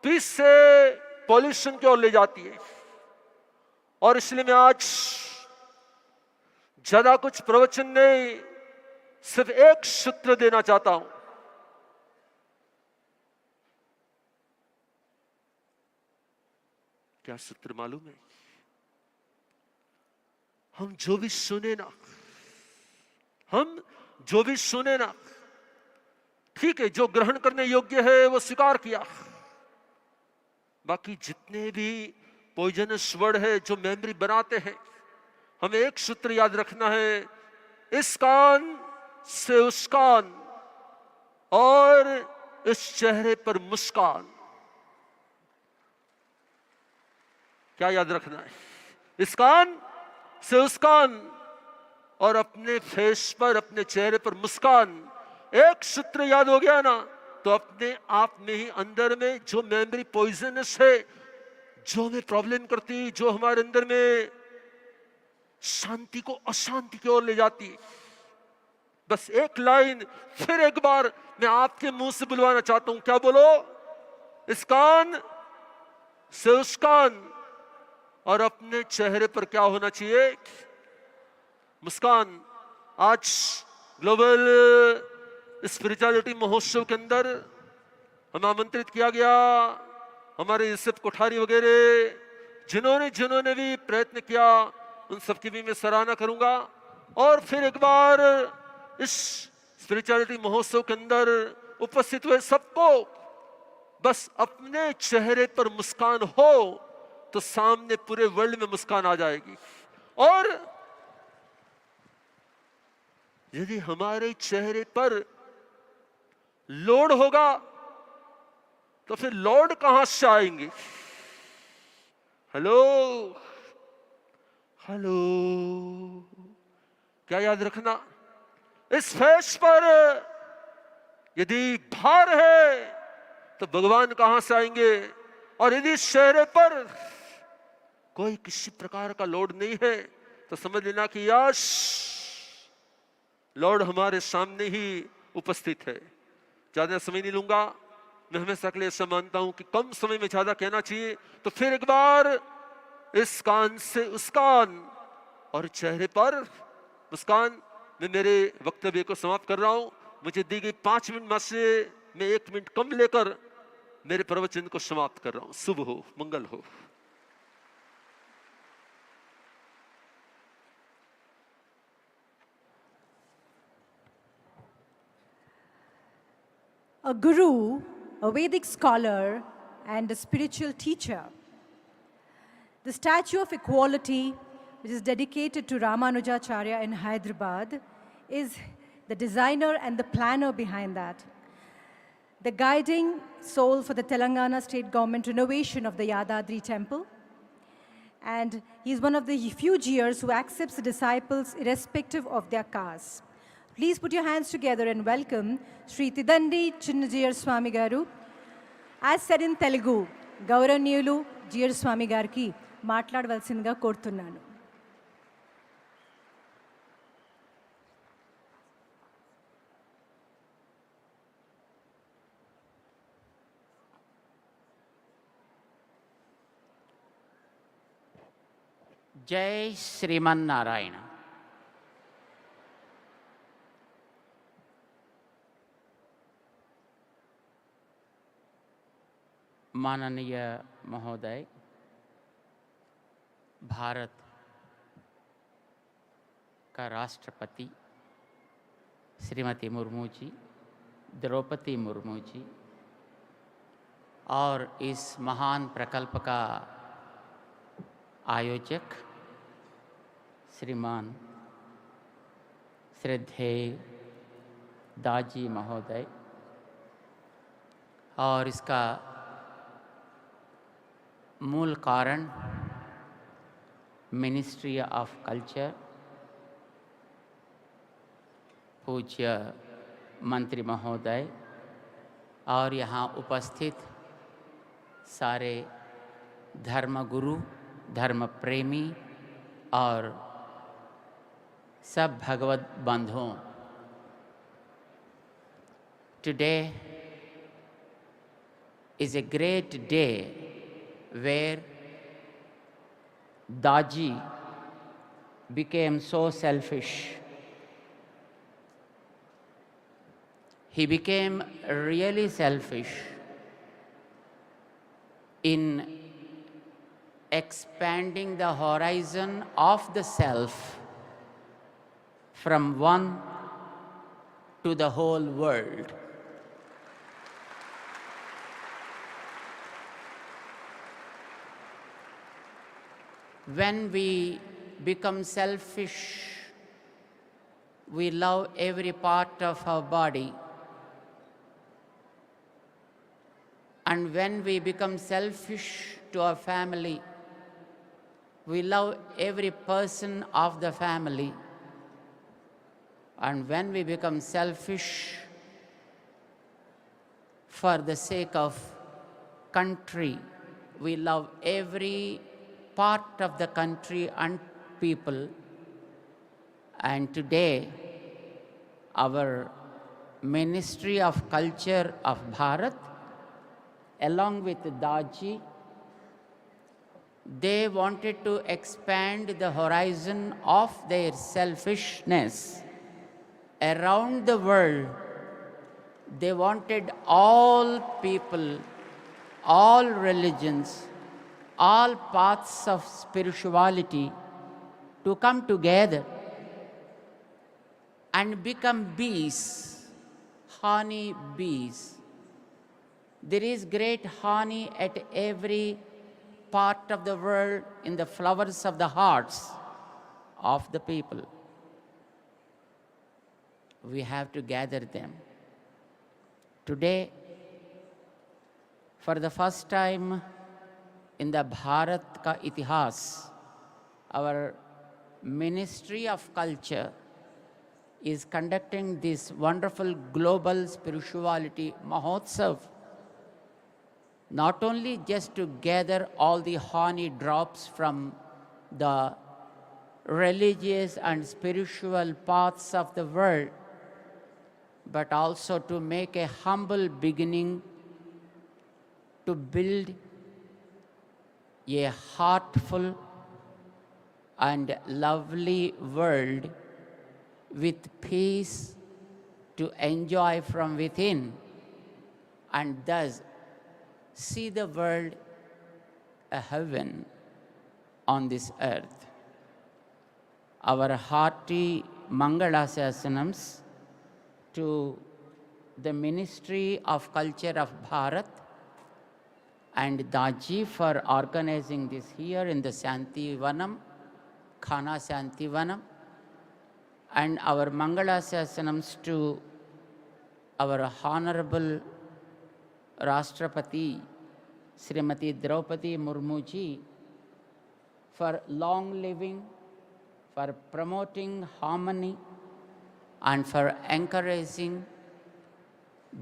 पीस से पॉल्यूशन की ओर ले जाती है। और इसलिए मैं आज ज्यादा कुछ प्रवचन नहीं, सिर्फ एक सूत्र देना चाहता हूं। क्या सूत्र मालूम है? हम जो भी सुने ना, ठीक है, जो ग्रहण करने योग्य है वो स्वीकार किया। बाकी जितने भी पॉइजनस वर्ड है जो मेमोरी बनाते हैं, हमें एक सूत्र याद रखना है, इस कान से उस कान और इस चेहरे पर मुस्कान। क्या याद रखना है? इस कान से उस कान और अपने फेस पर, अपने चेहरे पर मुस्कान। एक सूत्र याद हो गया ना, तो अपने आप में ही अंदर में जो मेमोरी पॉइजनस है, जो हमें प्रॉब्लम करती, जो हमारे अंदर में शांति को अशांति की ओर ले जाती, बस एक लाइन फिर एक बार मैं आपके मुंह से बुलवाना चाहता हूं। क्या बोलो? इस कान से उस कान और अपने चेहरे पर क्या होना चाहिए? मुस्कान। आज ग्लोबल स्पिरिचुअलिटी महोत्सव के अंदर हमें आमंत्रित किया गया, हमारे यूसुफ कोठारी वगैरह जिन्होंने भी प्रयत्न किया, उन सबकी भी मैं सराहना करूंगा। और फिर एक बार इस स्पिरिचुअलिटी महोत्सव के अंदर उपस्थित हुए सबको बस अपने चेहरे पर मुस्कान हो तो सामने पूरे वर्ल्ड में मुस्कान आ जाएगी। और यदि हमारे चेहरे पर लोड होगा तो फिर लॉर्ड कहां से आएंगे? हेलो हेलो, क्या याद रखना? इस फेस पर यदि भार है तो भगवान कहां से आएंगे? और यदि इस चेहरे पर कोई किसी प्रकार का लोड नहीं है तो समझ लेना कि यश लॉर्ड हमारे सामने ही उपस्थित है। ज्यादा समय नहीं लूंगा, मैं हमेशा के लिए ऐसा मानता हूं कि कम समय में ज्यादा कहना चाहिए। तो फिर एक बार इस कान से उस कान और चेहरे पर मुस्कान। मैं मेरे वक्तव्य को समाप्त कर रहा हूं। मुझे दी गई 5 मिनट में से मैं 1 मिनट कम लेकर मेरे प्रवचन को समाप्त कर रहा हूं। शुभ हो, मंगल हो। A guru, a Vedic scholar, and a spiritual teacher. The statue of equality, which is dedicated to Ramanujacharya in Hyderabad, is the designer and the planner behind that. The guiding soul for the Telangana state government renovation of the Yadadri temple. and he is one of the refugees who accepts the disciples irrespective of their caste. Please put your hands together and welcome Sri Tidandi Chinnajiyar Swami Garu. As said in Telugu, Gauravniyulu Jiyar Swami Garki మాట్లాడవలసిందిగా కోరుతున్నాను. जय श्रीमन्नारायण। माननीय महोदय, भारत का राष्ट्रपति श्रीमती मुर्मू जी, द्रौपदी मुर्मू जी, और इस महान प्रकल्प का आयोजक श्रीमान श्रद्धेय दाजी महोदय, और इसका मूल कारण मिनिस्ट्री ऑफ कल्चर, पूज्य मंत्री महोदय और यहाँ उपस्थित सारे धर्मगुरु, धर्म प्रेमी और सब भगवत बंधुओं, today is a great day where Daji became so selfish. He became really selfish in expanding the horizon of the self from one to the whole world. When we become selfish, we love every part of our body. And when we become selfish to our family, we love every person of the family. And when we become selfish for the sake of country, we love every part of the country and people. And today, our Ministry of Culture of Bharat, along with Daji, they wanted to expand the horizon of their selfishness around the world. They wanted all people, all religions, all paths of spirituality to come together and become bees, honey bees. There is great honey at every part of the world in the flowers of the hearts of the people. We have to gather them. Today, for the first time in the Bharat ka itihas, our Ministry of Culture is conducting this wonderful global spirituality Mahotsav, not only just to gather all the honey drops from the religious and spiritual paths of the world, but also to make a humble beginning to build a heartful and lovely world with peace to enjoy from within, and thus see the world a heaven on this earth. Our hearty Mangalasasanams to the Ministry of Culture of Bharat and Daji for organizing this here in the Shanti Vanam, Khana Shanti Vanam, and our Mangalasasanams to our Honorable Rashtrapati Srimati Draupadi Murmu ji for long living, for promoting harmony, and for encouraging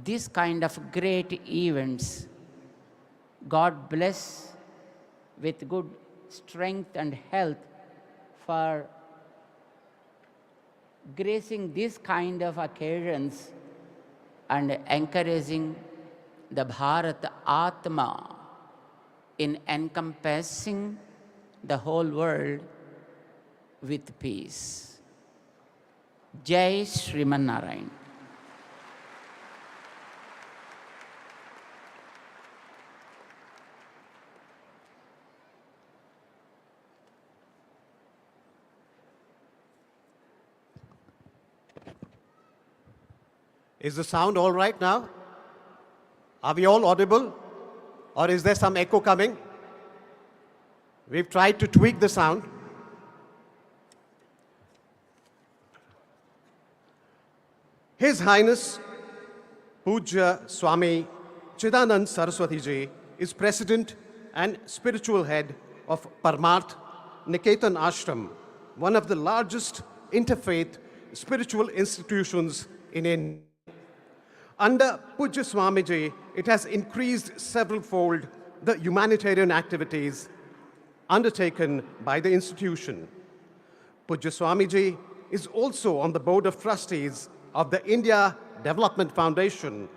this kind of great events. God bless with good strength and health for gracing this kind of occasions and encouraging the Bharat Atma in encompassing the whole world with peace. Jai Sriman Narayan. Is the sound all right now? Are we all audible? Or is there some echo coming? We've tried to tweak the sound. His Highness Pujya Swami Chidanand Saraswati Ji is President and Spiritual Head of Parmarth Niketan Ashram, one of the largest interfaith spiritual institutions in India. Under Pujya Swamiji, it has increased several-fold the humanitarian activities undertaken by the institution. Pujya Swamiji is also on the Board of Trustees of the India Development Foundation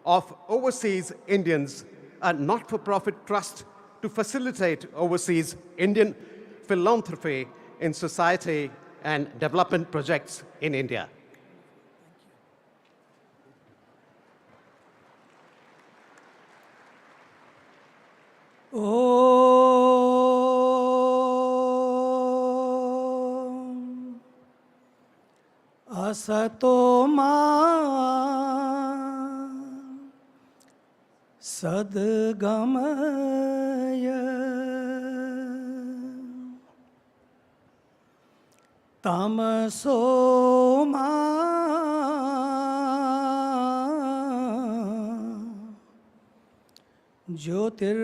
of Overseas Indians, a not-for-profit trust to facilitate overseas Indian philanthropy in society and development projects in India. असतो मा सद्गमय तमसो मा ज्योतिर्गमय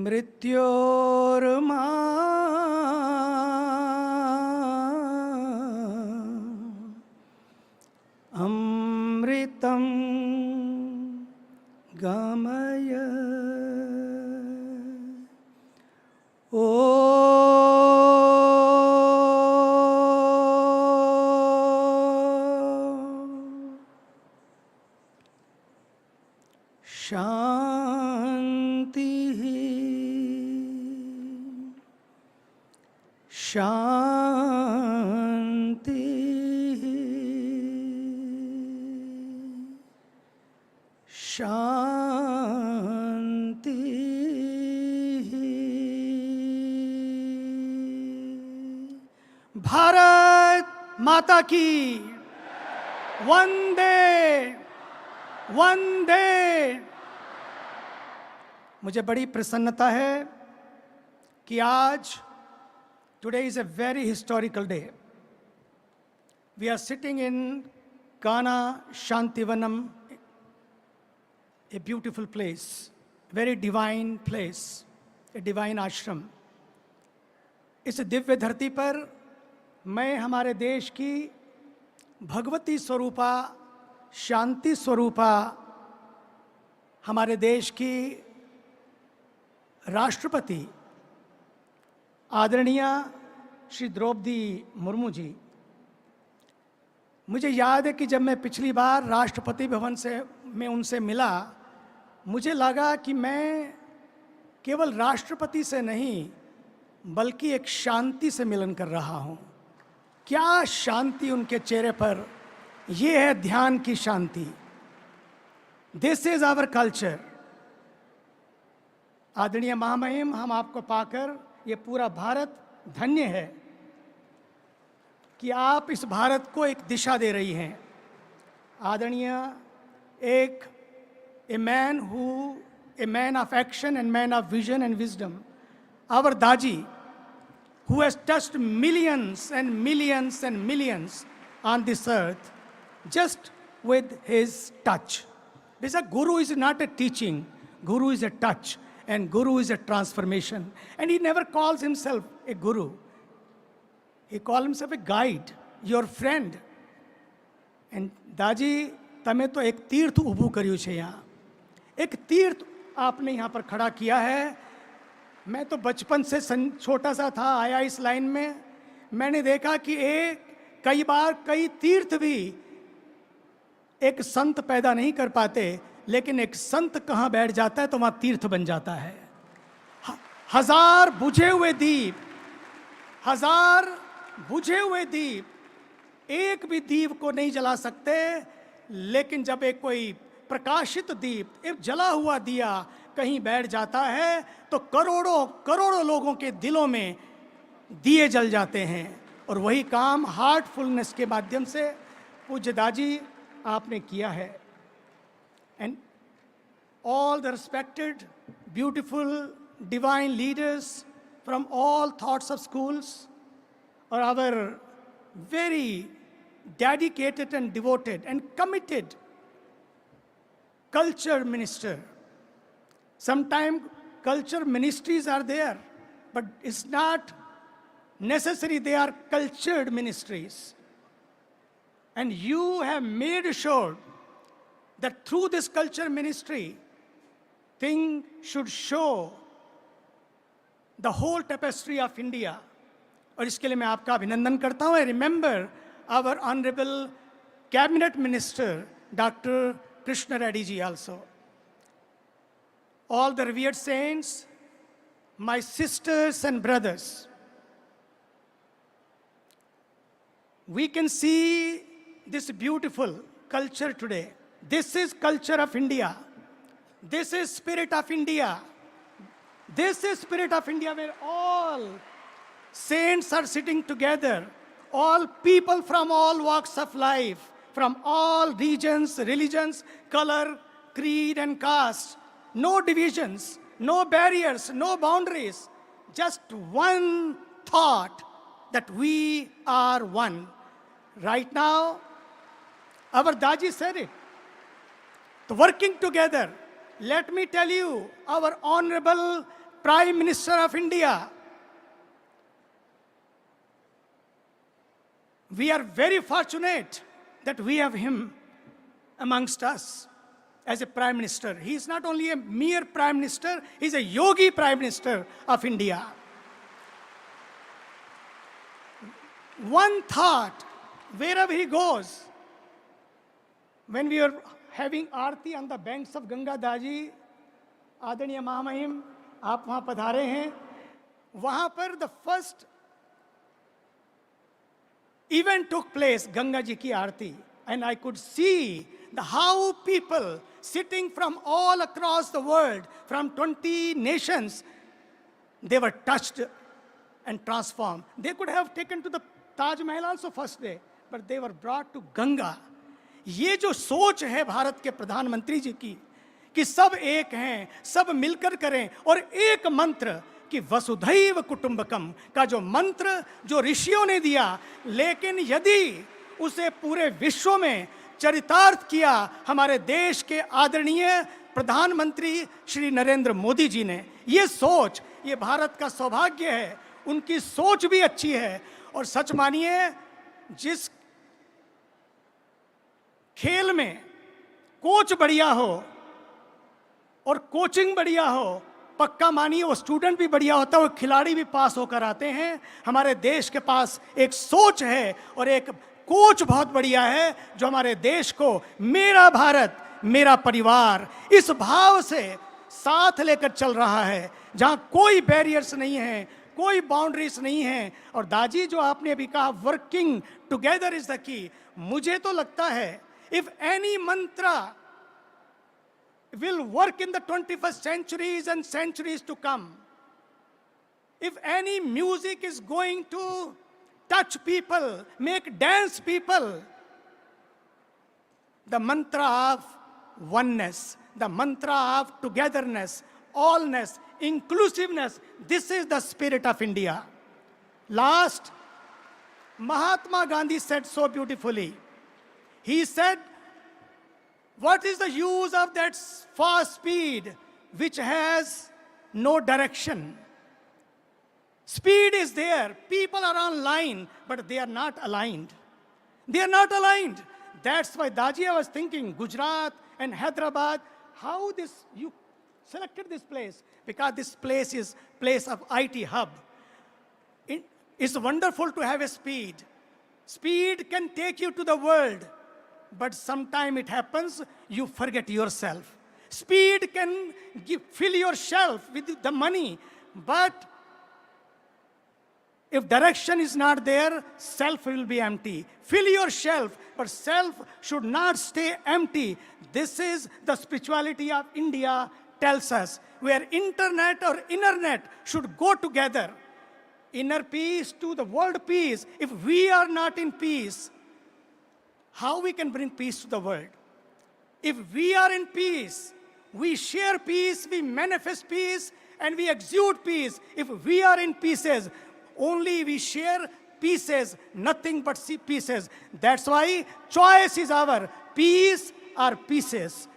मृत्योर्मा अमृतं गमय ओ शांति शांति शांति भारत माता की वंदे वंदे। मुझे बड़ी प्रसन्नता है कि आज today is a very historical day. We are sitting in Kana Shantivanam, a beautiful place, very divine place, a divine ashram. इस दिव्य धरती पर मैं हमारे देश की भगवती स्वरूपा, शांति स्वरूपा, हमारे देश की राष्ट्रपति आदरणीय श्री द्रौपदी मुर्मू जी, मुझे याद है कि जब मैं पिछली बार राष्ट्रपति भवन से मैं उनसे मिला, मुझे लगा कि मैं केवल राष्ट्रपति से नहीं बल्कि एक शांति से मिलन कर रहा हूँ। क्या शांति उनके चेहरे पर, ये है ध्यान की शांति। This is our culture. आदरणीय महामहिम, हम आपको पाकर ये पूरा भारत धन्य है कि आप इस भारत को एक दिशा दे रही हैं। आदरणीय एक a man of action and man of vision and wisdom, our Daaji who has touched millions and millions and millions on this earth, just with his touch. Because a guru is not a teaching, guru is a touch, and guru is a transformation. And he never calls himself a guru. He calls himself a guide, your friend. And दाजी तमे तो एक तीर्थ ऊभू कर्यु छे यहाँ, एक तीर्थ आपने यहाँ पर खड़ा किया है। मैं तो बचपन से छोटा सा था, आया इस लाइन में, मैंने देखा कि कई बार कई तीर्थ भी एक संत पैदा नहीं कर पाते, लेकिन एक संत कहाँ बैठ जाता है तो वहाँ तीर्थ बन जाता है। हजार बुझे हुए दीप, हजार बुझे हुए दीप एक भी दीप को नहीं जला सकते, लेकिन जब एक कोई प्रकाशित दीप, एक जला हुआ दिया कहीं बैठ जाता है तो करोड़ों करोड़ों लोगों के दिलों में दिए जल जाते हैं। और वही काम हार्टफुलनेस के माध्यम से पूज्य दाजी आपने किया है। And all the respected beautiful divine leaders from all thoughts of schools और our very dedicated and devoted and committed culture minister. Sometimes culture ministries are there, but it's not necessary they are cultured ministries. And you have made sure that through this culture ministry, thing should show the whole tapestry of India. और इसके लिए मैं आपका अभिनंदन करता हूँ। I remember our honorable cabinet minister, Dr. Krishna Reddy ji also. All the revered saints, my sisters and brothers, we can see this beautiful culture today. This is culture of India. This is spirit of India. This is spirit of India where all saints are sitting together, all people from all walks of life, from all regions, religions, color, creed and caste. No divisions, no barriers, no boundaries. Just one thought that we are one. Right now, our Daji said it. So working together, let me tell you, our Honorable Prime Minister of India, we are very fortunate that we have him amongst us as a Prime Minister. He is not only a mere Prime Minister, he is a yogi Prime Minister of India. One thought, wherever he goes, when we are having Aarti on the banks of Ganga, दाजी आदरणीय महामहिम आप वहाँ पधारे हैं, वहाँ पर the first event took place, Ganga ji ki aarti, and I could see how people sitting from all across the world, from 20 nations, they were touched and transformed. They could have taken to the Taj Mahal also first day, but they were brought to Ganga. ये जो सोच है भारत के प्रधानमंत्री जी की कि सब एक हैं, सब मिलकर करें, और एक मंत्र कि वसुधैव कुटुंबकम का जो मंत्र जो ऋषियों ने दिया, लेकिन यदि उसे पूरे विश्व में चरितार्थ किया हमारे देश के आदरणीय प्रधानमंत्री श्री नरेंद्र मोदी जी ने, ये सोच, ये भारत का सौभाग्य है। उनकी सोच भी अच्छी है। और सच मानिए, जिस खेल में कोच बढ़िया हो और कोचिंग बढ़िया हो, पक्का मानिए वो स्टूडेंट भी बढ़िया होता है, वो खिलाड़ी भी पास होकर आते हैं। हमारे देश के पास एक सोच है और एक कोच बहुत बढ़िया है, जो हमारे देश को मेरा भारत मेरा परिवार इस भाव से साथ लेकर चल रहा है, जहां कोई बैरियर्स नहीं है, कोई बाउंड्रीज नहीं है। और दाजी जो आपने अभी कहा, working together is the key, मुझे तो लगता है if any mantra will work in the 21st centuries and centuries to come, if any music is going to touch people, make dance people, the mantra of oneness, the mantra of togetherness, allness, inclusiveness, this is the spirit of India. Last, Mahatma Gandhi said so beautifully. He said, What is the use of that fast speed which has no direction? Speed is there. People are online, but they are not aligned. They are not aligned. That's why Daji was thinking, Gujarat and Hyderabad, how this, you selected this place? Because this place is place of IT hub. It's wonderful to have a speed. Speed can take you to the world, but sometime it happens, you forget yourself. Speed can fill your shelf with the money, but if direction is not there, self will be empty. Fill your shelf, but self should not stay empty. This is the spirituality of India tells us, where internet or internet should go together. Inner peace to the world peace. If we are not in peace, how we can bring peace to the world? If we are in peace, we share peace, we manifest peace, and we exude peace. If we are in pieces, only we share pieces, nothing but pieces. That's why choice is our peace or pieces.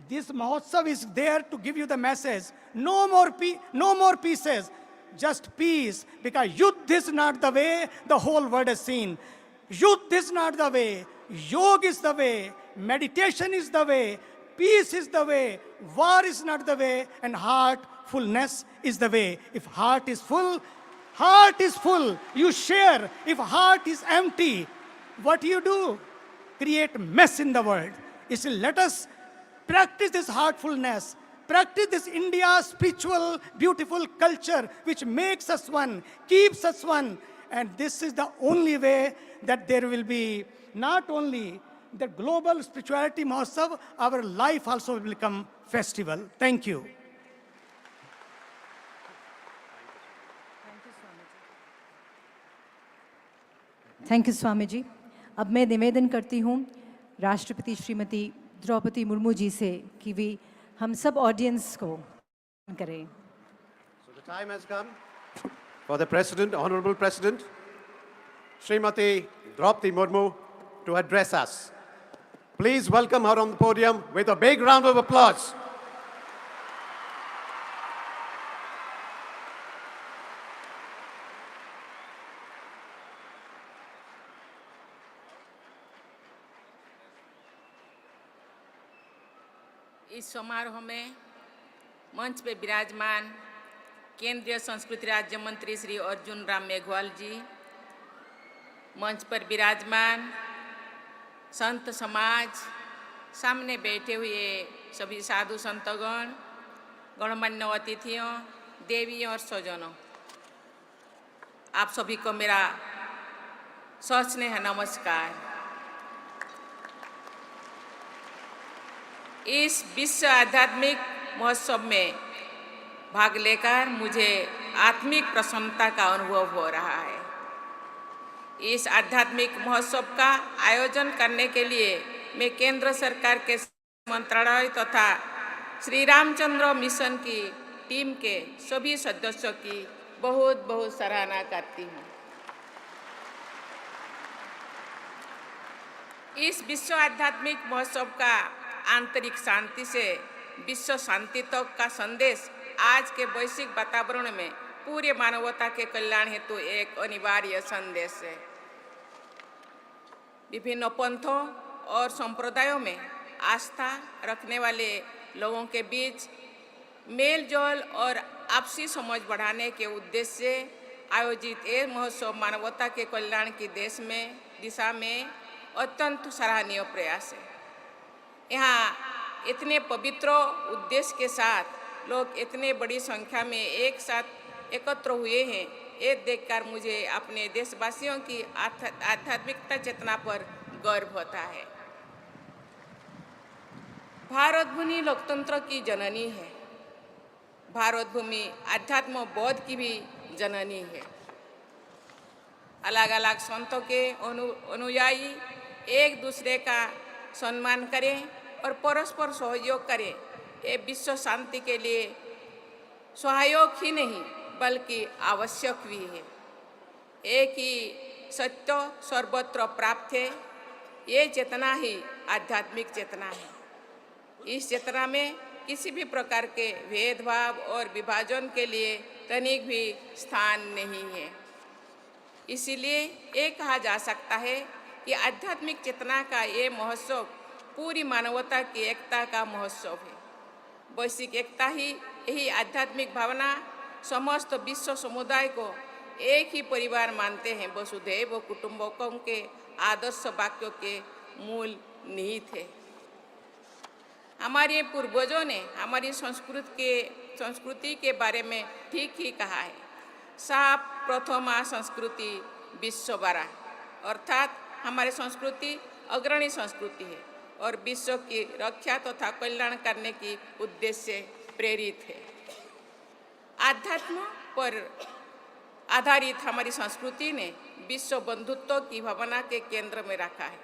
This Mahotsav is there to give you the message. No more pieces, just peace. Because Yuddha is not the way the whole world has seen. Yuddha is not the way. Yoga is the way. Meditation is the way. Peace is the way. War is not the way. And heartfulness is the way. If heart is full, you share. If heart is empty, what do? Create mess in the world. So let us practice this heartfulness. Practice this India spiritual, beautiful culture which makes us one, keeps us one. And this is the only way that there will be not only the global spirituality Mahotsav, our life also will become festival. Thank you. Thank you Swami ji. अब मैं निवेदन करती हूँ राष्ट्रपति श्रीमती द्रौपदी मुर्मू जी से कि वे हम सब ऑडियंस को करें। So the time has come for the President, Honorable President, Srimati Draupadi Murmu, to address us. Please welcome her on the podium with a big round of applause. इस समारोह में मंच पे विराजमान केंद्रीय संस्कृति राज्य मंत्री श्री अर्जुन राम मेघवाल जी, मंच पर विराजमान संत समाज, सामने बैठे हुए सभी साधु संतगण, गणमान्य अतिथियों, देवियों और स्वजनों, आप सभी को मेरा सस्नेह नमस्कार। इस विश्व आध्यात्मिक महोत्सव में भाग लेकर मुझे आत्मिक प्रसन्नता का अनुभव हो रहा है। इस आध्यात्मिक महोत्सव का आयोजन करने के लिए मैं केंद्र सरकार के मंत्रालय तथा श्री रामचंद्र मिशन की टीम के सभी सदस्यों की बहुत बहुत सराहना करती हूँ। इस विश्व आध्यात्मिक महोत्सव का आंतरिक शांति से विश्व शांति तक का संदेश आज के वैश्विक वातावरण में पूरे मानवता के कल्याण हेतु एक अनिवार्य संदेश है। विभिन्न पंथों और संप्रदायों में आस्था रखने वाले लोगों के बीच मेल जोल और आपसी समझ बढ़ाने के उद्देश्य से आयोजित ये महोत्सव मानवता के कल्याण की दिशा में अत्यंत सराहनीय प्रयास है। यहाँ इतने पवित्र उद्देश्य के साथ लोग इतने बड़ी संख्या में एक साथ एकत्र हुए हैं, ये देखकर मुझे अपने देशवासियों की आध्यात्मिकता चेतना पर गर्व होता है। भारत भूमि लोकतंत्र की जननी है। भारत भूमि आध्यात्म बोध की भी जननी है। अलग अलग संतों के अनुयायी एक दूसरे का सम्मान करें और परस्पर सहयोग करें, ये विश्व शांति के लिए सहायक ही नहीं बल्कि आवश्यक भी है। एक ही सत्य सर्वत्र प्राप्त है, ये चेतना ही आध्यात्मिक चेतना है। इस चेतना में किसी भी प्रकार के भेदभाव और विभाजन के लिए तनिक भी स्थान नहीं है। इसीलिए ये कहा जा सकता है कि आध्यात्मिक चेतना का ये महोत्सव पूरी मानवता की एकता का महोत्सव है। वैश्विक एकता ही यही आध्यात्मिक भावना समस्त विश्व समुदाय को एक ही परिवार मानते हैं वसुधैव कुटुंबकम के आदर्श वाक्यों के मूल निहित है। हमारे पूर्वजों ने हमारी संस्कृति के बारे में ठीक ही कहा है। सा प्रथमा संस्कृति विश्वबरा, अर्थात हमारी संस्कृति अग्रणी संस्कृति है और विश्व की रक्षा तथा कल्याण करने की उद्देश्य प्रेरित है। आध्यात्म पर आधारित हमारी संस्कृति ने विश्व बंधुत्व की भावना के केंद्र में रखा है।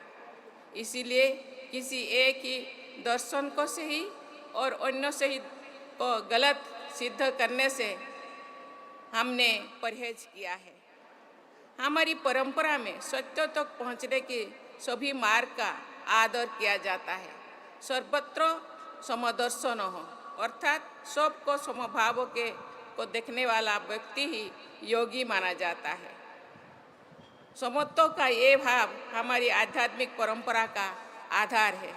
इसीलिए किसी एक ही दर्शन को सही और अन्य सही को गलत सिद्ध करने से हमने परहेज किया है। हमारी परंपरा में सत्य तक पहुंचने के सभी मार्ग का आदर किया जाता है। सर्वत्र समदर्शन हो, अर्थात सबको समभाव के को देखने वाला व्यक्ति ही योगी माना जाता है। समत्व का ये भाव हमारी आध्यात्मिक परंपरा का आधार है।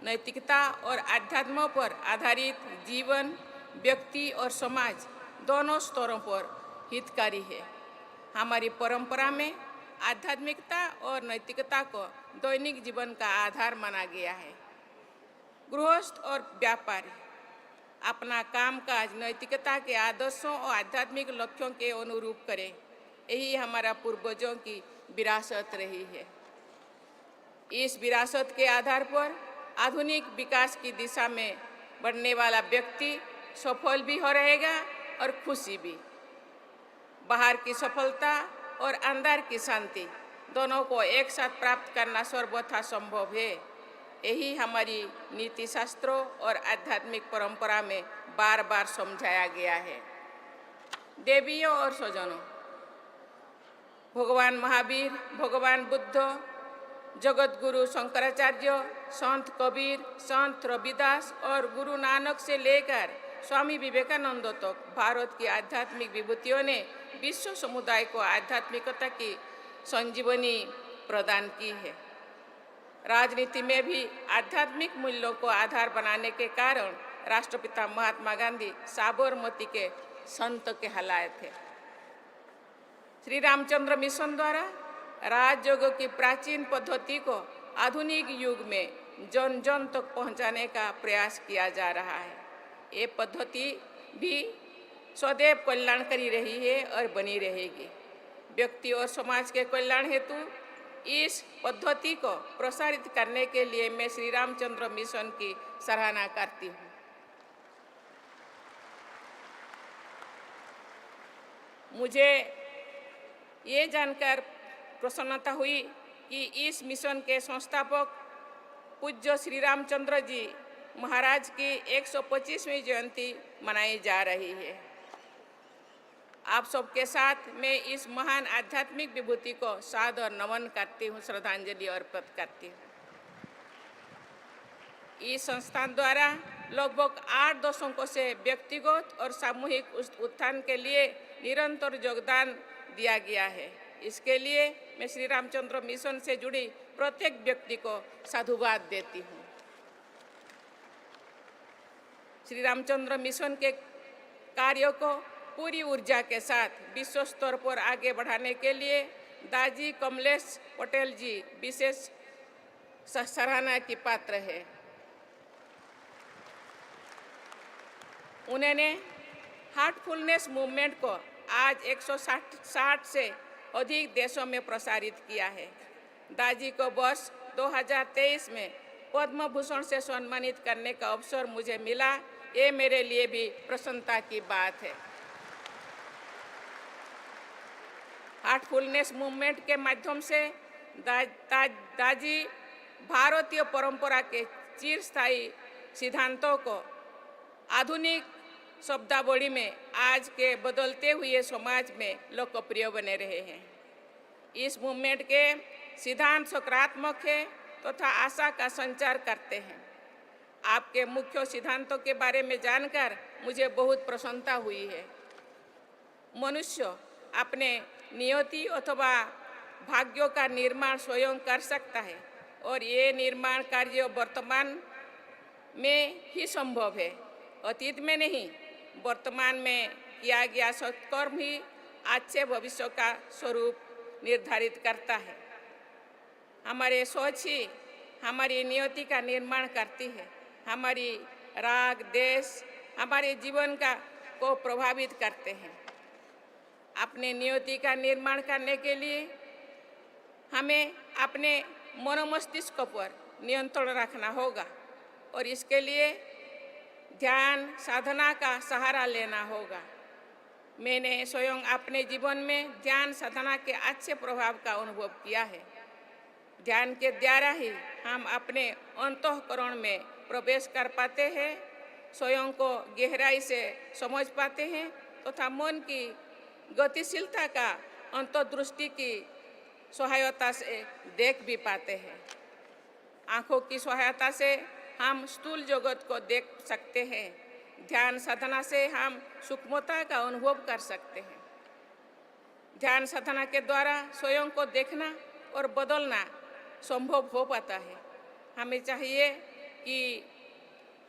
नैतिकता और आध्यात्म पर आधारित जीवन व्यक्ति और समाज दोनों स्तरों पर हितकारी है। हमारी परंपरा में आध्यात्मिकता और नैतिकता को दैनिक जीवन का आधार माना गया है। गृहस्थ और व्यापारी अपना कामकाज नैतिकता के आदर्शों और आध्यात्मिक लक्ष्यों के अनुरूप करें, यही हमारा पूर्वजों की विरासत रही है। इस विरासत के आधार पर आधुनिक विकास की दिशा में बढ़ने वाला व्यक्ति सफल भी हो रहेगा और खुशी भी। बाहर की सफलता और अंदर की शांति दोनों को एक साथ प्राप्त करना सर्वथा संभव है। यही हमारी नीति शास्त्रों और आध्यात्मिक परंपरा में बार बार समझाया गया है। देवियों और स्वजनों, भगवान महावीर, भगवान बुद्ध, जगत गुरु शंकराचार्य, संत कबीर, संत रविदास और गुरु नानक से लेकर स्वामी विवेकानंद तक भारत की आध्यात्मिक विभूतियों ने विश्व समुदाय को आध्यात्मिकता की संजीवनी प्रदान की है। राजनीति में भी आध्यात्मिक मूल्यों को आधार बनाने के कारण राष्ट्रपिता महात्मा गांधी साबरमती के संत कहलाए थे। श्री रामचंद्र मिशन द्वारा राजयोग की प्राचीन पद्धति को आधुनिक युग में जन जन तक पहुंचाने का प्रयास किया जा रहा है। ये पद्धति भी सदैव कल्याणकारी रही है और बनी रहेगी। व्यक्ति और समाज के कल्याण हेतु इस पद्धति को प्रसारित करने के लिए मैं श्री रामचंद्र मिशन की सराहना करती हूँ। मुझे ये जानकर प्रसन्नता हुई कि इस मिशन के संस्थापक पूज्य श्री रामचंद्र जी महाराज की 125वीं जयंती मनाई जा रही है। आप सबके साथ मैं इस महान आध्यात्मिक विभूति को सादर नमन करती हूँ, श्रद्धांजलि अर्पित करती हूँ। इस संस्थान द्वारा लगभग 8 दशकों से व्यक्तिगत और सामूहिक उत्थान के लिए निरंतर योगदान दिया गया है। इसके लिए मैं श्री रामचंद्र मिशन से जुड़ी प्रत्येक व्यक्ति को साधुवाद देती हूँ। श्री रामचंद्र मिशन के कार्यों को पूरी ऊर्जा के साथ विश्व स्तर पर आगे बढ़ाने के लिए दाजी कमलेश पटेल जी विशेष सराहना की पात्र है। उन्होंने हार्टफुलनेस मूवमेंट को आज 160 से अधिक देशों में प्रसारित किया है। दाजी को वर्ष 2023 में पद्म भूषण से सम्मानित करने का अवसर मुझे मिला, ये मेरे लिए भी प्रसन्नता की बात है। हार्टफुलनेस मूवमेंट के माध्यम से दाजी भारतीय परंपरा के चिरस्थायी सिद्धांतों को आधुनिक शब्दावली में आज के बदलते हुए समाज में लोकप्रिय बने रहे हैं। इस मूवमेंट के सिद्धांत सकारात्मक है तथा आशा का संचार करते हैं। आपके मुख्य सिद्धांतों के बारे में जानकर मुझे बहुत प्रसन्नता हुई है। मनुष्य अपने नियति अथवा भाग्यों का निर्माण स्वयं कर सकता है और ये निर्माण कार्य वर्तमान में ही संभव है, अतीत में नहीं। वर्तमान में किया गया सत्कर्म ही आज से भविष्य का स्वरूप निर्धारित करता है। हमारे सोच ही हमारी नियति का निर्माण करती है। हमारी राग देश हमारे जीवन को प्रभावित करते हैं। अपने नियति का निर्माण करने के लिए हमें अपने मनोमस्तिष्क पर नियंत्रण रखना होगा और इसके लिए ध्यान साधना का सहारा लेना होगा। मैंने स्वयं अपने जीवन में ध्यान साधना के अच्छे प्रभाव का अनुभव किया है। ध्यान के द्वारा ही हम अपने अंतःकरण में प्रवेश कर पाते हैं, स्वयं को गहराई से समझ पाते हैं तथा मन की गतिशीलता का अंतर्दृष्टि की सहायता से देख भी पाते हैं। आँखों की सहायता से हम स्थूल जगत को देख सकते हैं। ध्यान साधना से हम सूक्ष्मता का अनुभव कर सकते हैं। ध्यान साधना के द्वारा स्वयं को देखना और बदलना संभव हो पाता है। हमें चाहिए कि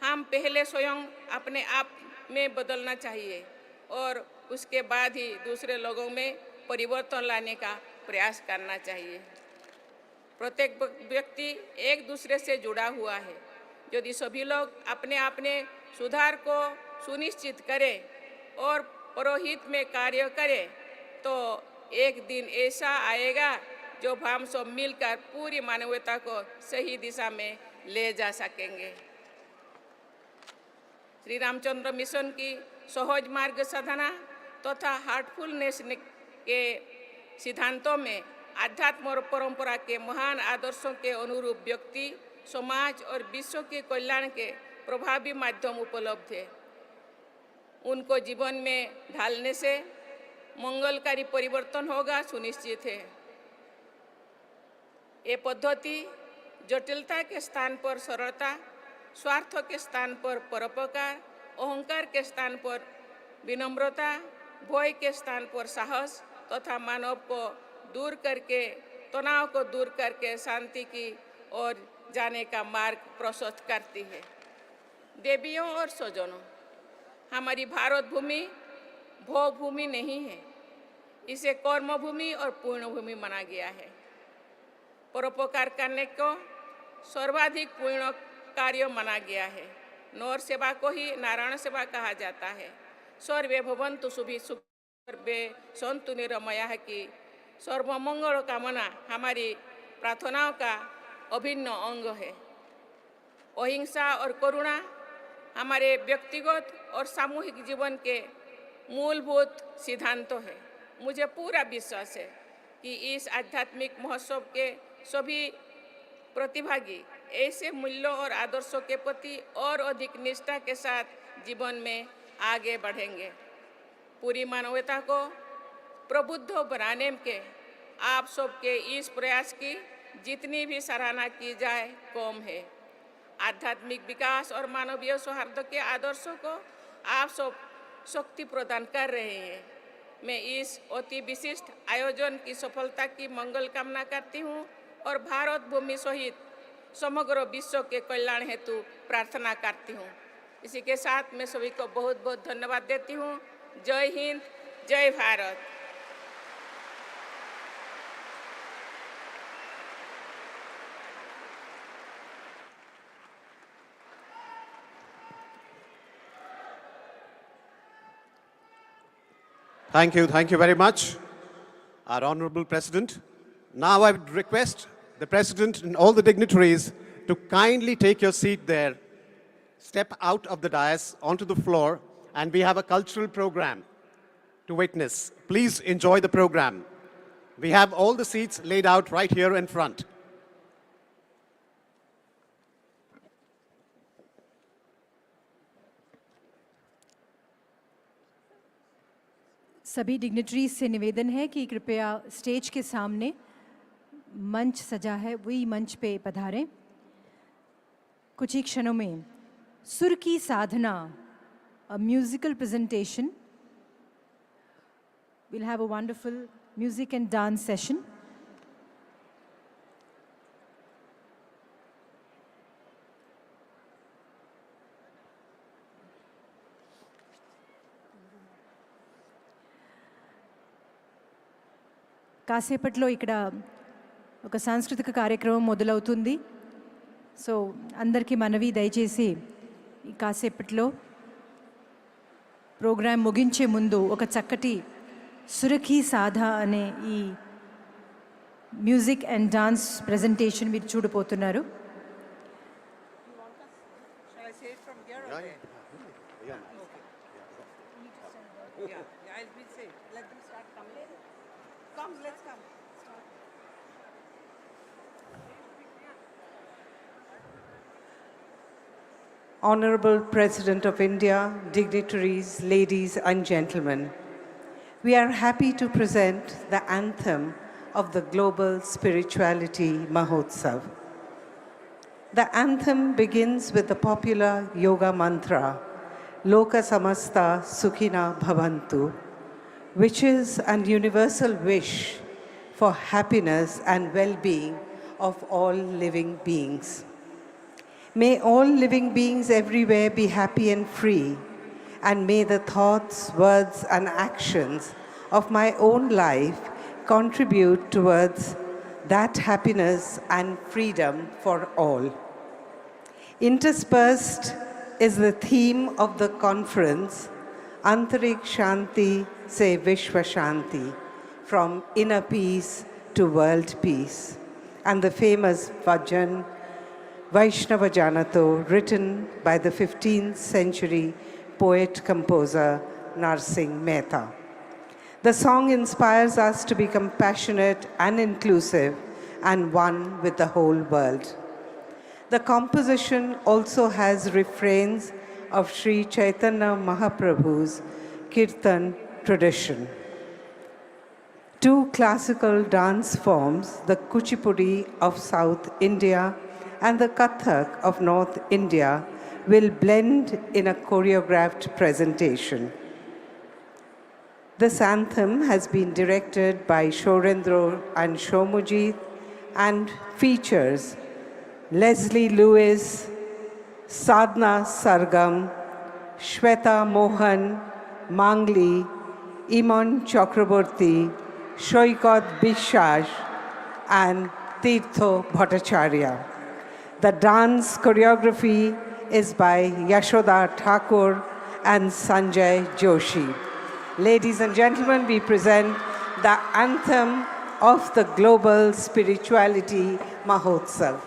हम पहले स्वयं अपने आप में बदलना चाहिए और उसके बाद ही दूसरे लोगों में परिवर्तन लाने का प्रयास करना चाहिए। प्रत्येक व्यक्ति एक दूसरे से जुड़ा हुआ है। यदि सभी लोग अपने सुधार को सुनिश्चित करें और परोहित में कार्य करें तो एक दिन ऐसा आएगा जो हम सब मिलकर पूरी मानवता को सही दिशा में ले जा सकेंगे। श्री रामचंद्र मिशन की सहज मार्ग साधना तथा हार्टफुलनेस के सिद्धांतों में आध्यात्म और परंपरा के महान आदर्शों के अनुरूप व्यक्ति, समाज और विश्व के कल्याण के प्रभावी माध्यम उपलब्ध है। उनको जीवन में ढालने से मंगलकारी परिवर्तन होगा सुनिश्चित है। ये पद्धति जटिलता के स्थान पर सरलता, स्वार्थ के स्थान पर परोपकार, अहंकार के स्थान पर विनम्रता, भय के स्थान पर साहस तथा मानव को दूर करके तनाव को दूर करके शांति की ओर जाने का मार्ग प्रशस्त करती है। देवियों और स्वजनों, हमारी भारत भूमि भोगभूमि नहीं है, इसे कर्म भूमि और पूर्ण भूमि माना गया है। परोपकार करने को सर्वाधिक पूर्ण कार्य माना गया है। नौर सेवा को ही नारायण सेवा कहा जाता है। सर्वे भवन्तु सर्वे सन्तु निरामयाः की सर्वमंगल कामना हमारी प्रार्थनाओं का अभिन्न अंग है। अहिंसा और करुणा हमारे व्यक्तिगत और सामूहिक जीवन के मूलभूत सिद्धांतों है। मुझे पूरा विश्वास है कि इस आध्यात्मिक महोत्सव के सभी प्रतिभागी ऐसे मूल्यों और आदर्शों के प्रति और अधिक निष्ठा के साथ जीवन में आगे बढ़ेंगे। पूरी मानवता को प्रबुद्ध बनाने के आप सबके इस प्रयास की जितनी भी सराहना की जाए कम है। आध्यात्मिक विकास और मानवीय सौहार्द के आदर्शों को आप सब शक्ति प्रदान कर रहे हैं। मैं इस अति विशिष्ट आयोजन की सफलता की मंगल कामना करती हूँ और भारत भूमि सहित समग्र विश्व के कल्याण हेतु प्रार्थना करती हूँ। इसी के साथ मैं सभी को बहुत बहुत धन्यवाद देती हूँ। जय हिंद, जय Bharat. Thank you very much, our Honorable President. Now I would request the President and all the dignitaries to kindly take your seat there, step out of the dais onto the floor, and we have a cultural program to witness. Please enjoy the program. We have all the seats laid out right here in front. सभी dignitaries से निवेदन है कि कृपया stage के सामने मंच सजा है वही मंच पे पधारें। कुछ ही क्षणों में Sur Ki Sadhana, a musical presentation. We'll have a wonderful music and dance session. కాసేపట్లో ఇక్కడ ఒక సాంస్కృతిక కార్యక్రమం మొదలవుతుంది. సో అందరికీ మనవి, దయచేసి ఈ కాసేపట్లో ప్రోగ్రాం ముగించే ముందు ఒక చక్కటి సురఖీ సాధా అనే ఈ మ్యూజిక్ అండ్ డాన్స్ ప్రెజెంటేషన్ మీరు చూడబోతున్నారు. Honorable President of India, dignitaries, ladies and gentlemen, we are happy to present the anthem of the Global Spirituality Mahotsav. The anthem begins with the popular yoga mantra, Loka Samasta Sukhina Bhavantu, which is an universal wish for happiness and well-being of all living beings. May all living beings everywhere be happy and free, and may the thoughts, words, and actions of my own life contribute towards that happiness and freedom for all. Interspersed is the theme of the conference, Antarik Shanti Se Vishwa Shanti, from inner peace to world peace, and the famous bhajan Vaishnava Janato, written by the 15th century poet-composer Narsingh Mehta. The song inspires us to be compassionate and inclusive and one with the whole world. The composition also has refrains of Sri Chaitanya Mahaprabhu's Kirtan tradition. Two classical dance forms, the Kuchipudi of South India and the Kathak of North India, will blend in a choreographed presentation. This anthem has been directed by Shorendro and Shomujit and features Leslie Lewis, Sadhna Sargam, Shweta Mohan, Mangli, Iman Chakraborty, Shoikot Bishash, and Tirtho Bhattacharya. The dance choreography is by Yashoda Thakur and Sanjay Joshi. Ladies and gentlemen, we present the anthem of the Global Spirituality Mahotsav.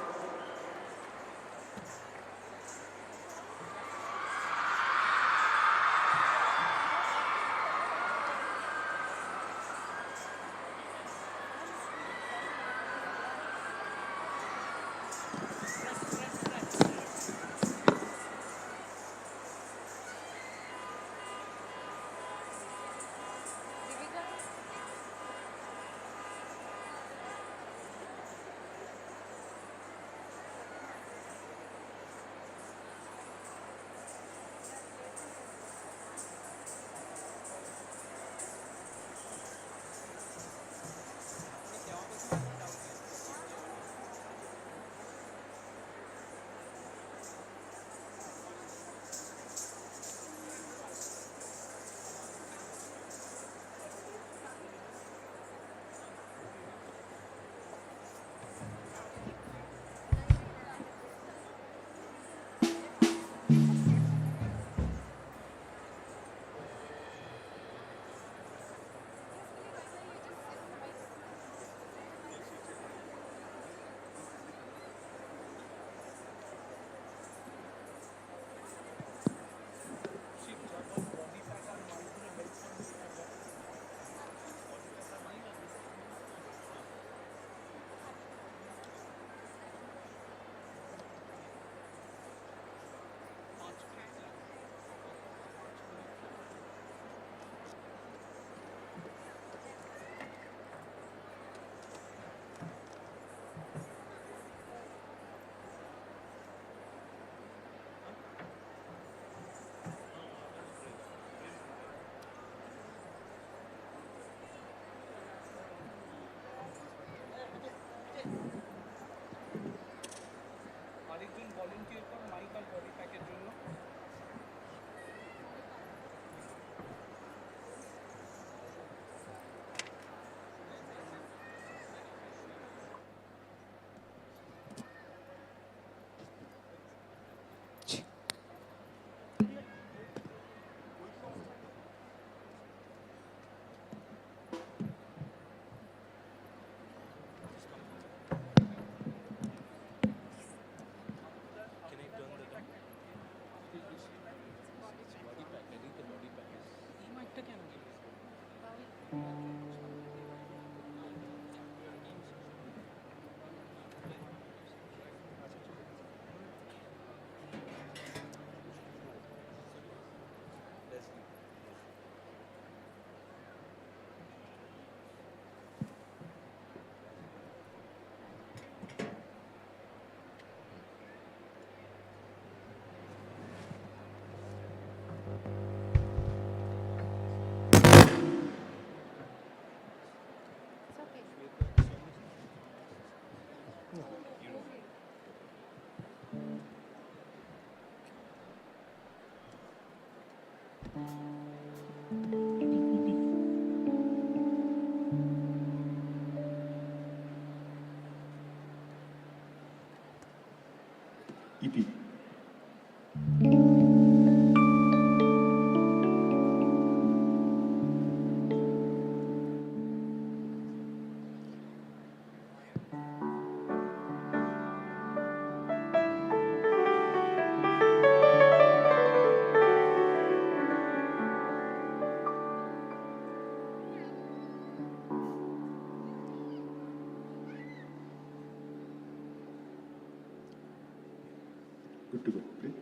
Volunteer কর mic আর body প্যাকের জন্য। EP. Good to go, please.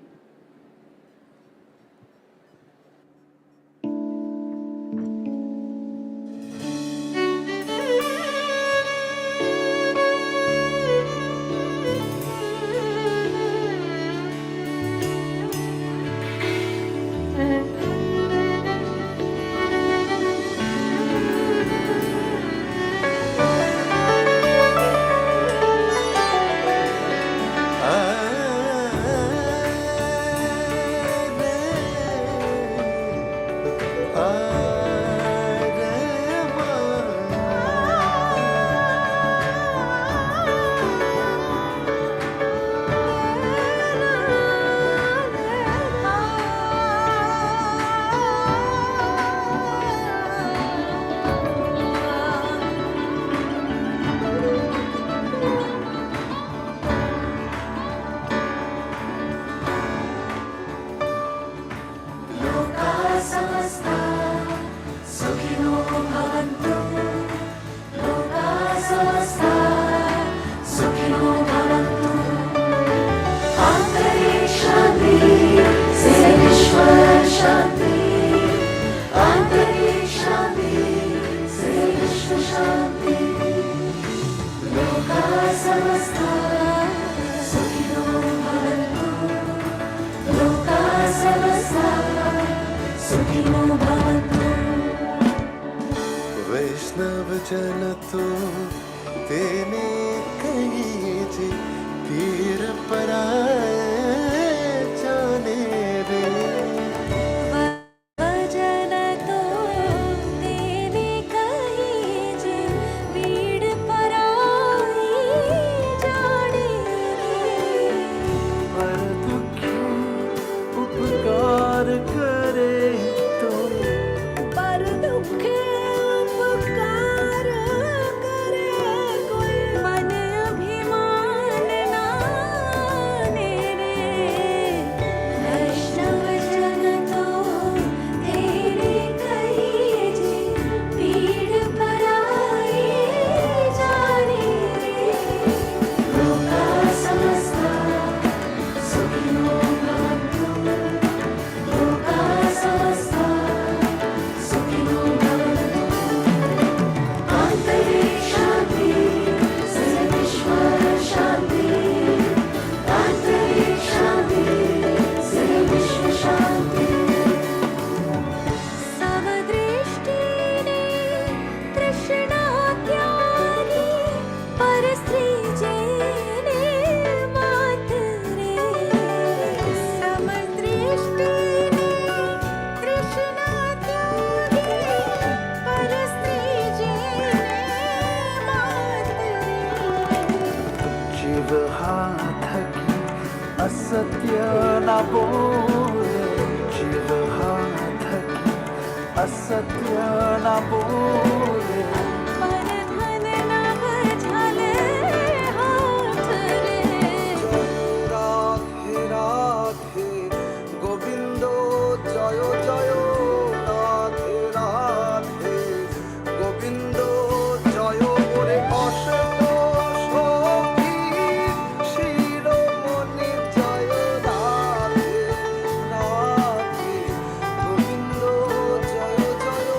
वैष्णवजन तो तेने कही जी पीर पराए जाने रे वजन तो तेने कही जी पीर पराए जाने रे पर दुखी उपकार करे तो पर दुखे उपकार करे कोई मन अभिमान ना असत्य न बोले शिव हाथ की असत्य न बोले परधन नभ झाले हाथ रे राधे राधे गोविंद जय जय राधे राधे गोविंद जय করে অশেষ সখী শিরোমণি জয় রাধে রাধে গোবিন্দ জয় জয়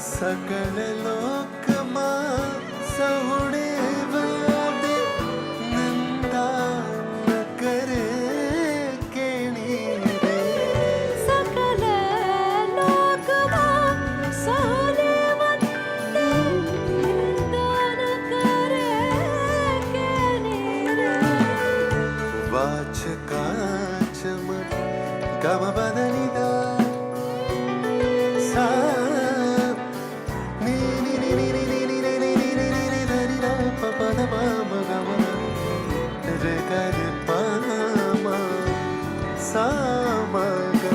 सकल लोकमा सहुडे वादे नंदा न करे केणी रे सकल लोकमा सहले वंदे निंदन करे केणी रे वाचकाचम गम बदनिदा सा नी नी नी नी नी नी नी नी नी नी नी नी धरि रा प प द प म ग म रे ग रे प म सा म ग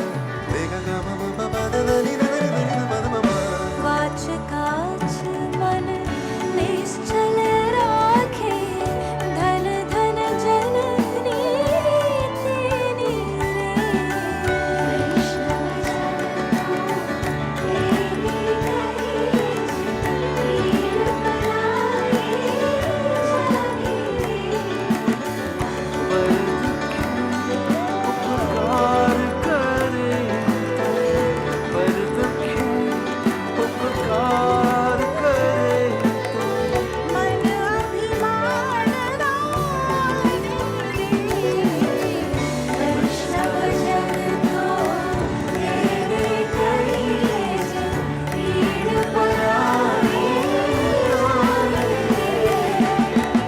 रे ग ग म म प प द द नि द द नि द प द म म वाचकाच मन निश्चल राखे धन धन जननी तेनी रे वैष्णव उपकार करे पर दुखी उपकार करे मन अभिमान वैष्णव जन तो तेरे कहिए पीड़ पराई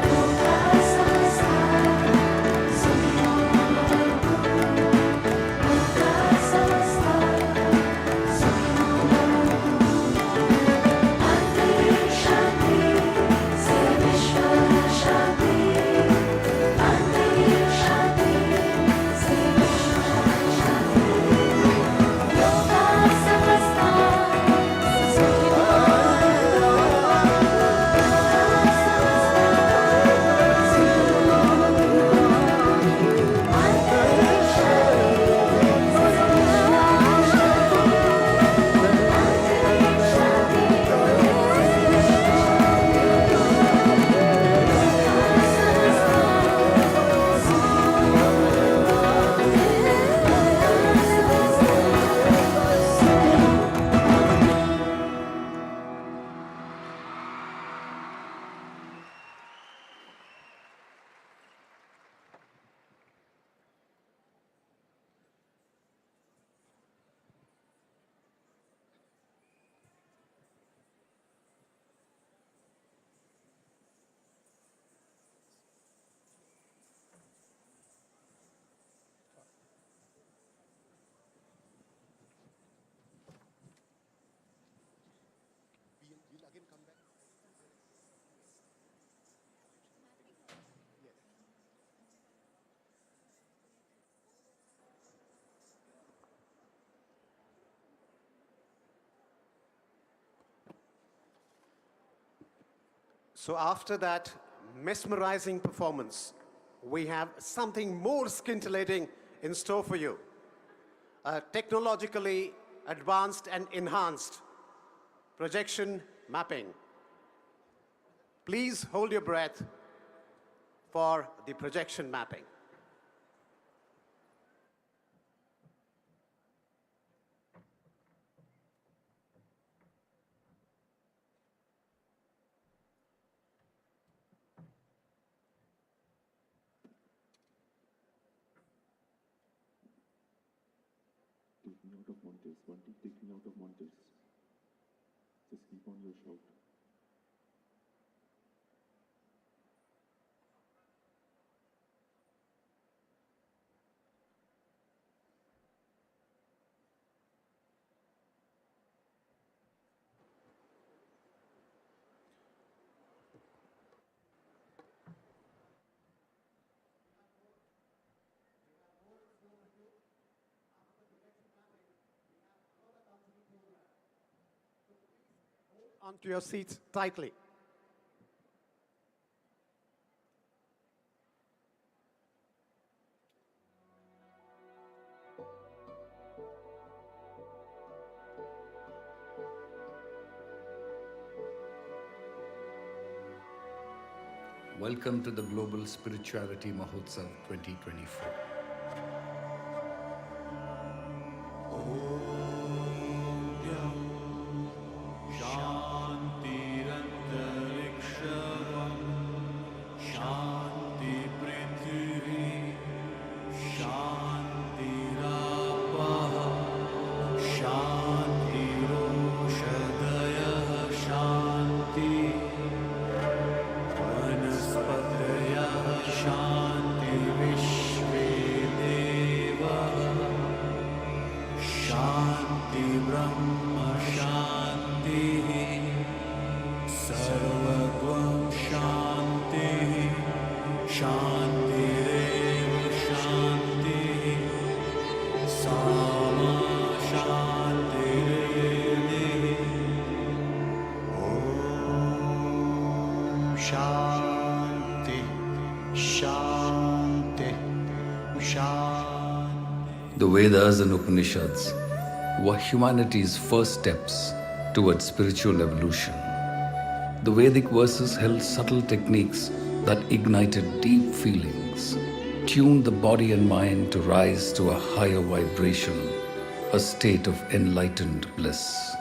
होगा संसार सुखियों होगा संसार अंतरिक्ष शांति से विश्व शांति अंतरिक्ष शांति से विश्व शांति होगा संसार सुखियों अंतरिक्ष So after that mesmerizing performance, we have something more scintillating in store for you. Technologically advanced and enhanced projection mapping. Please hold your breath for the projection mapping. Onto your seats tightly. Welcome to the Global Spirituality Mahotsav 2024. The Vedas and Upanishads were humanity's first steps towards spiritual evolution. The Vedic verses held subtle techniques that ignited deep feelings, tuned the body and mind to rise to a higher vibration, a state of enlightened bliss.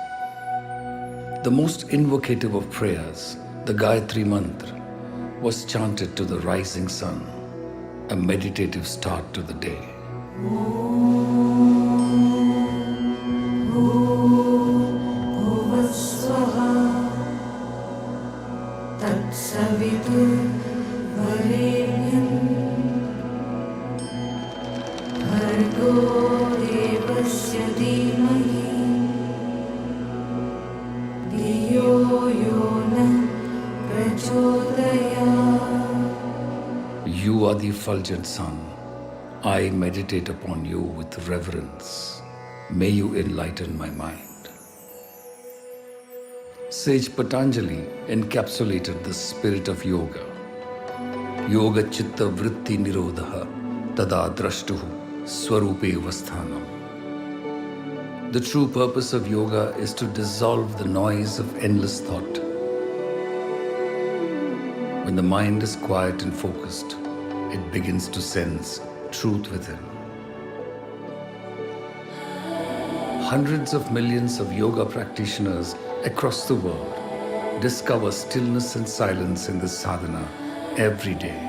The most invocative of prayers, the Gayatri Mantra, was chanted to the rising sun, a meditative start to the day. You are the effulgent sun. I meditate upon you with reverence. May you enlighten my mind. Sage Patanjali encapsulated the spirit of yoga. Yoga chitta vritti nirodha tada drashtuhu swarupe vasthanam. The true purpose of yoga is to dissolve the noise of endless thought. When the mind is quiet and focused, it begins to sense truth within. Hundreds of millions of yoga practitioners across the world discover stillness and silence in this sadhana every day.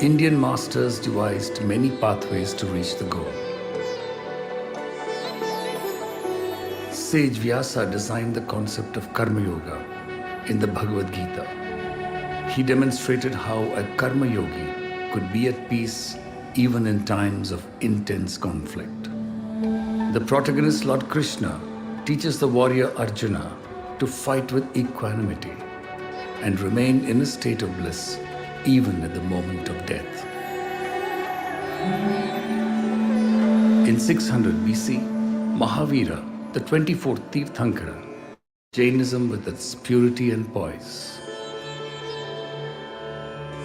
Indian masters devised many pathways to reach the goal. Sage Vyasa designed the concept of Karma Yoga in the Bhagavad Gita. He demonstrated how a Karma Yogi could be at peace even in times of intense conflict. The protagonist Lord Krishna teaches the warrior Arjuna to fight with equanimity and remain in a state of bliss even at the moment of death. In 600 BC, Mahavira, the 24th Tirthankara, Jainism with its purity and poise.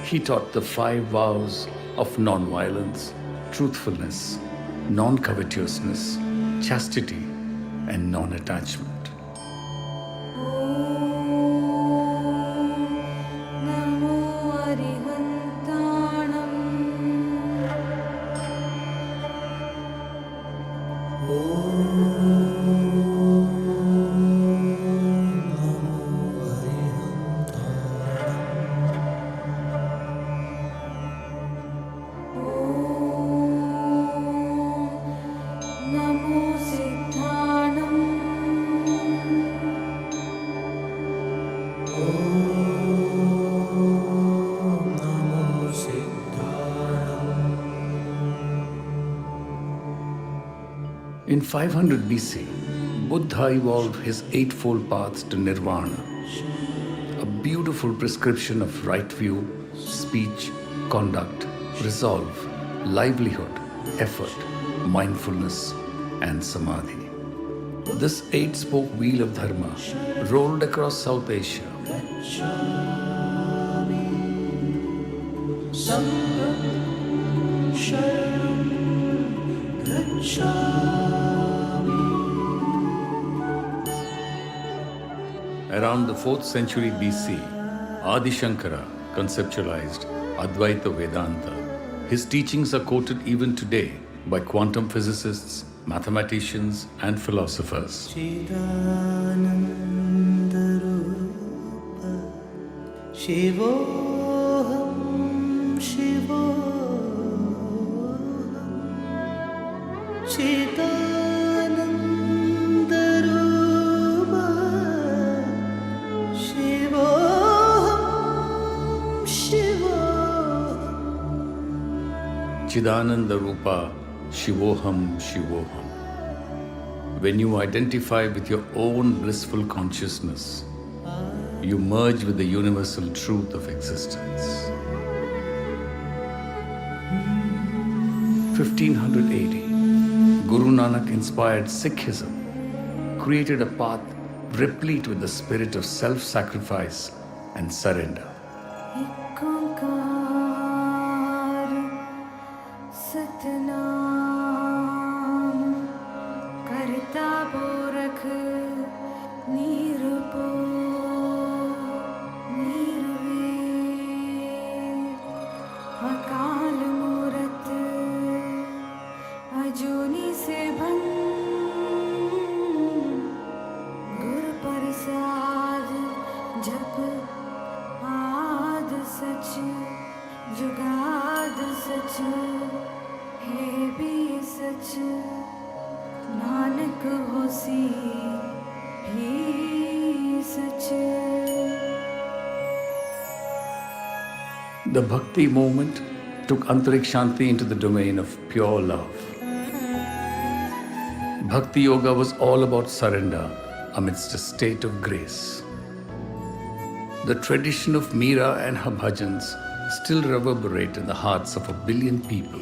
He taught the 5 vows of non-violence, truthfulness, non-covetousness, chastity, and non-attachment. In 500 BC, Buddha evolved his eightfold paths to nirvana, a beautiful prescription of right view, speech, conduct, resolve, livelihood, effort, mindfulness, and samadhi. This eight-spoke wheel of dharma rolled across South Asia. Around the 4th century BC, Adi Shankara conceptualized Advaita Vedanta. His teachings are quoted even today by quantum physicists, mathematicians, and philosophers. Shivoham Shivoham Chidanandarupa Shivoham Shivoham Chidananda Rupa Shivoham Shivoham. When you identify with your own blissful consciousness, you merge with the universal truth of existence. 1500 AD, Guru Nanak inspired Sikhism, created a path replete with the spirit of self-sacrifice and surrender. The Bhakti movement took Antarik Shanti into the domain of pure love. Bhakti Yoga was all about surrender amidst a state of grace. The tradition of Meera and her bhajans still reverberate in the hearts of 1 billion people.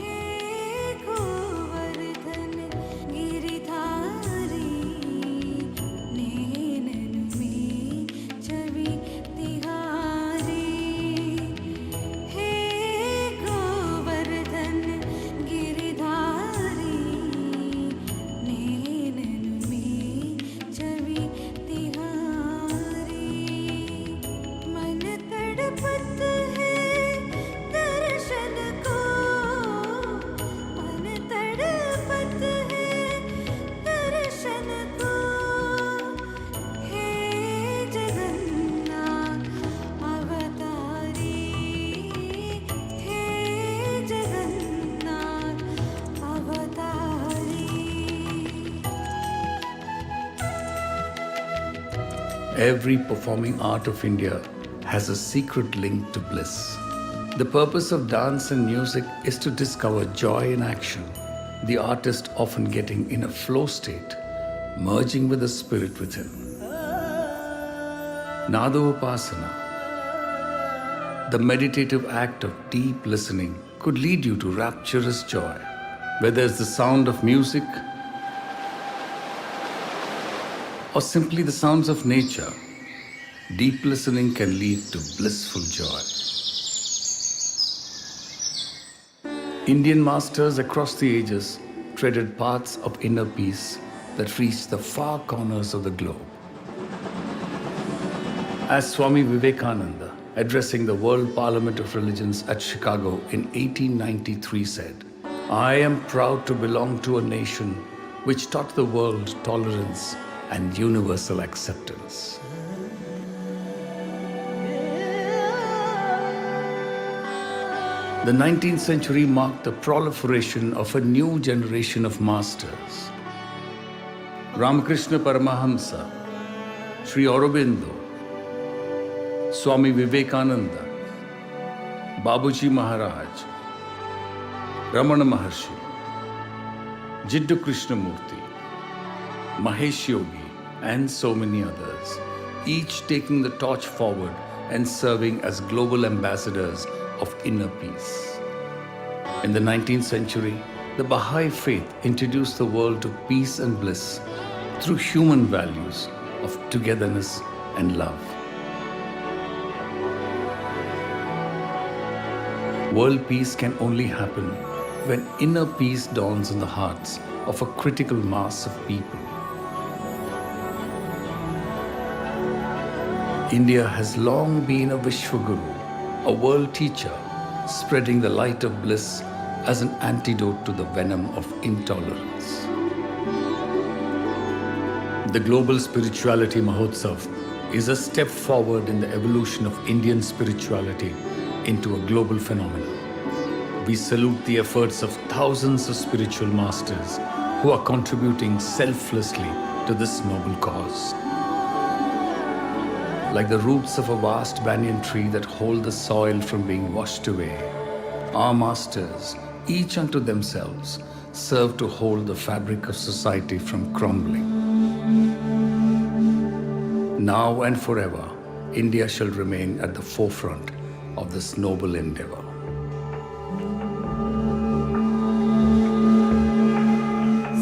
Every performing art of India has a secret link to bliss. The purpose of dance and music is to discover joy in action, the artist often getting in a flow state, merging with the spirit within. Nadopasana, the meditative act of deep listening, could lead you to rapturous joy. Whether it's the sound of music or simply the sounds of nature, deep listening can lead to blissful joy. Indian masters across the ages treaded paths of inner peace that reached the far corners of the globe. As Swami Vivekananda, addressing the World Parliament of Religions at Chicago in 1893 said, "I am proud to belong to a nation which taught the world tolerance and universal acceptance." The 19th century marked the proliferation of a new generation of masters. Ramakrishna Paramahamsa, Sri Aurobindo, Swami Vivekananda, Babuji Maharaj, Ramana Maharshi, Jiddu Krishnamurti, Mahesh Yogi, and so many others, each taking the torch forward and serving as global ambassadors of inner peace. In the 19th century, the Baha'i faith introduced the world to peace and bliss through human values of togetherness and love. World peace can only happen when inner peace dawns in the hearts of a critical mass of people. India has long been a Vishwaguru, a world teacher, spreading the light of bliss as an antidote to the venom of intolerance. The Global Spirituality Mahotsav is a step forward in the evolution of Indian spirituality into a global phenomenon. We salute the efforts of thousands of spiritual masters who are contributing selflessly to this noble cause. Like the roots of a vast banyan tree that hold the soil from being washed away, our masters, each unto themselves, serve to hold the fabric of society from crumbling. Now and forever, India shall remain at the forefront of this noble endeavor.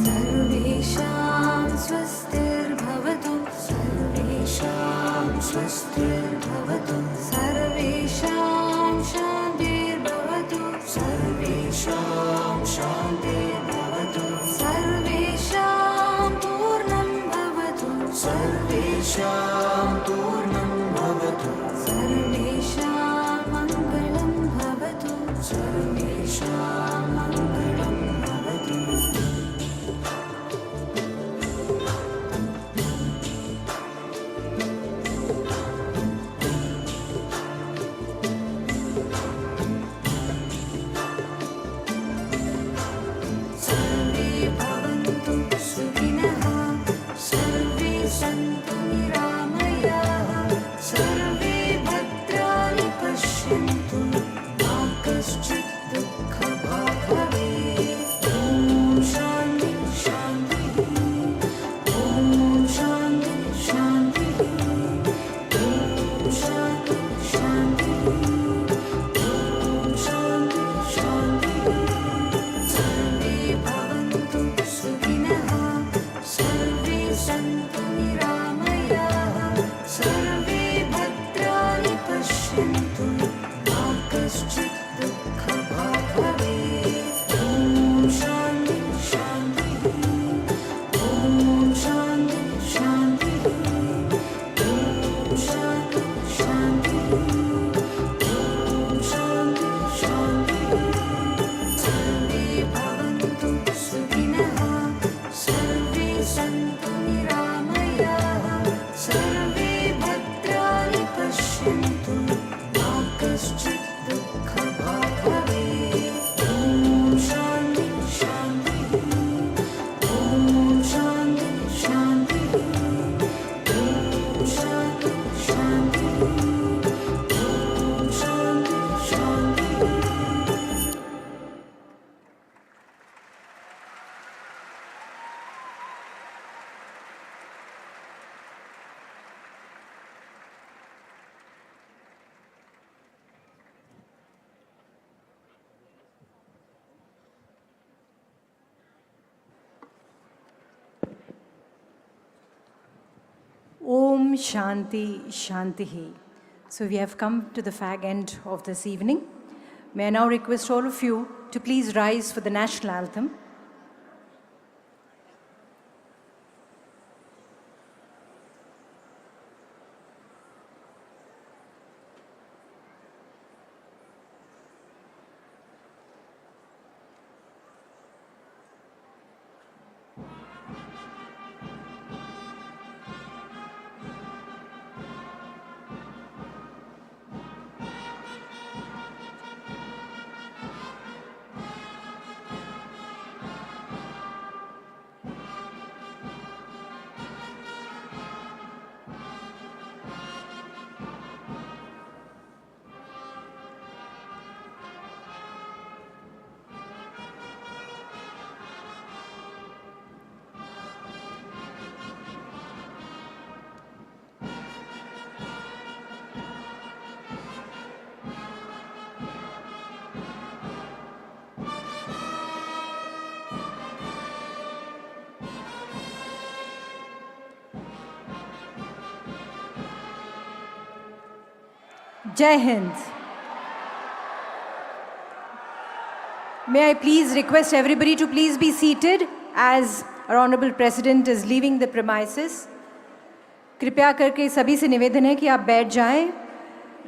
सर्वेषां स्वस्तिर्भवतु सर्वेषां स्वस्तिर्भवतु सर्वेषां शान्तिर्भवतु सर्वेषां शान्तिर्भवतु सर्वेषां पूर्णं भवतु सर्वेषां पूर्णं भवतु सर्वेषां मङ्गलं भवतु सर्वेषां मङ्गलं भवतु सर्वे भवन्तु सुखिनः सर्वे सन्तु निरामयाः सर्वे भद्राणि पश्यन्तु मा कश्चित् दुःखभाग् भवेत् ॐ शान्ति शान्तिः ॐ शान्ति शान्तिः ॐ शान्ति शान्तिः ॐ शान्ति शान्तिः सर्वे भवन्तु सुखिनः सर्वे सन्तु निरामयाः सर्वे भद्राणि पश्यन्तु मा कश्चित् दुःखभाग् भवेत् ॐ शान्ति शान्तिः ॐ शान्ति शान्तिः ॐ शान्ति शान्तिः ॐ शान्ति शान्तिः सर्वे भवन्तु सुखिनः सर्वे सन्तु निरामयाः सर्वे भद्राणि पश्यन्तु मा कश्चित् दुःखभाग् भवेत् ॐ शान्ति शान्तिः ॐ शान्ति शान्तिः ॐ शान्ति शान्तिः ॐ शान्ति शान्तिः Om Shanti Shantihi. So we have come to the fag end of this evening. May I now request all of you to please rise for the national anthem. Jai Hind. May I please request everybody to please be seated as our Honorable President is leaving the premises. कृपया करके सभी से निवेदन है कि आप बैठ जाएं.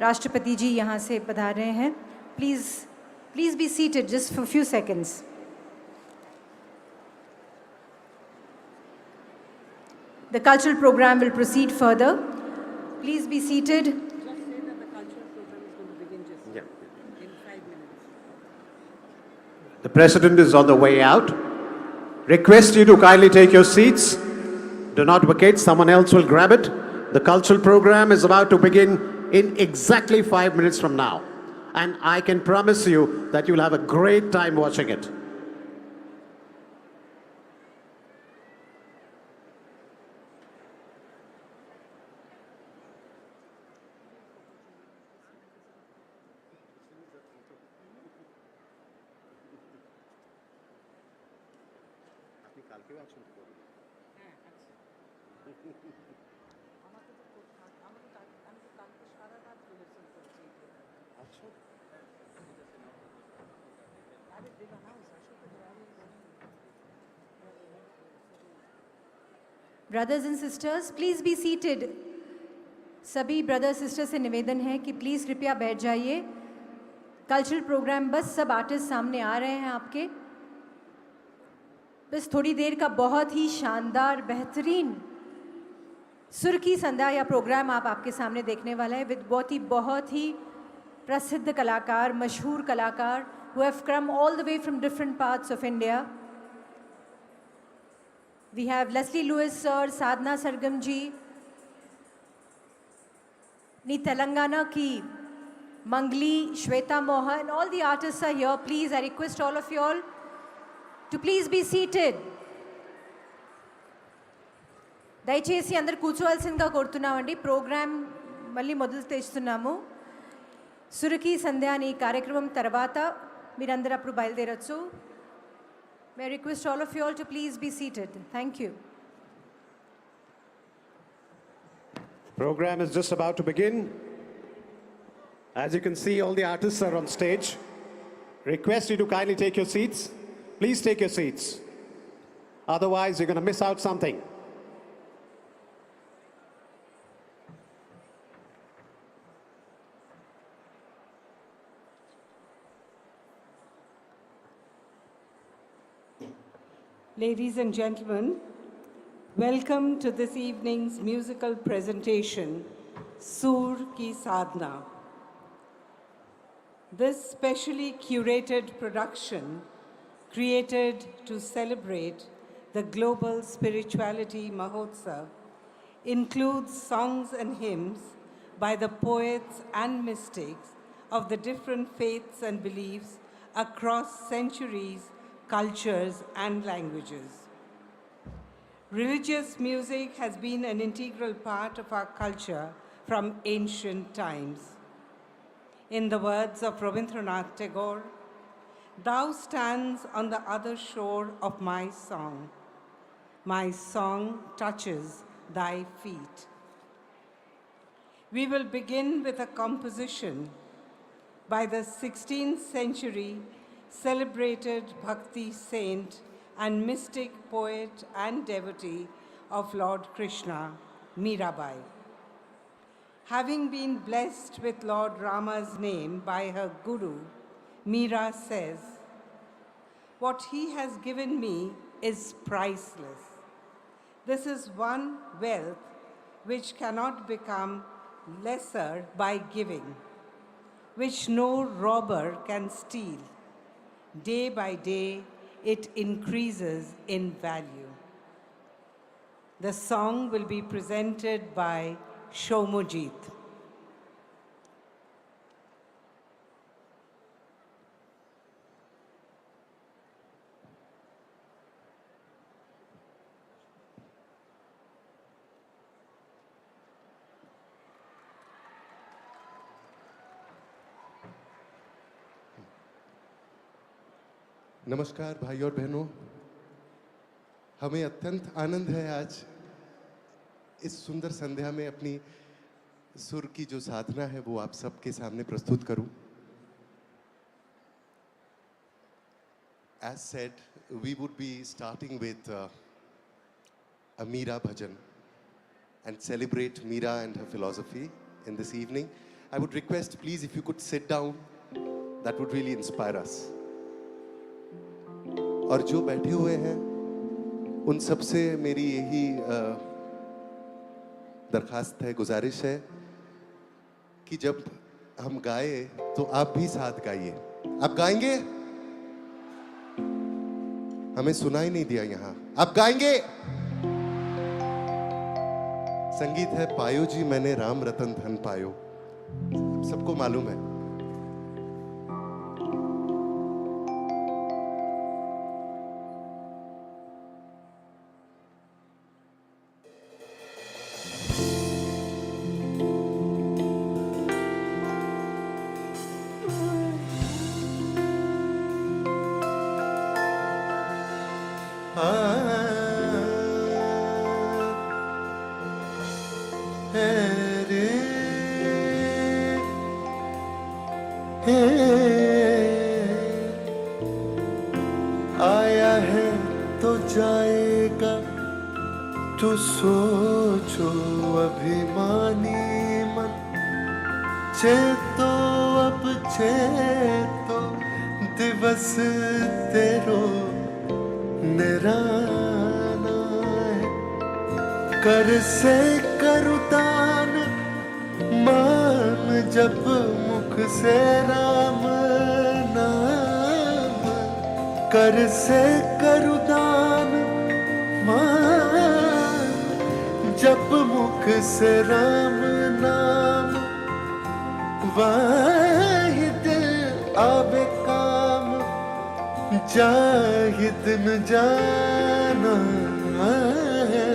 राष्ट्रपति जी यहाँ से पधार रहे हैं. Please be seated just for a few seconds. The cultural program will proceed further. Please be seated. Just say that the cultural program is going to begin just in 5 minutes. The President is on the way out. Request you to kindly take your seats. Do not vacate, someone else will grab it. The cultural program is about to begin in exactly 5 minutes from now. And I can promise you that you'll have a great time watching it. Brothers and sisters, please be seated. सभी brother sister से निवेदन है कि please कृपया बैठ जाइए. Cultural programme बस सब आर्टिस्ट सामने आ रहे हैं आपके. बस थोड़ी देर का बहुत ही शानदार बेहतरीन सुर की संध्या या प्रोग्राम आपके सामने देखने वाला है विद बहुत ही प्रसिद्ध कलाकार, मशहूर कलाकार who have come all the way from different parts of India. We have Leslie Lewis sir, Sadhna Sargam ji, Ni Telangana ki Mangli, Shweta Mohan, all the artists are here. Please, I request all of you all to please be seated. దయచేసి అందరు కూర్చోవాల్సిందిగా కోరుతున్నామండి. Programme మళ్ళీ మొదలు తెస్తున్నాము. సురకి సంధ్య అనే కార్యక్రమం తర్వాత మీరందరూ అప్పుడు బయలుదేరొచ్చు. May I request all of you all to please be seated. Thank you. Program is just about to begin. As you can see, all the artists are on stage. Request you to kindly take your seats. Please take your seats. Otherwise, you're going to miss out something. Ladies and gentlemen, welcome to this evening's musical presentation, Sur Ki Sadhna. This specially curated production, created to celebrate the Global Spirituality Mahotsav, includes songs and hymns by the poets and mystics of the different faiths and beliefs across centuries, cultures, and languages. Religious music has been an integral part of our culture from ancient times. In the words of Rabindranath Tagore, "Thou stands on the other shore of my song. My song touches thy feet." We will begin with a composition by the 16th century celebrated Bhakti saint and mystic poet and devotee of Lord Krishna, Mirabai. Having been blessed with Lord Rama's name by her guru, Meera says, "What he has given me is priceless. This is one wealth which cannot become lesser by giving, which no robber can steal. Day by day, it increases in value." The song will be presented by Shomujit. नमस्कार भाई और बहनों, हमें अत्यंत आनंद है आज इस सुंदर संध्या में अपनी सुर की जो साधना है वो आप सबके सामने प्रस्तुत करूं। As said, we would be starting with a Meera bhajan and celebrate Meera and her philosophy in this evening. I would request, please, if you could sit down, that would really inspire us. और जो बैठे हुए हैं उन सब से मेरी यही दरखास्त है, गुजारिश है कि जब हम गाए तो आप भी साथ गाइए। आप गाएंगे? हमें सुनाई नहीं दिया यहाँ। आप गाएंगे? संगीत है पायो जी मैंने राम रतन धन पायो, सबको मालूम है। आया है तो जाएगा, तो सोचो अभिमानी मन। चेतो अब चेतो दिवस तेरो निराना है। कर से करुदान मान जब मुख से राम नाम। कर से करुदान मान जब मुख से राम नाम। वाहिद आवे काम जाहिद न जाना है।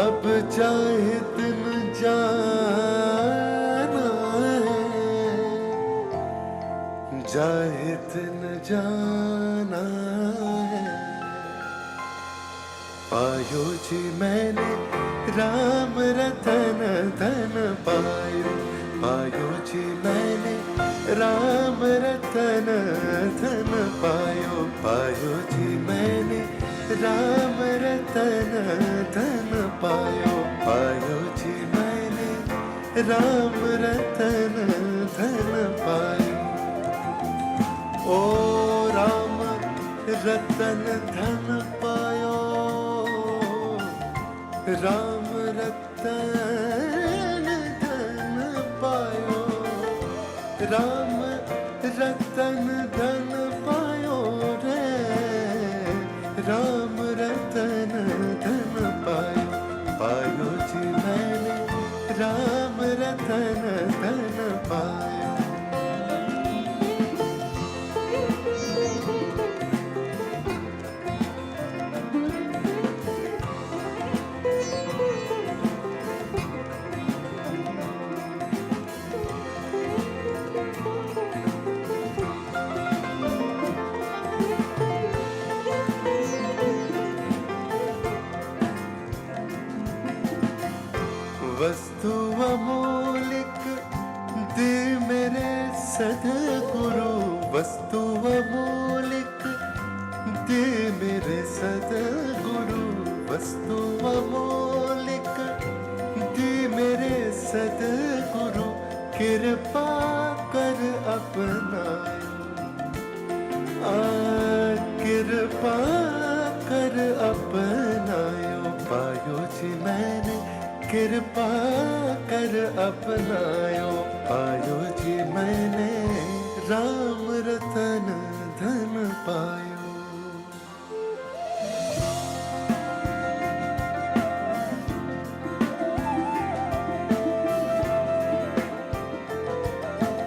अब जाहिद न जाना है, जाहिद न जाना है। पायो जी मैंने राम रतन धन पायो। पायो जी मैंने राम रतन धन पायो। पायो जी मैंने राम रतन धन पायो। पायो जी मैंने राम रतन धन पायो। ओ राम रतन धन पायो। राम रतन धन पायो। राम रतन धन पायो रे। राम रतन धन पायो। पायो जी मैंने राम रतन धन पायो। वस्तु अमूलिक दे मेरे सद्गुरु। वस्तु अमूलिक दे मेरे सद्गुरु। वस्तु अमूलिक दे मेरे सद्गुरु। कृपा कर अपनायो। कृपा कर अपनायो। पायो जी मैंने कृपा कर अपनायो। पायो जी मैंने राम रतन धन पायो।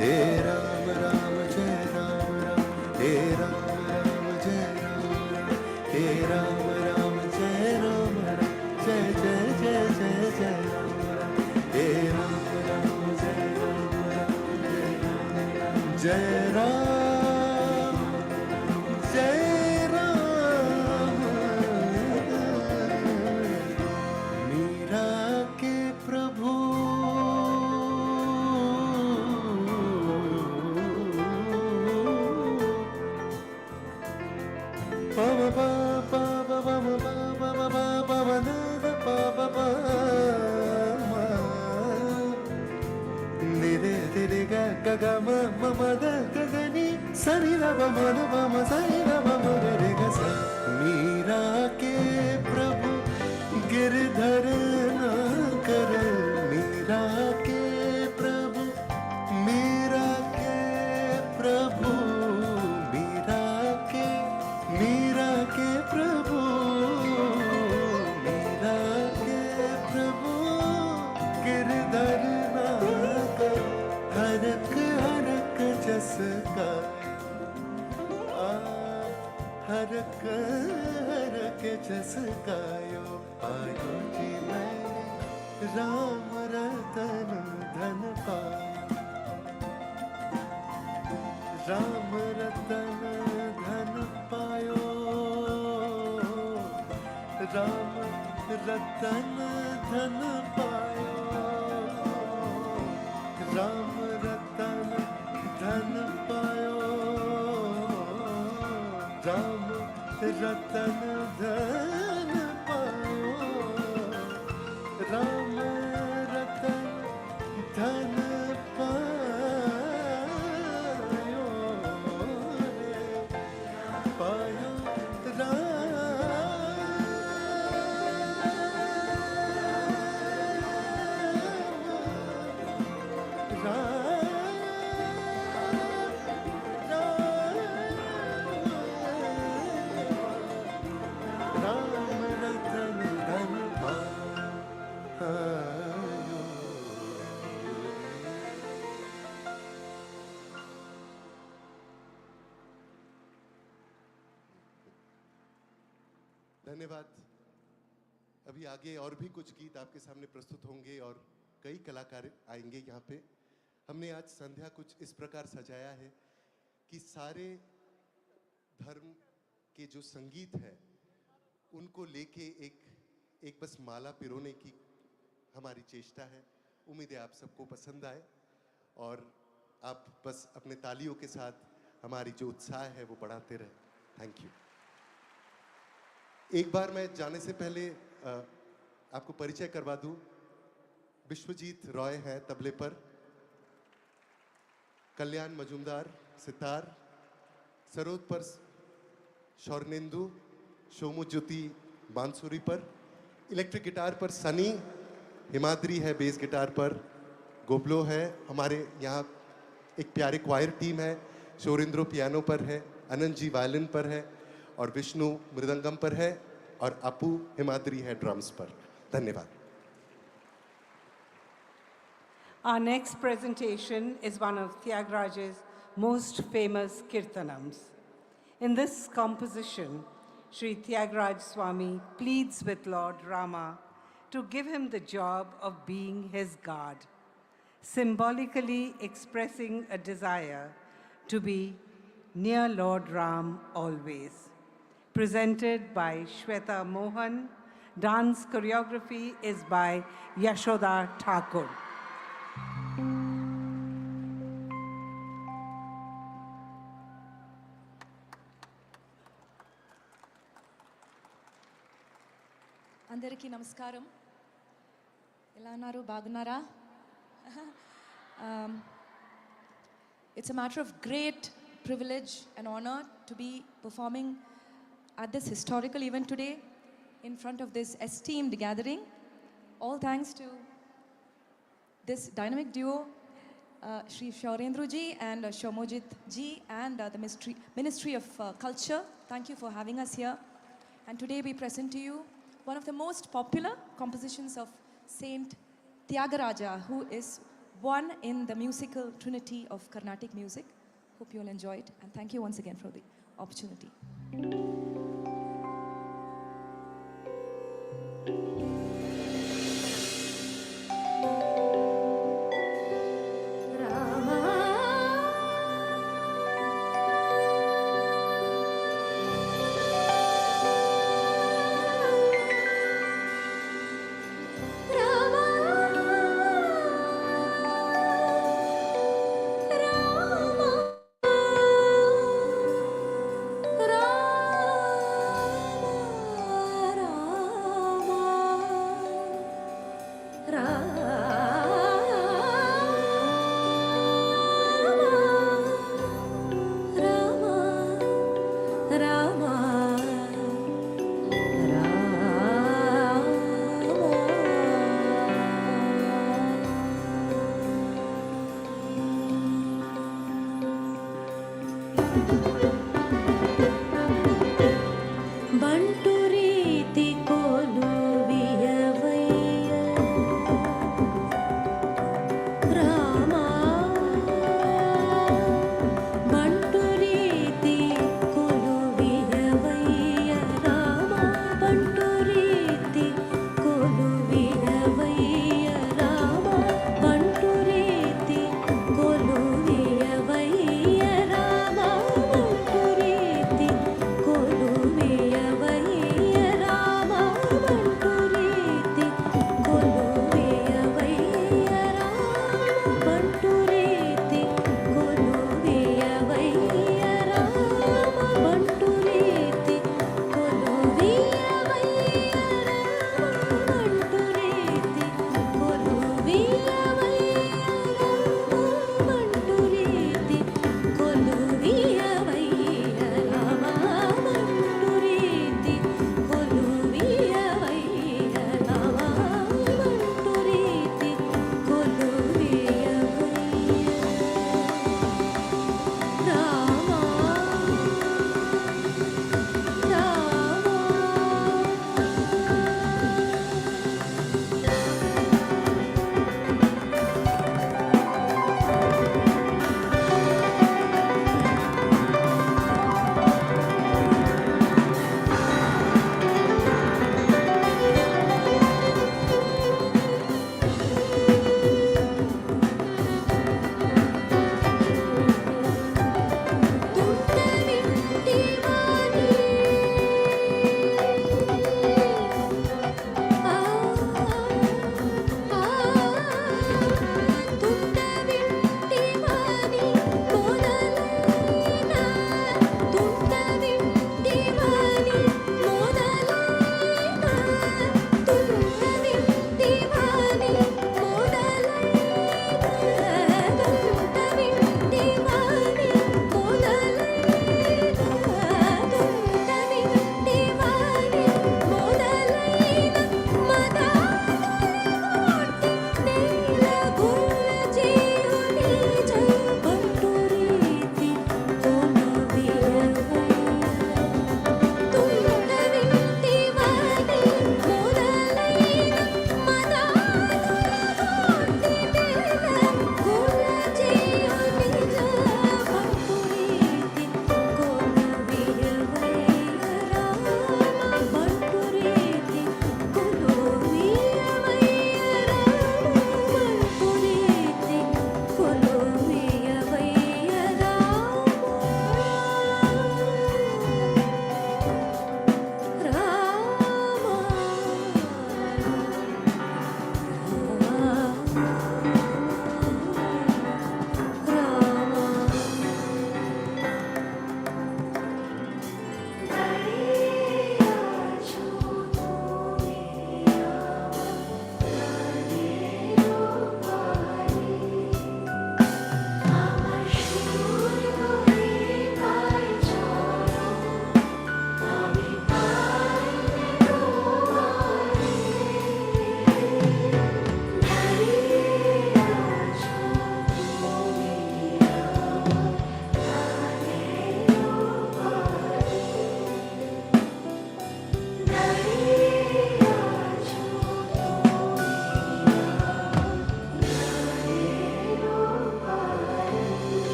हे राम राम जय राम राम। हे राम राम जय राम राम। हे राम राम जय राम राम। जय जय जय जय जय राम राम। हे राम राम जय राम राम। जय राम जय राम। मीरा के ब म द प म सा रे ग प म ग रे ग सा। मीरा के प्रभु गिरधर ना कर, मीरा के प्रभु, मीरा के प्रभु, मीरा के प्रभु, मीरा के प्रभु गिरधर ना कर। हरक हरक जस का हरक हरक जस गायो, पायो जी मैंने राम रतन धन पायो, राम रतन धन पायो, राम रतन धन पायो, राम रतन धन पायो, राम रतन धन पायो, राम रतन धन पायो रे, पायो राम रतन धन पायो। धन्यवाद। अभी आगे और भी कुछ गीत आपके सामने प्रस्तुत होंगे और कई कलाकार आएंगे यहाँ पे। हमने आज संध्या कुछ इस प्रकार सजाया है कि सारे धर्म के जो संगीत है उनको लेके एक बस माला पिरोने की हमारी चेष्टा है। उम्मीद है आप सबको पसंद आए और आप बस अपने तालियों के साथ हमारी जो उत्साह है वो बढ़ाते रहे। Thank you. एक बार मैं जाने से पहले आपको परिचय करवा दूं। विश्वजीत रॉय हैं तबले पर, कल्याण मजूमदार सितार, सरोद पर शौर्णेंदु, सोमुज्योति बांसुरी पर, इलेक्ट्रिक गिटार पर सनी, हिमाद्री है बेस गिटार पर, गोबलो है, हमारे यहाँ एक प्यारे क्वायर टीम है, शोरिंद्रो पियानो पर है, अनंत जी वायलिन पर है और विष्णु मृदंगम पर है और अपू हिमाद्री है ड्रम्स पर। धन्यवाद। Our next presentation is one of Tyagaraja's most famous kirtanams. In this composition, Sri Tyagaraja Swami pleads with Lord Rama to give him the job of being his guard, symbolically expressing a desire to be near Lord Ram always. Presented by Shweta Mohan, dance choreography is by Yashoda Thakur. అందరికీ నమస్కారం. ఎలా ఉన్నారు? బాగున్నారా? It's a matter of great privilege and honor to be performing at this historical event today in front of this esteemed gathering. All thanks to this dynamic duo, Sri Shaurendra ji and Shomojit ji and the Ministry of Culture. Thank you for having us here. And today we present to you one of the most popular compositions of Saint Tyagaraja, who is one in the musical trinity of Carnatic music. Hope you all enjoy it, and thank you once again for the opportunity. Rama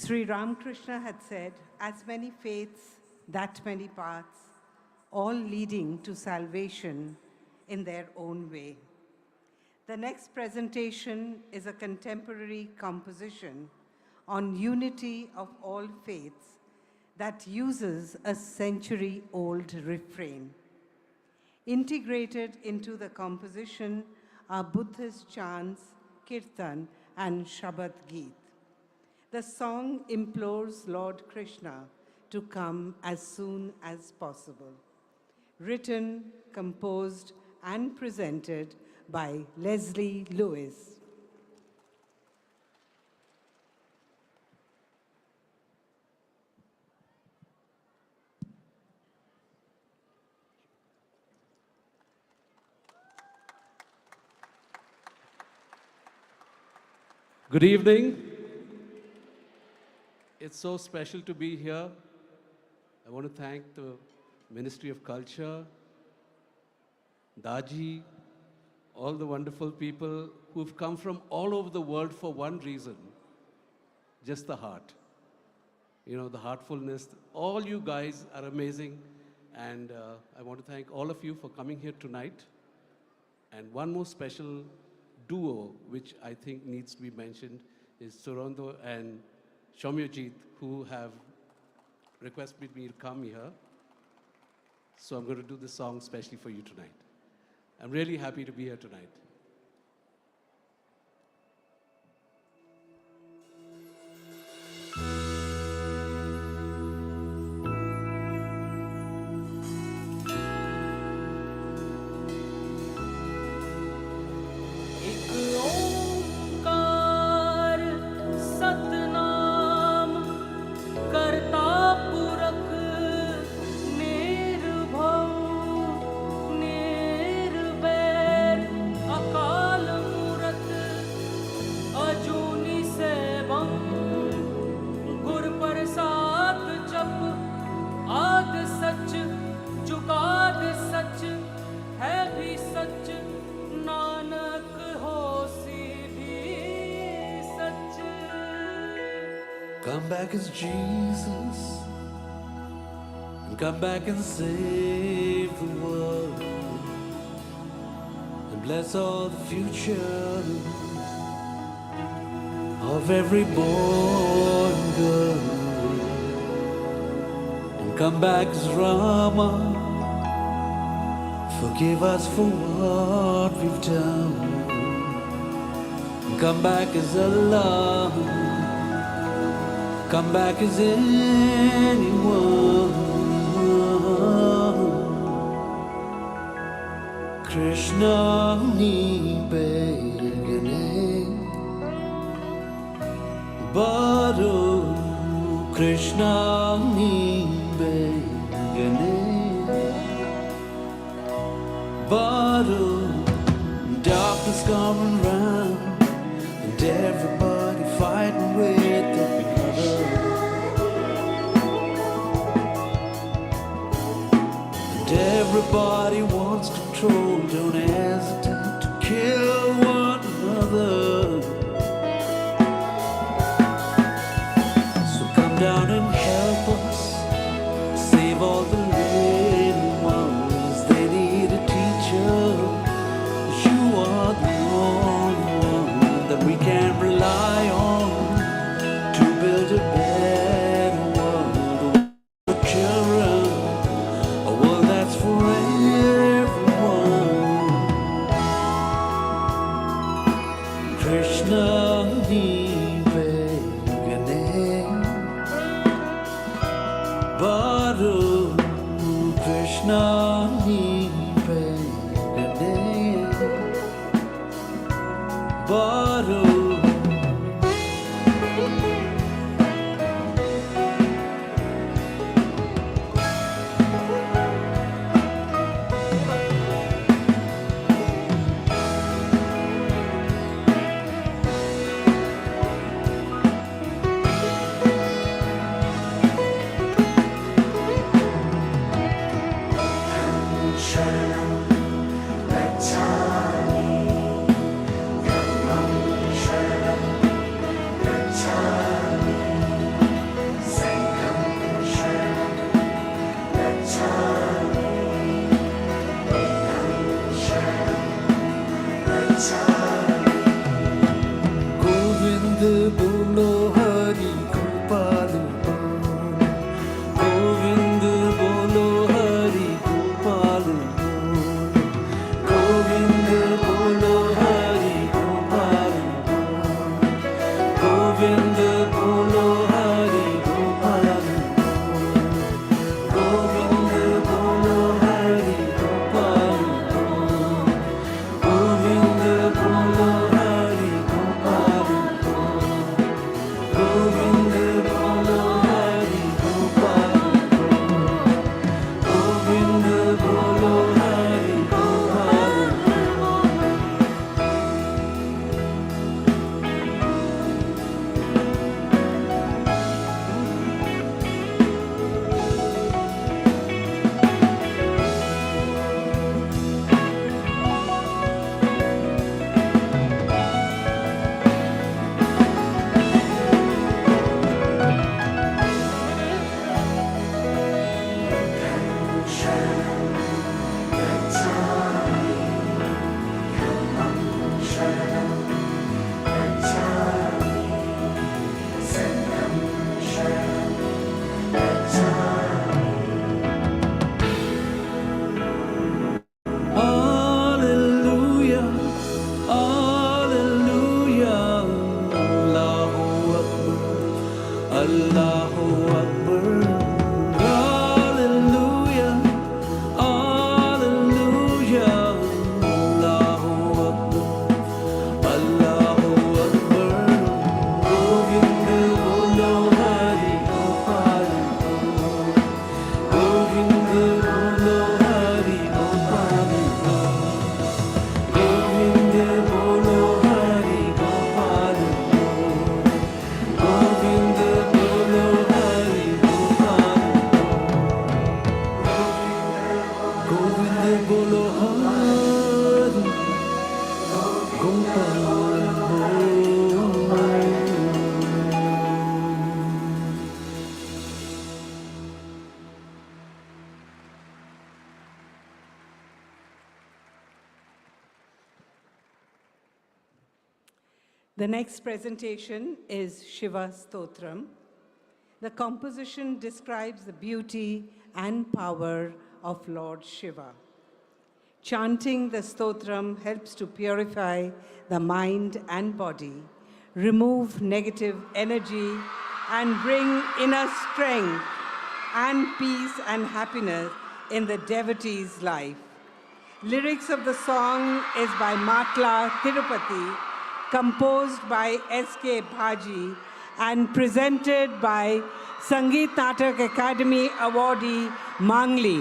Sri Ramakrishna had said, as many faiths, that many paths, all leading to salvation in their own way. The next presentation is a contemporary composition on unity of all faiths that uses a century-old refrain. Integrated into the composition are Buddhist chants, kirtan, and Shabad Geet. The song implores Lord Krishna to come as soon as possible. Written, composed, and presented by Leslie Lewis. Good evening. It's so special to be here. I want to thank the Ministry of Culture, Daji, all the wonderful people who've come from all over the world for one reason, just the heart. You know, the heartfulness. All you guys are amazing, and I want to thank all of you for coming here tonight. And one more special duo, which I think needs to be mentioned, is Surondo and Shaumyajit, who have requested me to come here. So I'm going to do this song especially for you tonight. I'm really happy to be here tonight. Come back as Jesus, and come back and save the world, and bless all the future of every boy and girl. And come back as Rama, forgive us for what we've done. And come back as Allah, come back as anyone. Krishna ni begane, Baru Krishna ni begane, Baru darkness coming round, and everybody fighting with the everybody wants control, don't hesitate to kill one another. So come down and help us, save all the little ones. They need a teacher, you are the only one that we can rely on to build a better world. The children, a world that's for Govind बोलो हरि गोपाल बोलो, गोविंद बोलो हरि गोपाल बोलो, गोविंद बोलो हरि गोपाल बोलो, गोविंद बोलो हरि गोपाल बोलो, गोविंद बोलो हरि गोपाल बोलो, गोविंद बोलो हरि गोपाल बोलो, गोविंद बोलो हरि गोपाल बोलो, गोविंद बोलो Hari Hallelujah, Hallelujah, Allahu Akbar, Hallelujah, Hallelujah, Allahu Akbar, Allahu Akbar, Govind bolo Hari Gopal, Govind bolo Hari Gopal, Govind bolo Hari Gopal, Govind bolo Hari Gopal, Govind bolo Hari Gopal. The next presentation is Shiva Stotram. The composition describes the beauty and power of Lord Shiva. Chanting the stotram helps to purify the mind and body, remove negative energy, and bring inner strength and peace and happiness in the devotee's life. Lyrics of the song is by Matla Tirupati, composed by S.K. Bhaji and presented by Sangeet Natak Academy awardee Mangli.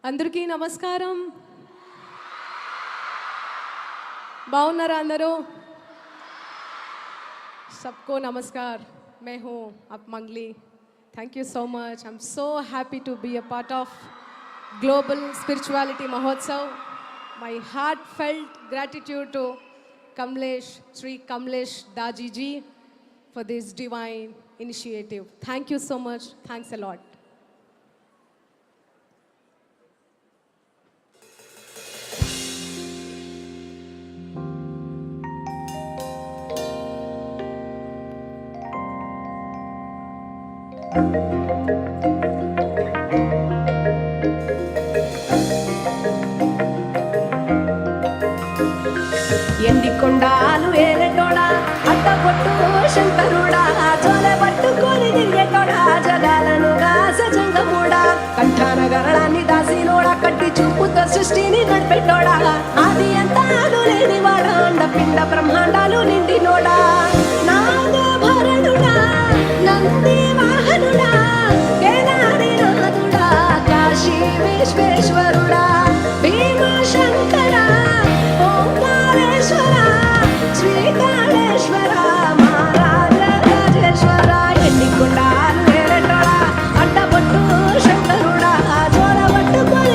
అందరికీ నమస్కారం బాగున్నారా అందరూ सबको नमस्कार मैं हूँ आप Mangli thank you so much I am so happy to be a part of global spirituality Mahotsav my heartfelt gratitude to Kamlesh Sri Kamlesh Daji ji for this divine initiative. Thank you so much. Thanks a lot. ఎండికొండాలు ఏలేటోడా అట్టపొట్టు శంకరుడా జోలె పట్టుకొని తిరిగేటోడా జగాలను గాస జంగముడా కంఠాన గరళాన్ని దాసినోడా కట్టి చూపుతో సృష్టిని నడిపెట్టోడా ఆది అంతాలు లేనివాడా అండ పిండ బ్రహ్మాండాలు నిండినోడా నాగభరణుడా నంది వాహనుడా కేదారి నాథుడా కాశీ విశ్వేశ్వరుడా భీమశంకర ఓంకారేశ్వర శ్రీకాళేశ్వర మహారాజ రాజేశ్వర ఎన్నికొండాలు ఏలేటోడా అడ్డపట్టు శంకరుడా జోల పట్టుకొని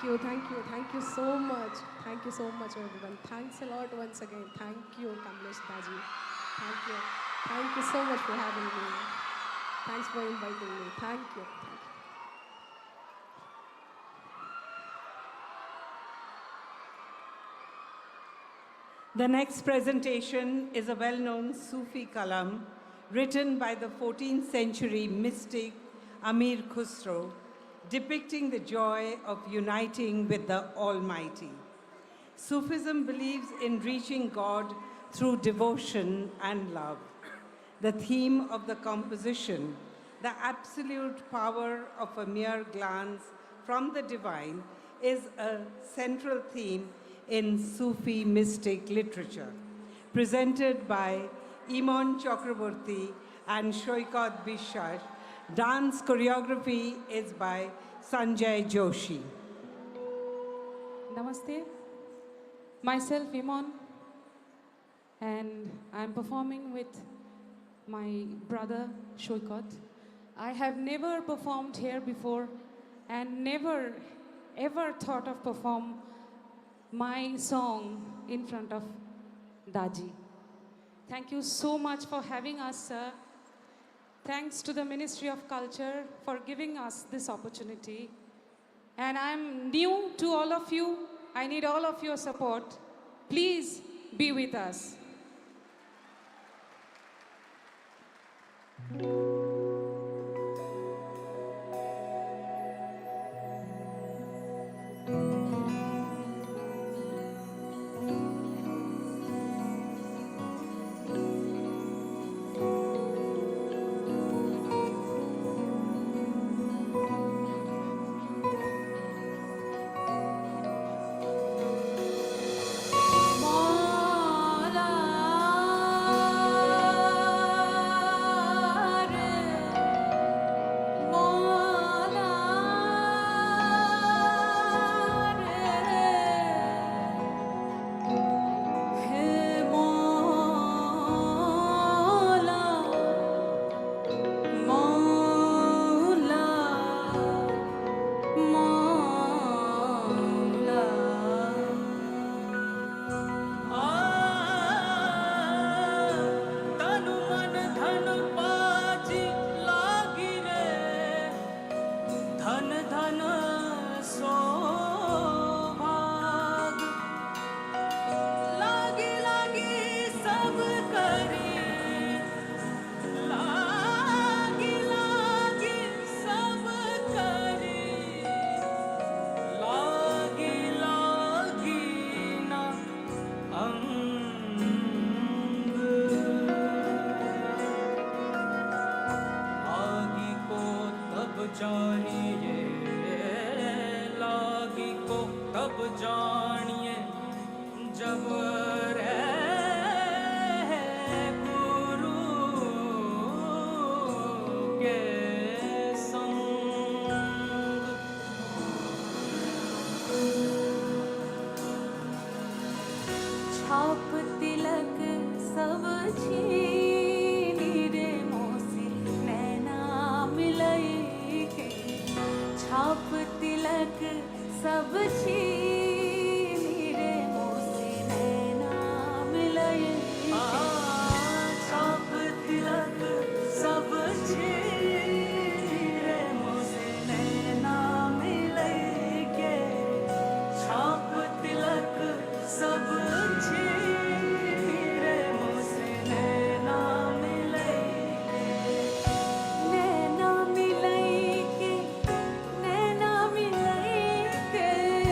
Thank you so much. Thank you so much, everyone. Thanks a lot once again. Thank you, Kamlesh Daji. Thank you. Thank you so much for having me. Thanks for inviting me. Thank you. The next presentation is a well-known Sufi kalam written by the 14th century mystic Amir Khusro, depicting the joy of uniting with the Almighty. Sufism believes in reaching God through devotion and love. The theme of the composition, the absolute power of a mere glance from the divine, is a central theme in Sufi mystic literature. Presented by Imon Chakraborty and Shoikat Bishash, dance choreography is by Sanjay Joshi. Namaste. Myself, Imon, and I'm performing with my brother, Shoikat. I have never performed here before and never ever thought of perform my song in front of Daji. Thank you so much for having us, sir. Thanks to the Ministry of Culture for giving us this opportunity. And I'm new to all of you. I need all of your support. Please be with us. छाप तिलक सब छीनी रे मोसी नैना मिलई के छाप तिलक सब छीनी रे मोसी नैना मिलई छाप तिलक सब छीनी रे मोसी नैना मिलई के छाप तिलक सब नैना मिलई के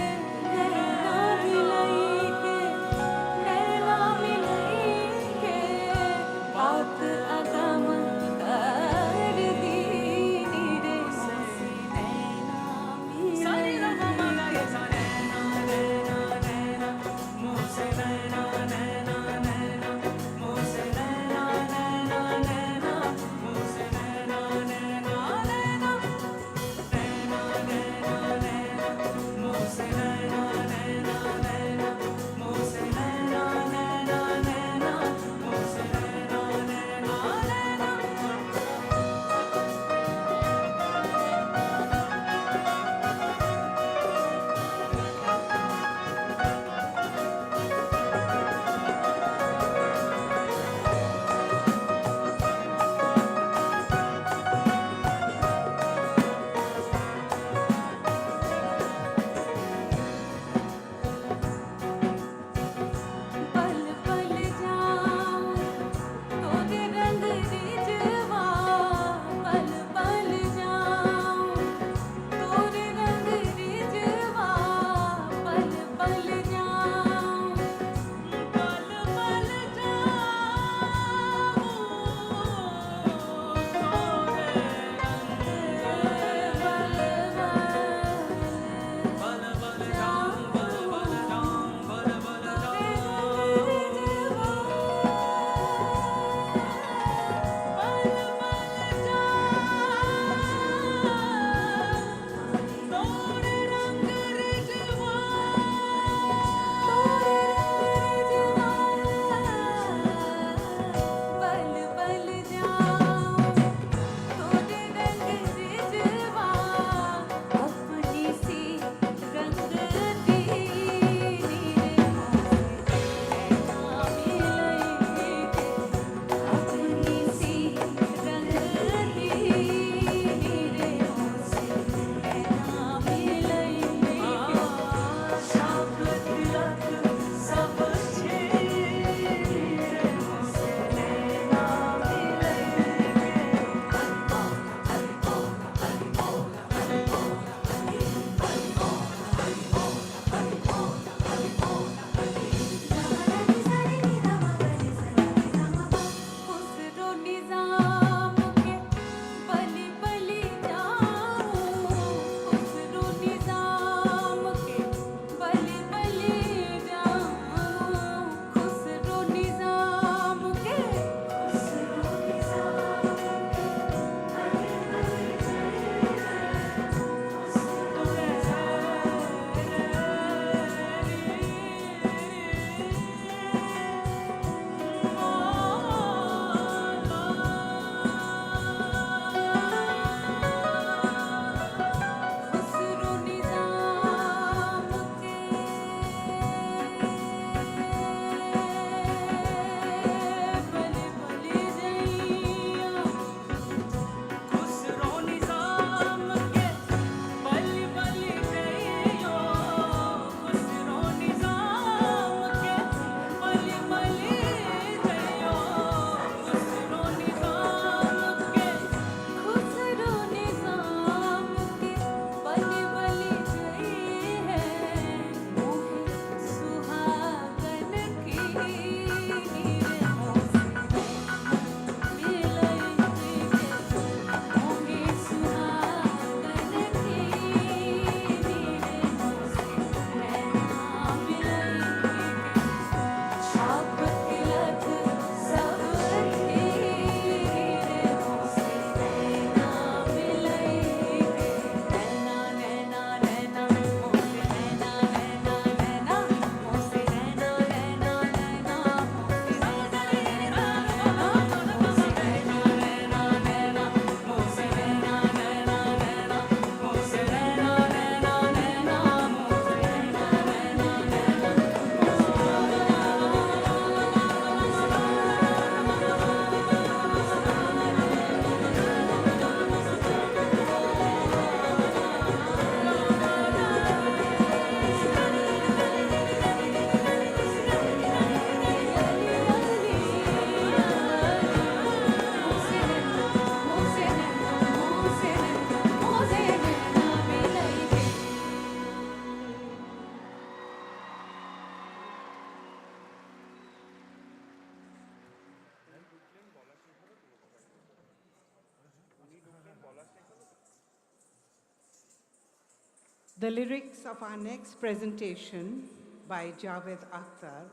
The lyrics of our next presentation by Javed Akhtar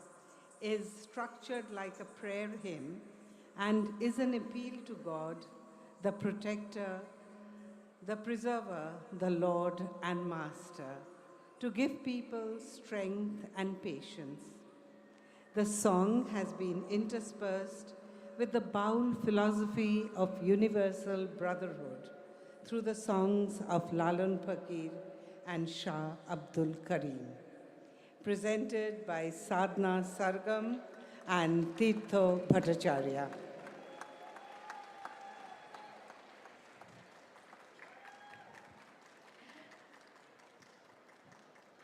is structured like a prayer hymn and is an appeal to God, the protector, the preserver, the Lord and Master, to give people strength and patience. The song has been interspersed with the bound philosophy of universal brotherhood through the songs of Lalan Fakir and Shah Abdul Karim, presented by Sadhna Sargam and Tirtho Bhattacharya.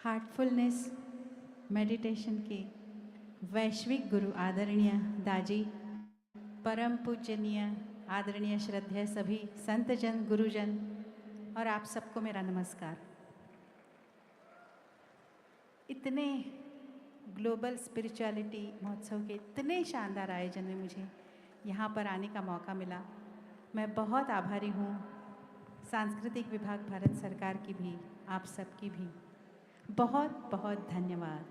Heartfulness meditation के वैश्विक गुरु आदरणीय दाजी, परम पूजनीय आदरणीय श्रद्धेय सभी संतजन, गुरुजन और आप सबको मेरा नमस्कार। इतने ग्लोबल स्पिरिचुअलिटी महोत्सव के इतने शानदार आयोजन में मुझे यहाँ पर आने का मौका मिला। मैं बहुत आभारी हूँ सांस्कृतिक विभाग भारत सरकार की भी, आप सबकी भी बहुत बहुत धन्यवाद।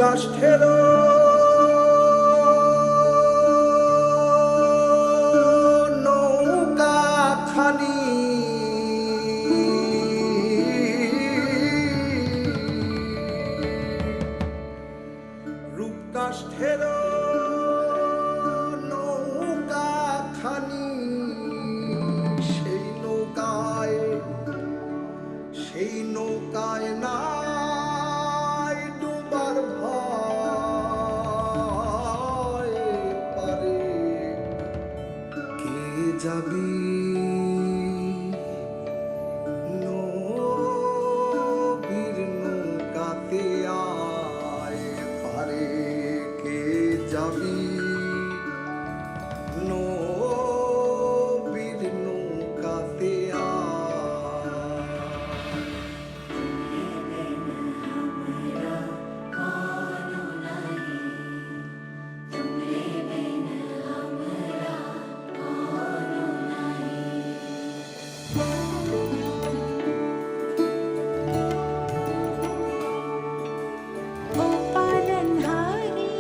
কাষ্ঠেরো নৌকাখানি রূপকাষ্ঠেরো নৌকাখানি সেই নৌকায় না যাবি নবীর নৌকাতে আয় পারে কে যাবি নবীর নৌকাতে ओ पालनहारी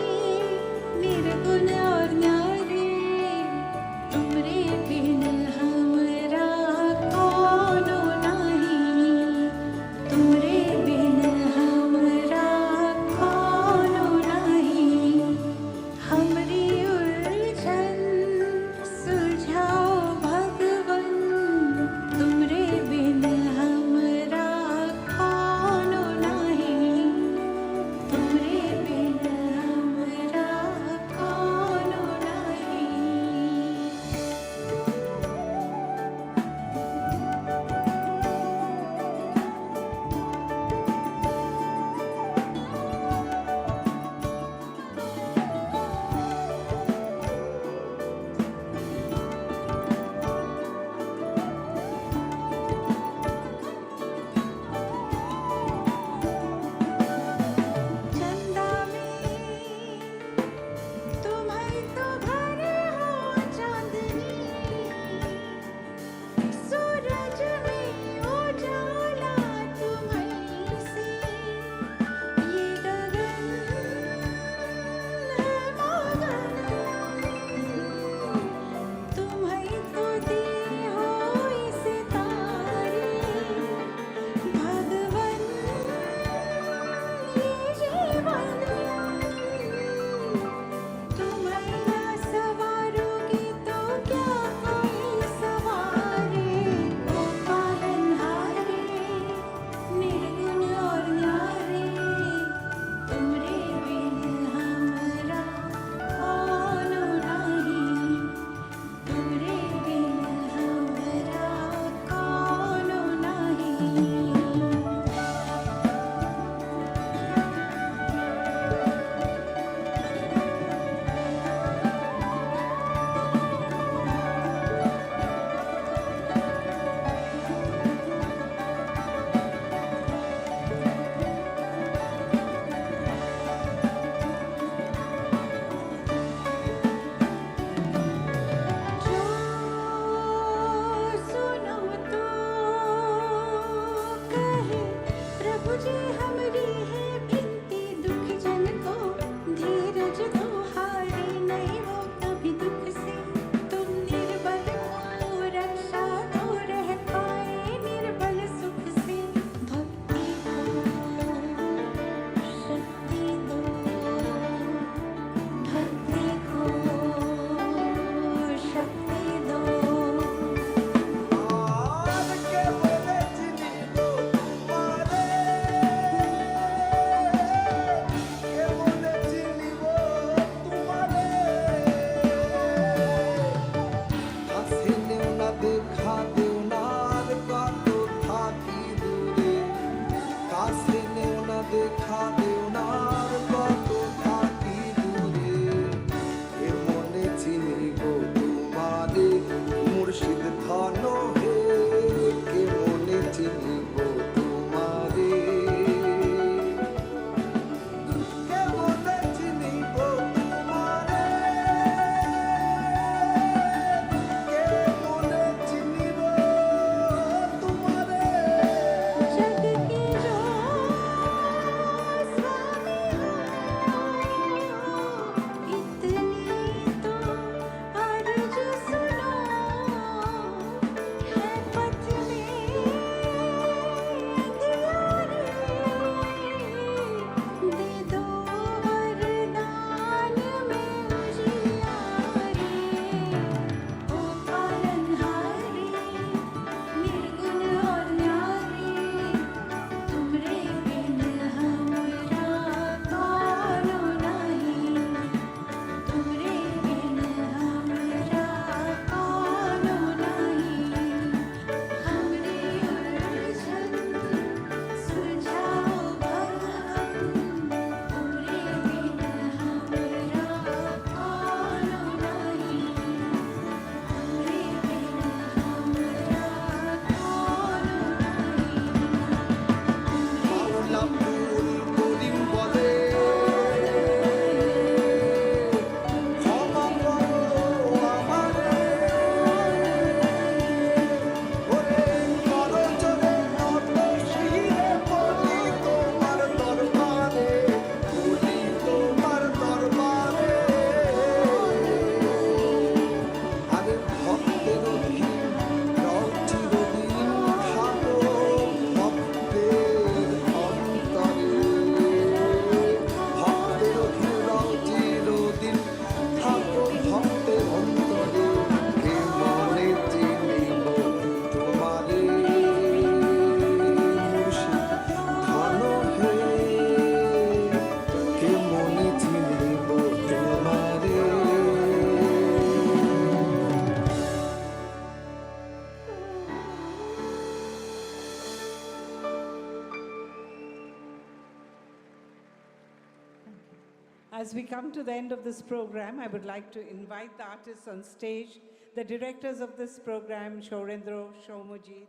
As we come to the end of this program, I would like to invite the artists on stage, the directors of this program, Shorendro, Shomujit,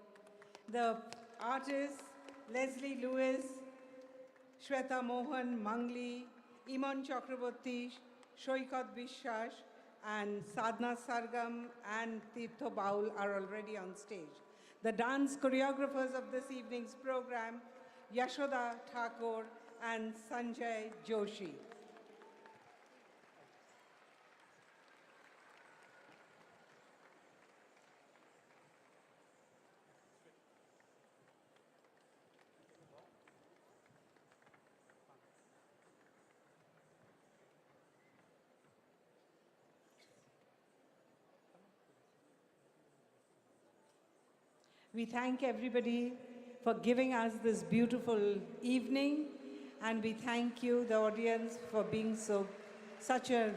the artists, Leslie Lewis, Shweta Mohan, Mangli, Iman Chakraborty, Shoikat Bishwash, and Sadhna Sargam and Tirtho Baul are already on stage. The dance choreographers of this evening's program, Yashoda Thakur and Sanjay Joshi. We thank everybody for giving us this beautiful evening, and we thank you, the audience, for being such a